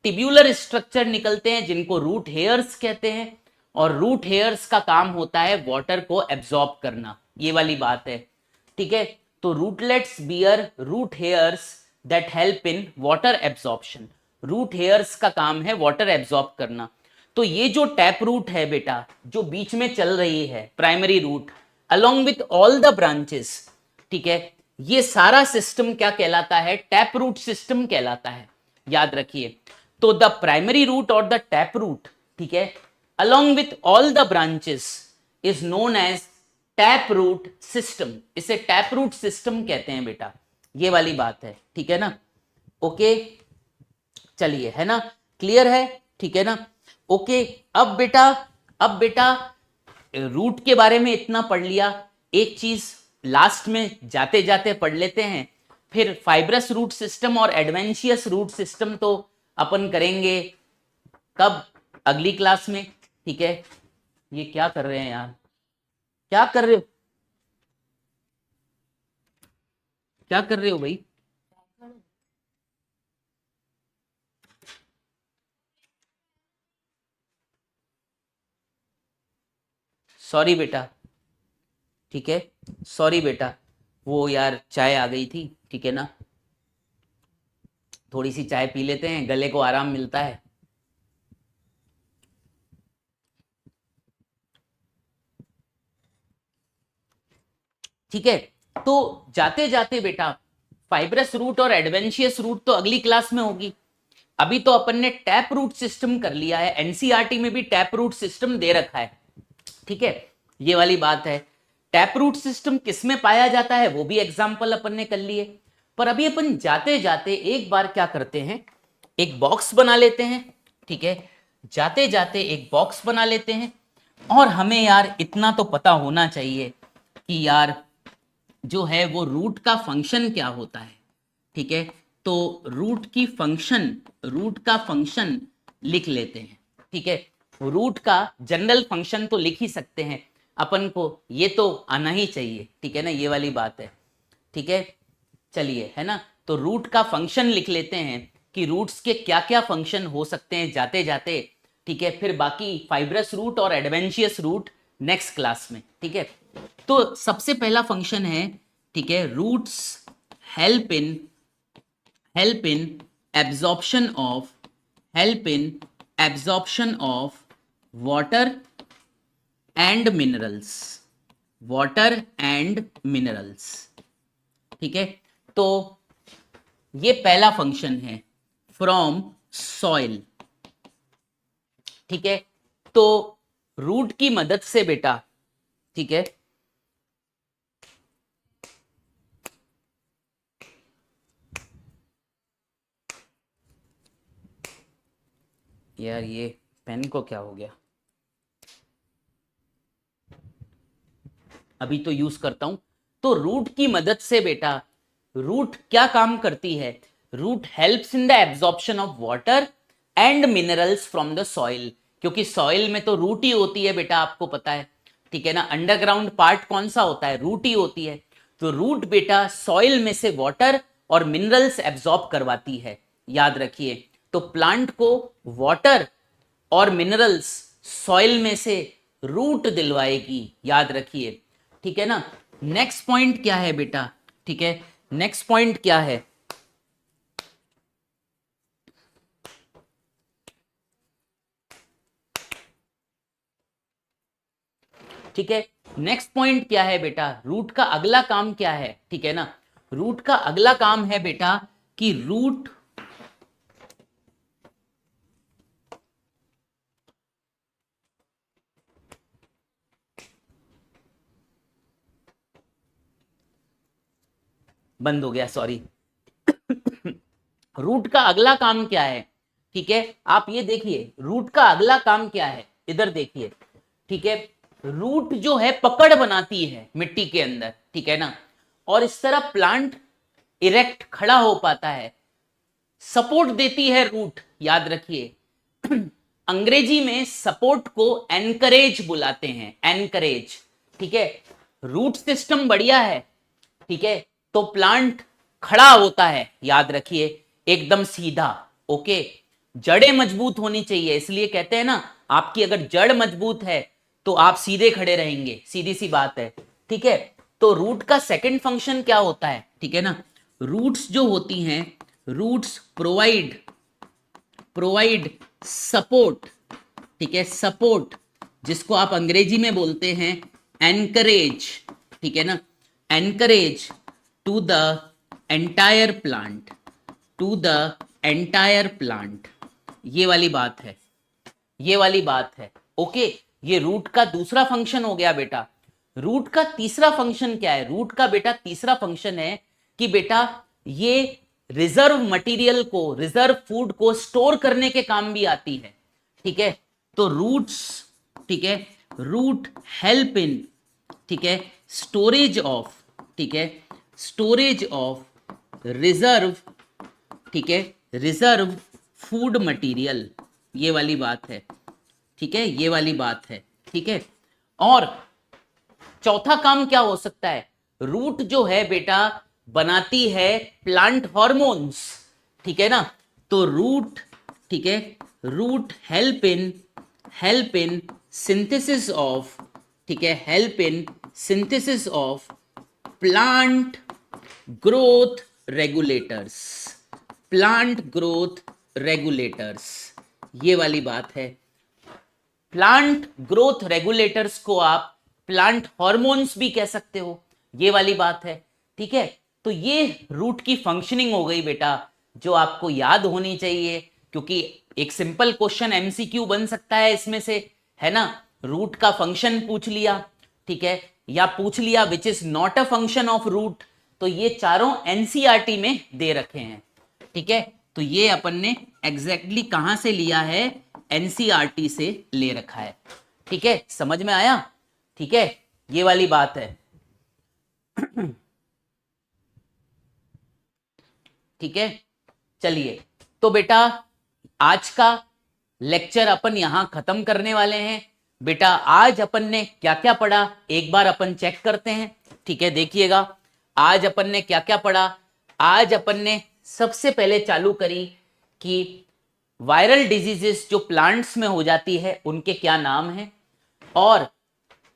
टिब्यूलर स्ट्रक्चर निकलते हैं जिनको रूट हेयर्स कहते हैं, और रूट हेयर्स का काम होता है वाटर को एब्जॉर्ब करना, ये वाली बात है। ठीक है, तो rootlets bear root hairs that help in water absorption. Root hairs का काम है वाटर एब्जॉर्ब करना। तो ये जो टैप रूट है बेटा, जो बीच में चल रही है primary root along with all the branches, ठीक है, ये सारा सिस्टम क्या कहलाता है? टैप रूट सिस्टम कहलाता है, याद रखिए। तो द प्राइमरी रूट और द टैप रूट, ठीक है, along with all the branches is known as tap root system. इसे टैप रूट सिस्टम कहते हैं बेटा, ये वाली बात है। ठीक है ना, ओके, चलिए, है ना, क्लियर है? ठीक है ना, ओके। अब बेटा रूट के बारे में इतना पढ़ लिया। एक चीज लास्ट में जाते जाते पढ़ लेते हैं, फिर फाइब्रस रूट सिस्टम और एडवेंशियस रूट सिस्टम तो अपन करेंगे कब? अगली क्लास में। ठीक है, ये क्या कर रहे हैं यार, क्या कर रहे हो, क्या कर रहे हो भाई? सॉरी बेटा, ठीक है, सॉरी बेटा, वो यार चाय आ गई थी। ठीक है ना, थोड़ी सी चाय पी लेते हैं, गले को आराम मिलता है। ठीक है, तो जाते जाते बेटा फाइब्रस रूट और एडवेंशियस रूट तो अगली क्लास में होगी। अभी तो अपन ने टैप रूट सिस्टम कर लिया है, एनसीईआरटी में भी टैप रूट सिस्टम दे रखा है। ठीक है, ये वाली बात है। टैप रूट सिस्टम किसमें पाया जाता है वो भी एग्जाम्पल अपन ने कर लिए। पर अभी अपन जाते जाते एक बार क्या करते हैं, एक बॉक्स बना लेते हैं। ठीक है, जाते जाते एक बॉक्स बना लेते हैं, और हमें यार इतना तो पता होना चाहिए कि यार जो है वो रूट का फंक्शन क्या होता है। ठीक है, तो रूट का फंक्शन लिख लेते हैं। ठीक है, रूट का जनरल फंक्शन तो लिख ही सकते हैं अपन को, ये तो आना ही चाहिए। ठीक है ना, ये वाली बात है। ठीक है, चलिए, है ना, तो रूट का फंक्शन लिख लेते हैं कि रूट्स के क्या क्या फंक्शन हो सकते हैं जाते जाते। ठीक है, फिर बाकी फाइब्रस रूट और एडवेंशियस रूट नेक्स्ट क्लास में। ठीक है, तो सबसे पहला फंक्शन है, ठीक है, roots help in absorption of water and minerals. ठीक है, तो ये पहला फंक्शन है फ्रॉम सॉइल। ठीक है, तो रूट की मदद से बेटा, ठीक है, यार ये पेन को क्या हो गया, अभी तो यूज करता हूं। तो रूट की मदद से बेटा, रूट क्या काम करती है? Root helps in the absorption of water and minerals from the soil, क्योंकि सॉइल में तो रूट ही होती है बेटा, आपको पता है। ठीक है ना, अंडरग्राउंड पार्ट कौन सा होता है? रूट ही होती है। तो रूट बेटा सॉइल में से वाटर और मिनरल्स एब्जॉर्ब करवाती है, याद रखिए। तो प्लांट को वाटर और मिनरल्स सॉइल में से रूट दिलवाएगी, याद रखिए। ठीक है ना, नेक्स्ट पॉइंट क्या है बेटा? ठीक है, नेक्स्ट पॉइंट क्या है? ठीक है, नेक्स्ट पॉइंट क्या है बेटा? रूट का अगला काम क्या है? ठीक है ना, रूट का अगला काम है बेटा कि रूट बंद हो गया, सॉरी। रूट का अगला काम क्या है? ठीक है, आप ये देखिए रूट का अगला काम क्या है, इधर देखिए। ठीक है, रूट जो है पकड़ बनाती है मिट्टी के अंदर। ठीक ठीक है ना। और इस तरह प्लांट इरेक्ट खड़ा हो पाता है। सपोर्ट देती है रूट, याद रखिए अंग्रेजी में सपोर्ट को एनकरेज बुलाते हैं, एनकरेज, ठीक है। रूट सिस्टम बढ़िया है, ठीक है, तो प्लांट खड़ा होता है, याद रखिए एकदम सीधा, ओके। जड़ें मजबूत होनी चाहिए, इसलिए कहते हैं ना आपकी अगर जड़ मजबूत है तो आप सीधे खड़े रहेंगे, सीधी सी बात है, ठीक है। तो रूट का सेकंड फंक्शन क्या होता है, ठीक है ना। रूट्स जो होती हैं, रूट्स प्रोवाइड सपोर्ट, ठीक है, सपोर्ट, जिसको आप अंग्रेजी में बोलते हैं एनकरेज, ठीक है ना, anchorage to the entire plant, to the entire plant. ये वाली बात है, ये वाली बात है, ओके। ये रूट का दूसरा फंक्शन हो गया बेटा। रूट का तीसरा फंक्शन क्या है? रूट का बेटा तीसरा फंक्शन है कि बेटा ये रिजर्व मटेरियल को, रिजर्व फूड को स्टोर करने के काम भी आती है, ठीक है। तो रूट्स, ठीक है, रूट हेल्प इन, ठीक है, स्टोरेज ऑफ, ठीक है, स्टोरेज ऑफ रिजर्व, ठीक है, रिजर्व फूड मटेरियल। ये वाली बात है, ठीक है, ये वाली बात है, ठीक है। और चौथा काम क्या हो सकता है? रूट जो है बेटा बनाती है प्लांट हार्मोन्स, ठीक है ना। तो रूट, ठीक है, root help in synthesis of, ठीक है, help in synthesis of plant growth regulators, plant growth regulators. ये वाली बात है। प्लांट ग्रोथ रेगुलेटर्स को आप प्लांट हार्मोन्स भी कह सकते हो, ये वाली बात है, ठीक है। तो ये रूट की फंक्शनिंग हो गई बेटा, जो आपको याद होनी चाहिए, क्योंकि एक सिंपल क्वेश्चन एमसीक्यू बन सकता है इसमें से, है ना। रूट का फंक्शन पूछ लिया, ठीक है, या पूछ लिया which is not a function of root. तो ये चारों एनसीईआरटी में दे रखे हैं, ठीक है। तो ये अपन ने एग्जैक्टली कहां से लिया है? एनसीईआरटी से ले रखा है, ठीक है, समझ में आया, ठीक है, ये वाली बात है ठीक है। चलिए, तो बेटा आज का लेक्चर अपन यहां खत्म करने वाले हैं। बेटा आज अपन ने क्या क्या पढ़ा एक बार अपन चेक करते हैं, ठीक है। देखिएगा आज अपन ने क्या क्या पढ़ा। आज अपन ने सबसे पहले चालू करी कि वायरल डिजीजेस जो प्लांट्स में हो जाती है उनके क्या नाम हैं, और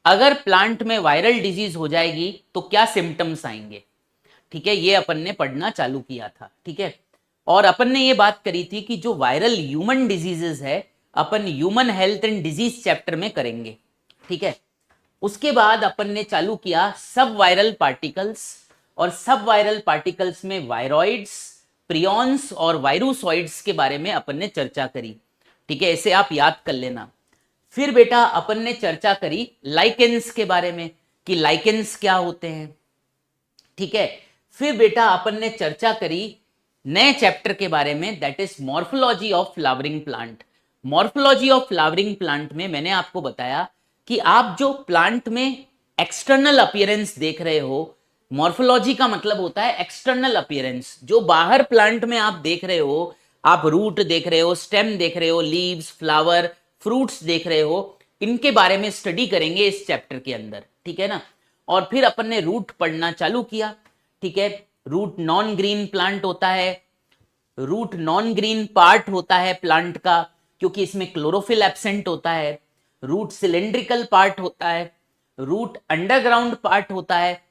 अगर प्लांट में वायरल डिजीज हो जाएगी तो क्या सिम्टम्स आएंगे, ठीक है। ये अपन ने पढ़ना चालू किया था, ठीक है। और अपन ने ये बात करी थी कि जो वायरल ह्यूमन डिजीजेस है अपन human health and disease chapter में करेंगे, ठीक है। उसके बाद अपन ने चालू किया सब वायरल पार्टिकल्स, और सब वायरल पार्टिकल्स में वायरॉइड्स, प्रियॉन्स और वायरोसॉइड्स के बारे में अपन ने चर्चा करी, ठीक है, इसे आप याद कर लेना। फिर बेटा अपन ने चर्चा करी लाइकेंस के बारे में कि लाइकेंस क्या होते हैं, ठीक है। फिर बेटा अपन ने चर्चा करी नए चैप्टर के बारे में, that is morphology of flowering plant. Morphology of flowering plant में मैंने आपको बताया कि आप जो प्लांट में एक्सटर्नल अपीयरेंस देख रहे हो, मॉर्फोलॉजी का मतलब होता है एक्सटर्नल अपीयरेंस, जो बाहर प्लांट में आप देख रहे हो, आप रूट देख रहे हो, स्टेम देख रहे हो, लीव्स, फ्लावर, फ्रूट्स देख रहे हो, इनके बारे में स्टडी करेंगे इस चैप्टर के अंदर, ठीक है ना। और फिर अपन ने रूट पढ़ना चालू किया, ठीक है। रूट नॉन ग्रीन प्लांट होता है, रूट नॉन ग्रीन पार्ट होता है प्लांट का क्योंकि इसमें क्लोरोफिल एब्सेंट होता है। रूट सिलेंड्रिकल पार्ट होता है, रूट अंडरग्राउंड पार्ट होता है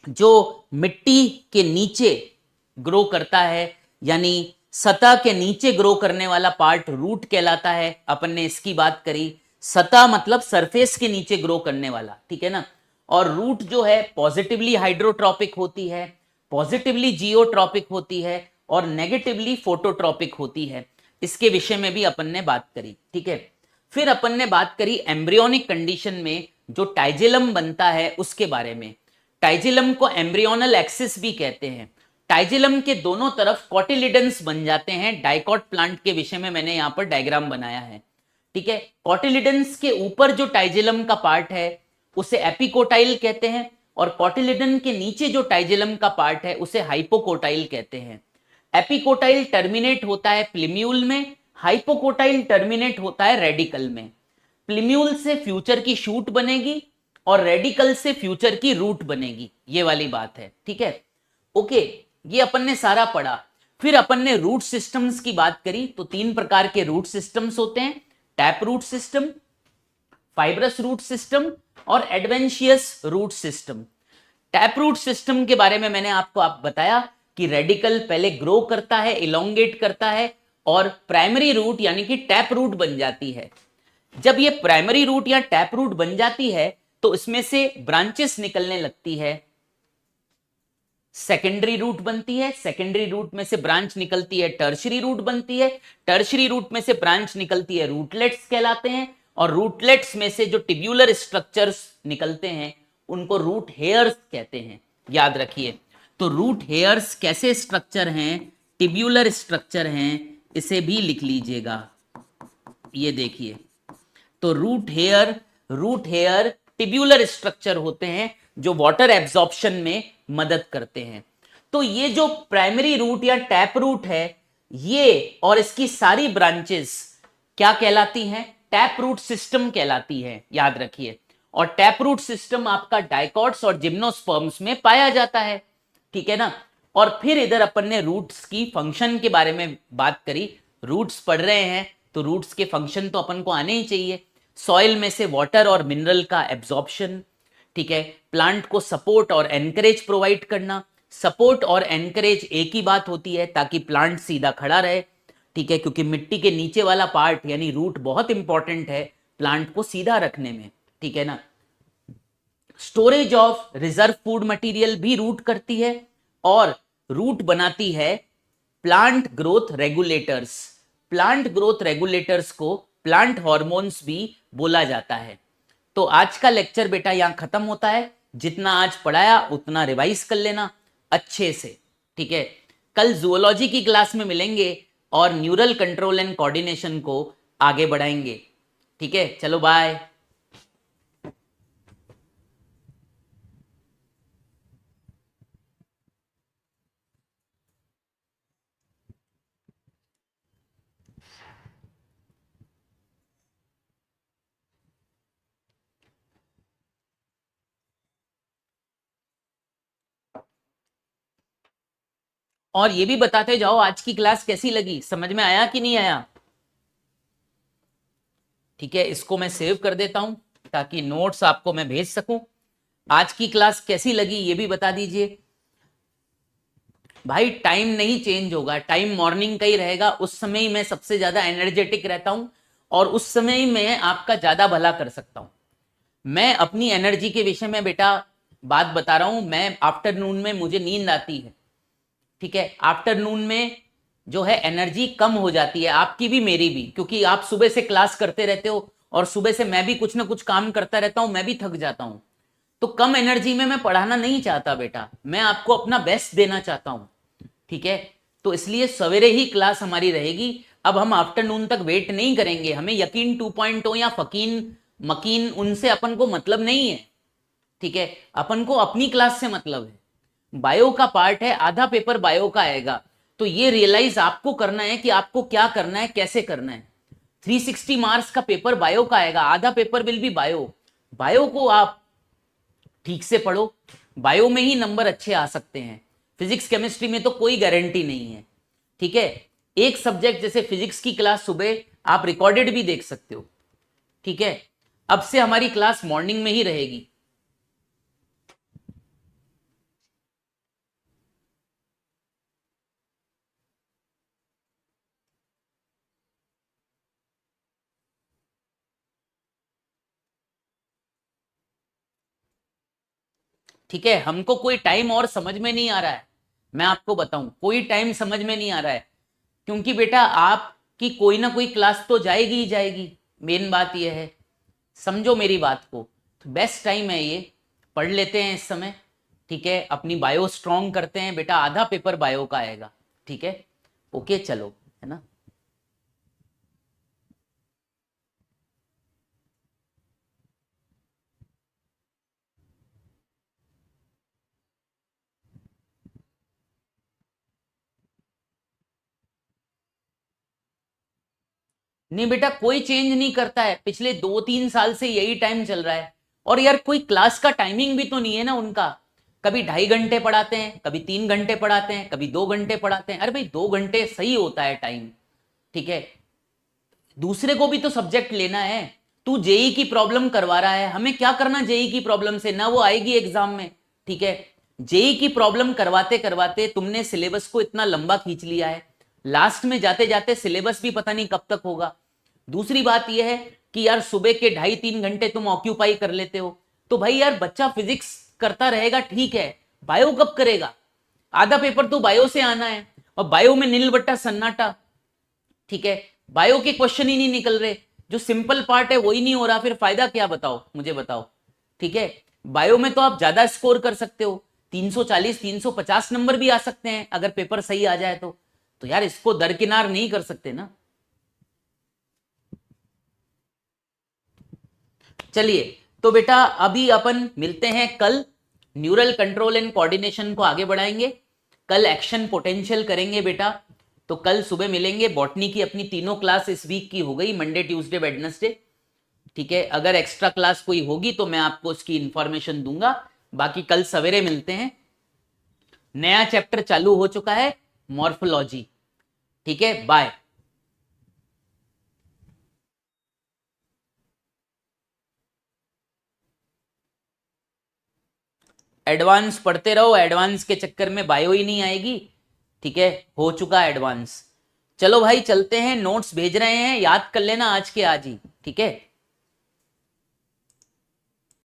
जो मिट्टी के नीचे ग्रो करता है, यानी सतह के नीचे ग्रो करने वाला पार्ट रूट कहलाता है। अपन ने इसकी बात करी, सतह मतलब सरफेस के नीचे ग्रो करने वाला, ठीक है ना। और रूट जो है पॉजिटिवली हाइड्रोट्रॉपिक होती है, पॉजिटिवली जियोट्रॉपिक होती है, और नेगेटिवली फोटोट्रॉपिक होती है। इसके विषय में भी अपन ने बात करी, ठीक है। फिर अपन ने बात करी एम्ब्रियोनिक कंडीशन में जो टाइजेलम बनता है उसके बारे में। टाइजेलम को एम्ब्रियोनल एक्सिस भी कहते हैं। टाइजेलम के दोनों तरफ कॉटिलिडन्स बन जाते हैं। डाइकॉट प्लांट के विषय में मैंने यहां पर डायग्राम बनाया है, ठीक है। कॉटिलिडन्स के ऊपर जो टाइजेलम का पार्ट है उसे एपिकोटाइल कहते हैं, और कोटिलेडन के नीचे जो टाइजेलम का पार्ट है उसे हाइपोकोटाइल कहते हैं। एपिकोटाइल टर्मिनेट होता है प्लिम्यूल में, हाइपोकोटाइल टर्मिनेट होता है रेडिकल में। प्लिम्यूल से फ्यूचर की शूट बनेगी और रेडिकल से फ्यूचर की रूट बनेगी, ये वाली बात है, ठीक है। ओके, ये अपन ने सारा पढ़ा। फिर अपन ने रूट सिस्टम्स की बात करी, तो 3 प्रकार के रूट सिस्टम्स होते हैं, tap root system, fibrous root system और adventitious root system. Tap root system के बारे में मैंने आपको बताया कि रेडिकल पहले ग्रो करता है, इलोंगेट करता है और प्राइमरी रूट यानी कि टैप रूट बन जाती है। जब ये प्राइमरी रूट या टैप रूट बन जाती है तो इसमें से ब्रांचेस निकलने लगती है, सेकेंडरी रूट बनती है, सेकेंडरी रूट में से ब्रांच निकलती है, टर्शरी रूट बनती है, टर्शरी रूट में से ब्रांच निकलती है, रूटलेट्स कहलाते हैं, और रूटलेट्स में से जो टिब्यूलर स्ट्रक्चर्स निकलते हैं उनको रूट हेयर्स कहते हैं, याद रखिए। तो रूट हेयर्स कैसे स्ट्रक्चर हैं, टिब्यूलर स्ट्रक्चर हैं, इसे भी लिख लीजिएगा, ये देखिए। तो रूट हेयर टिब्यूलर स्ट्रक्चर होते हैं जो वाटर एब्जॉर्प्शन में मदद करते हैं। तो ये जो प्राइमरी रूट या टैप रूट है, ये और इसकी सारी ब्रांचेस क्या कहलाती हैं, टैप रूट सिस्टम कहलाती है, याद रखिए। और टैप रूट सिस्टम आपका डाइकॉट्स और जिम्नोस्पर्म्स में पाया जाता है, ठीक है ना। और फिर इधर अपन ने रूट्स की फंक्शन के बारे में बात करी। रूट्स पढ़ रहे हैं तो रूट्स के फंक्शन तो अपन को आने ही चाहिए। सॉइल में से वाटर और मिनरल का एब्जॉर्प्शन, ठीक है, प्लांट को सपोर्ट और एनकरेज प्रोवाइड करना। सपोर्ट और एनकरेज एक ही बात होती है ताकि प्लांट सीधा खड़ा रहे, ठीक है, क्योंकि मिट्टी के नीचे वाला पार्ट यानी रूट बहुत इंपॉर्टेंट है प्लांट को सीधा रखने में, ठीक है ना। Storage of reserve food material भी रूट करती है और रूट बनाती है plant growth regulators. Plant growth regulators को प्लांट हॉर्मोन्स भी बोला जाता है। तो आज का लेक्चर बेटा यहां खत्म होता है। जितना आज पढ़ाया उतना रिवाइज कर लेना अच्छे से, ठीक है। कल जूलॉजी की क्लास में मिलेंगे और न्यूरल कंट्रोल एंड कोऑर्डिनेशन को आगे बढ़ाएंगे, ठीक है। चलो बाय। और ये भी बताते जाओ आज की क्लास कैसी लगी, समझ में आया कि नहीं आया, ठीक है। इसको मैं सेव कर देता हूं ताकि नोट्स आपको मैं भेज सकूं। आज की क्लास कैसी लगी ये भी बता दीजिए। भाई टाइम नहीं चेंज होगा, टाइम मॉर्निंग का ही रहेगा, उस समय ही मैं सबसे ज्यादा एनर्जेटिक रहता हूं और उस समय ही मैं आपका ज्यादा भला कर सकता हूं। मैं अपनी एनर्जी के विषय में बेटा बात बता रहा हूं। मैं आफ्टरनून में मुझे नींद आती है, ठीक है। आफ्टरनून में जो है एनर्जी कम हो जाती है, आपकी भी मेरी भी, क्योंकि आप सुबह से क्लास करते रहते हो और सुबह से मैं भी कुछ ना कुछ काम करता रहता हूं, मैं भी थक जाता हूं। तो कम एनर्जी में मैं पढ़ाना नहीं चाहता बेटा, मैं आपको अपना बेस्ट देना चाहता हूं, ठीक है। तो इसलिए सवेरे ही क्लास हमारी रहेगी। अब हम आफ्टरनून तक वेट नहीं करेंगे, हमें यकीन 2.0 या फकीन मकीन उनसे अपन को मतलब नहीं है, ठीक है। अपन को अपनी क्लास से मतलब है। बायो का पार्ट है, आधा पेपर बायो का आएगा, तो ये रियलाइज आपको करना है कि आपको क्या करना है, कैसे करना है। 360 मार्क्स का पेपर बायो का आएगा, आधा paper will be bio. Bio को आप ठीक से पढ़ो, बायो में ही नंबर अच्छे आ सकते हैं। फिजिक्स केमिस्ट्री में तो कोई गारंटी नहीं है, ठीक है। एक सब्जेक्ट जैसे फिजिक्स की क्लास सुबह आप रिकॉर्डेड भी देख सकते हो, ठीक है। अब से हमारी क्लास मॉर्निंग में ही रहेगी। ठीक है, हमको कोई टाइम और समझ में नहीं आ रहा है, मैं आपको बताऊं कोई टाइम समझ में नहीं आ रहा है, क्योंकि बेटा आपकी कोई ना कोई क्लास तो जाएगी ही जाएगी। मेन बात यह है, समझो मेरी बात को। तो बेस्ट टाइम है ये, पढ़ लेते हैं इस समय, ठीक है। अपनी बायो स्ट्रांग करते हैं बेटा, आधा पेपर बायो का आएगा, ठीक है। ओके चलो, है ना। नहीं बेटा, कोई चेंज नहीं करता है, पिछले 2-3 साल से यही टाइम चल रहा है। और यार कोई क्लास का टाइमिंग भी तो नहीं है ना उनका, कभी 2.5 घंटे पढ़ाते हैं, कभी 3 घंटे पढ़ाते हैं, कभी 2 घंटे पढ़ाते हैं। अरे भाई 2 घंटे सही होता है टाइम, ठीक है। दूसरे को भी तो सब्जेक्ट लेना है। तू जेई की प्रॉब्लम करवा रहा है, हमें क्या करना जेई की प्रॉब्लम से, ना वो आएगी एग्जाम में, ठीक है। जेई की प्रॉब्लम करवाते करवाते तुमने सिलेबस को इतना लंबा खींच लिया है, लास्ट में जाते जाते सिलेबस भी पता नहीं कब तक होगा। दूसरी बात यह है कि यार सुबह के 2.5-3 घंटे तुम ऑक्यूपाई कर लेते हो, तो भाई यार बच्चा फिजिक्स करता रहेगा ठीक है, बायो कब करेगा? आधा पेपर तो बायो से आना है, और बायो में नील बट्टा सन्नाटा, ठीक है। बायो के क्वेश्चन ही नहीं निकल रहे, जो सिंपल पार्ट है वही नहीं हो रहा, फिर फायदा क्या? बताओ, मुझे बताओ, ठीक है। बायो में तो आप ज्यादा स्कोर कर सकते हो, 340-350 नंबर भी आ सकते हैं अगर पेपर सही आ जाए तो यार इसको दरकिनार नहीं कर सकते ना। चलिए, तो बेटा अभी अपन मिलते हैं कल, न्यूरल कंट्रोल एंड कोऑर्डिनेशन को आगे बढ़ाएंगे, कल एक्शन पोटेंशियल करेंगे बेटा। तो कल सुबह मिलेंगे। बॉटनी की अपनी तीनों क्लास इस वीक की हो गई, मंडे ट्यूसडे वेडनेसडे, ठीक है। अगर एक्स्ट्रा क्लास कोई होगी तो मैं आपको उसकी इंफॉर्मेशन दूंगा। बाकी कल सवेरे मिलते हैं। नया चैप्टर चालू हो चुका है, मॉर्फोलॉजी, ठीक है। बाय। एडवांस पढ़ते रहो, एडवांस के चक्कर में बायो ही नहीं आएगी, ठीक है। हो चुका एडवांस। चलो भाई चलते हैं, नोट्स भेज रहे हैं, याद कर लेना आज के आज ही, ठीक है।